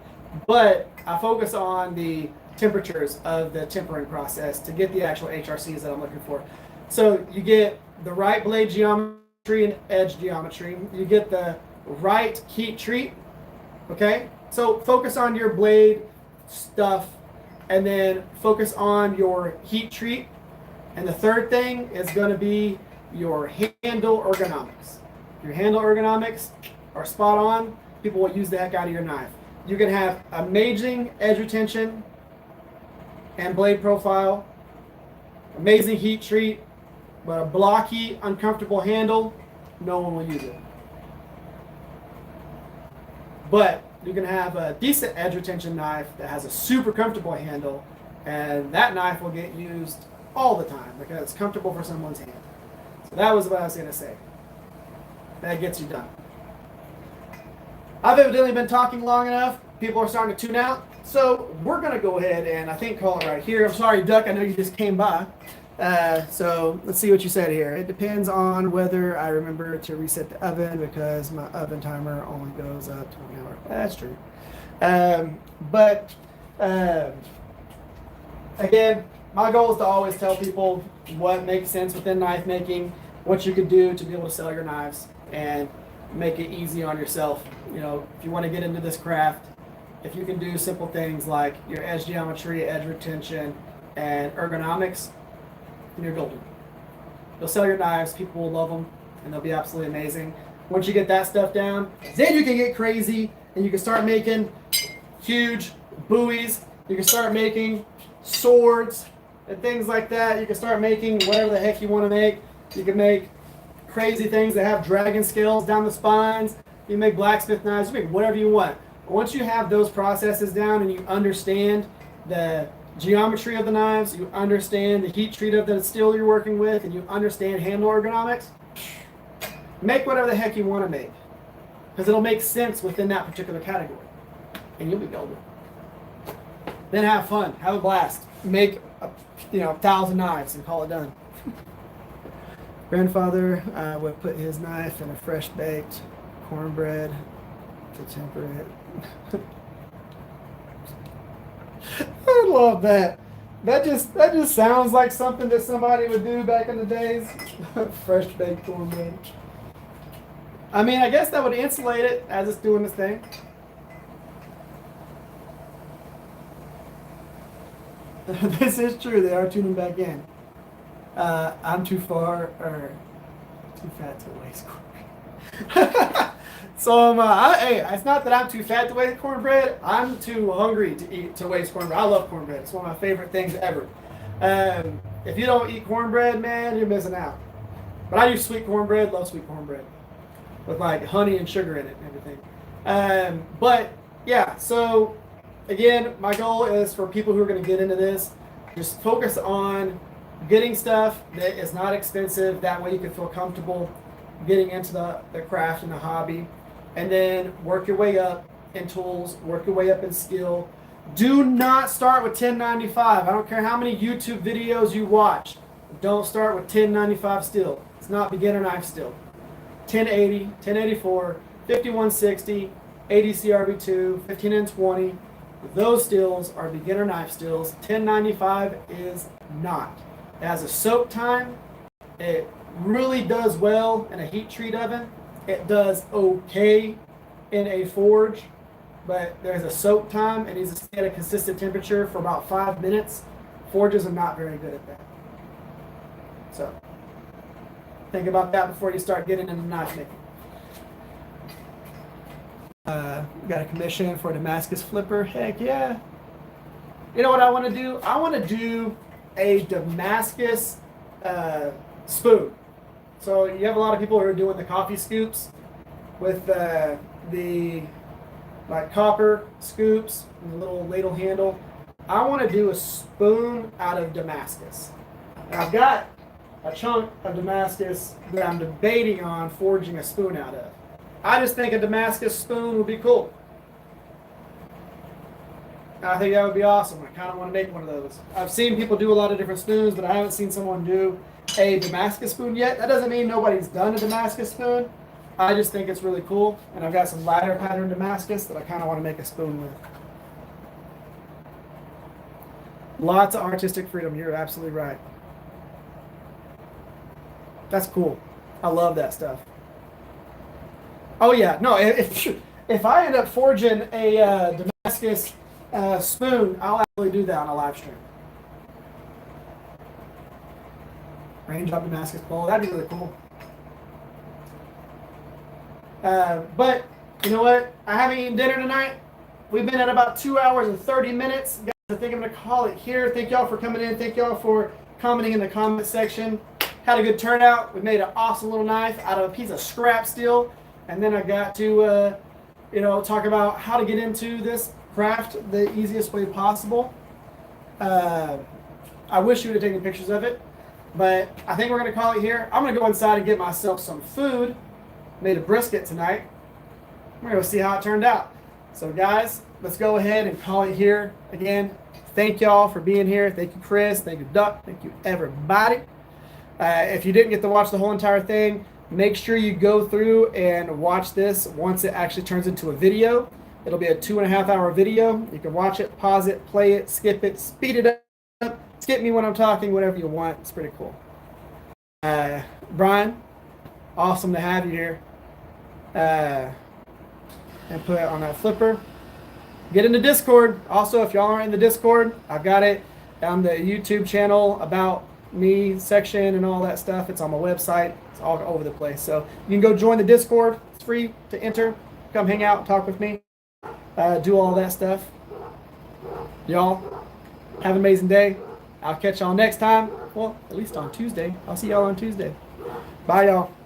But I focus on the temperatures of the tempering process to get the actual HRCs that I'm looking for. So you get the right blade geometry and edge geometry. You get the right heat treat. Okay? So focus on your blade stuff and then focus on your heat treat. And the third thing is going to be your handle ergonomics. Your handle ergonomics are spot on. People will use the heck out of your knife. You can have amazing edge retention and blade profile, amazing heat treat, but a blocky, uncomfortable handle, no one will use it. But you can have a decent edge retention knife that has a super comfortable handle, and that knife will get used all the time because it's comfortable for someone's hand. So that was what I was going to say. That gets you done. I've evidently been talking long enough. People are starting to tune out. So we're going to go ahead and I think call it right here. I'm sorry, Duck. I know you just came by. So let's see what you said here. It depends on whether I remember to reset the oven because my oven timer only goes up to 1 hour. That's true. Again, my goal is to always tell people what makes sense within knife making, what you could do to be able to sell your knives and make it easy on yourself. You know, if you want to get into this craft, if you can do simple things like your edge geometry, edge retention, and ergonomics, then you're golden. You'll sell your knives, people will love them, and they'll be absolutely amazing. Once you get that stuff down, then you can get crazy, and you can start making huge buoys. You can start making swords and things like that. You can start making whatever the heck you want to make. You can make crazy things that have dragon scales down the spines. You can make blacksmith knives. You make whatever you want. Once you have those processes down and you understand the geometry of the knives, you understand the heat treat of the steel you're working with, and you understand handle ergonomics, make whatever the heck you want to make. Because it'll make sense within that particular category. And you'll be golden. Then have fun. Have a blast. Make 1,000 knives and call it done. Grandfather would put his knife in a fresh baked cornbread to temper it. I love that. That just sounds like something that somebody would do back in the days. Fresh baked cornbread. I mean, I guess that would insulate it as it's doing this thing. This is true. They are tuning back in. I'm too far or too fat to waste cornbread. So hey, it's not that I'm too fat to waste cornbread. I'm too hungry to waste cornbread. I love cornbread. It's one of my favorite things ever. If you don't eat cornbread, man, you're missing out. But I use sweet cornbread. Love sweet cornbread with like honey and sugar in it and everything. But yeah, so again, my goal is for people who are going to get into this, just focus on getting stuff that is not expensive. That way you can feel comfortable getting into the craft and the hobby. And then work your way up in tools, work your way up in skill. Do not start with 1095. I don't care how many YouTube videos you watch. Don't start with 1095 steel. It's not beginner knife steel. 1080, 1084, 5160, 80 CRB2, 15N20. Those steels are beginner knife steels. 1095 is not. It has a soak time. It really does well in a heat treat oven. It does okay in a forge, but there's a soak time. It needs to stay at a consistent temperature for about 5 minutes. Forges are not very good at that. So think about that before you start getting into knife making. Got a commission for a Damascus flipper. Heck yeah. You know what I want to do? I want to do a Damascus spoon. So you have a lot of people who are doing the coffee scoops with the like copper scoops and the little ladle handle. I want to do a spoon out of Damascus. And I've got a chunk of Damascus that I'm debating on forging a spoon out of. I just think a Damascus spoon would be cool. I think that would be awesome. I kind of want to make one of those. I've seen people do a lot of different spoons, but I haven't seen someone do a Damascus spoon yet. That doesn't mean nobody's done a Damascus spoon. I just think it's really cool. And I've got some ladder pattern Damascus that I kind of want to make a spoon with. Lots of artistic freedom. You're absolutely right. That's cool. I love that stuff. Oh yeah, no. If I end up forging a Damascus spoon, I'll actually do that on a live stream. Raindrop Damascus bowl. That'd be really cool. But you know what? I haven't eaten dinner tonight. We've been at about 2 hours and 30 minutes. Guys, I think I'm going to call it here. Thank y'all for coming in. Thank y'all for commenting in the comment section. Had a good turnout. We made an awesome little knife out of a piece of scrap steel. And then I got to, talk about how to get into this craft the easiest way possible. I wish you would have taken pictures of it. But I think we're going to call it here. I'm going to go inside and get myself some food. Made a brisket tonight. We're going to see how it turned out. So guys, let's go ahead and call it here. Again, thank y'all for being here. Thank you, Chris. Thank you, Duck. Thank you, everybody. If you didn't get to watch the whole entire thing, make sure you go through and watch this once it actually turns into a video. It'll be a 2.5 hour video. You can watch it, pause it, play it, skip it, speed it up, skip me when I'm talking, whatever you want. It's pretty cool. Brian, awesome to have you here. And put it on that flipper. Get into Discord. Also, if y'all aren't in the Discord, I've got it on the YouTube channel about me section and all that stuff. It's on my website. It's all over the place. So you can go join the Discord. It's free to enter. Come hang out, talk with me, do all that stuff. Y'all have an amazing day. I'll catch y'all next time. Well, at least on Tuesday. I'll see y'all on Tuesday. Bye, y'all.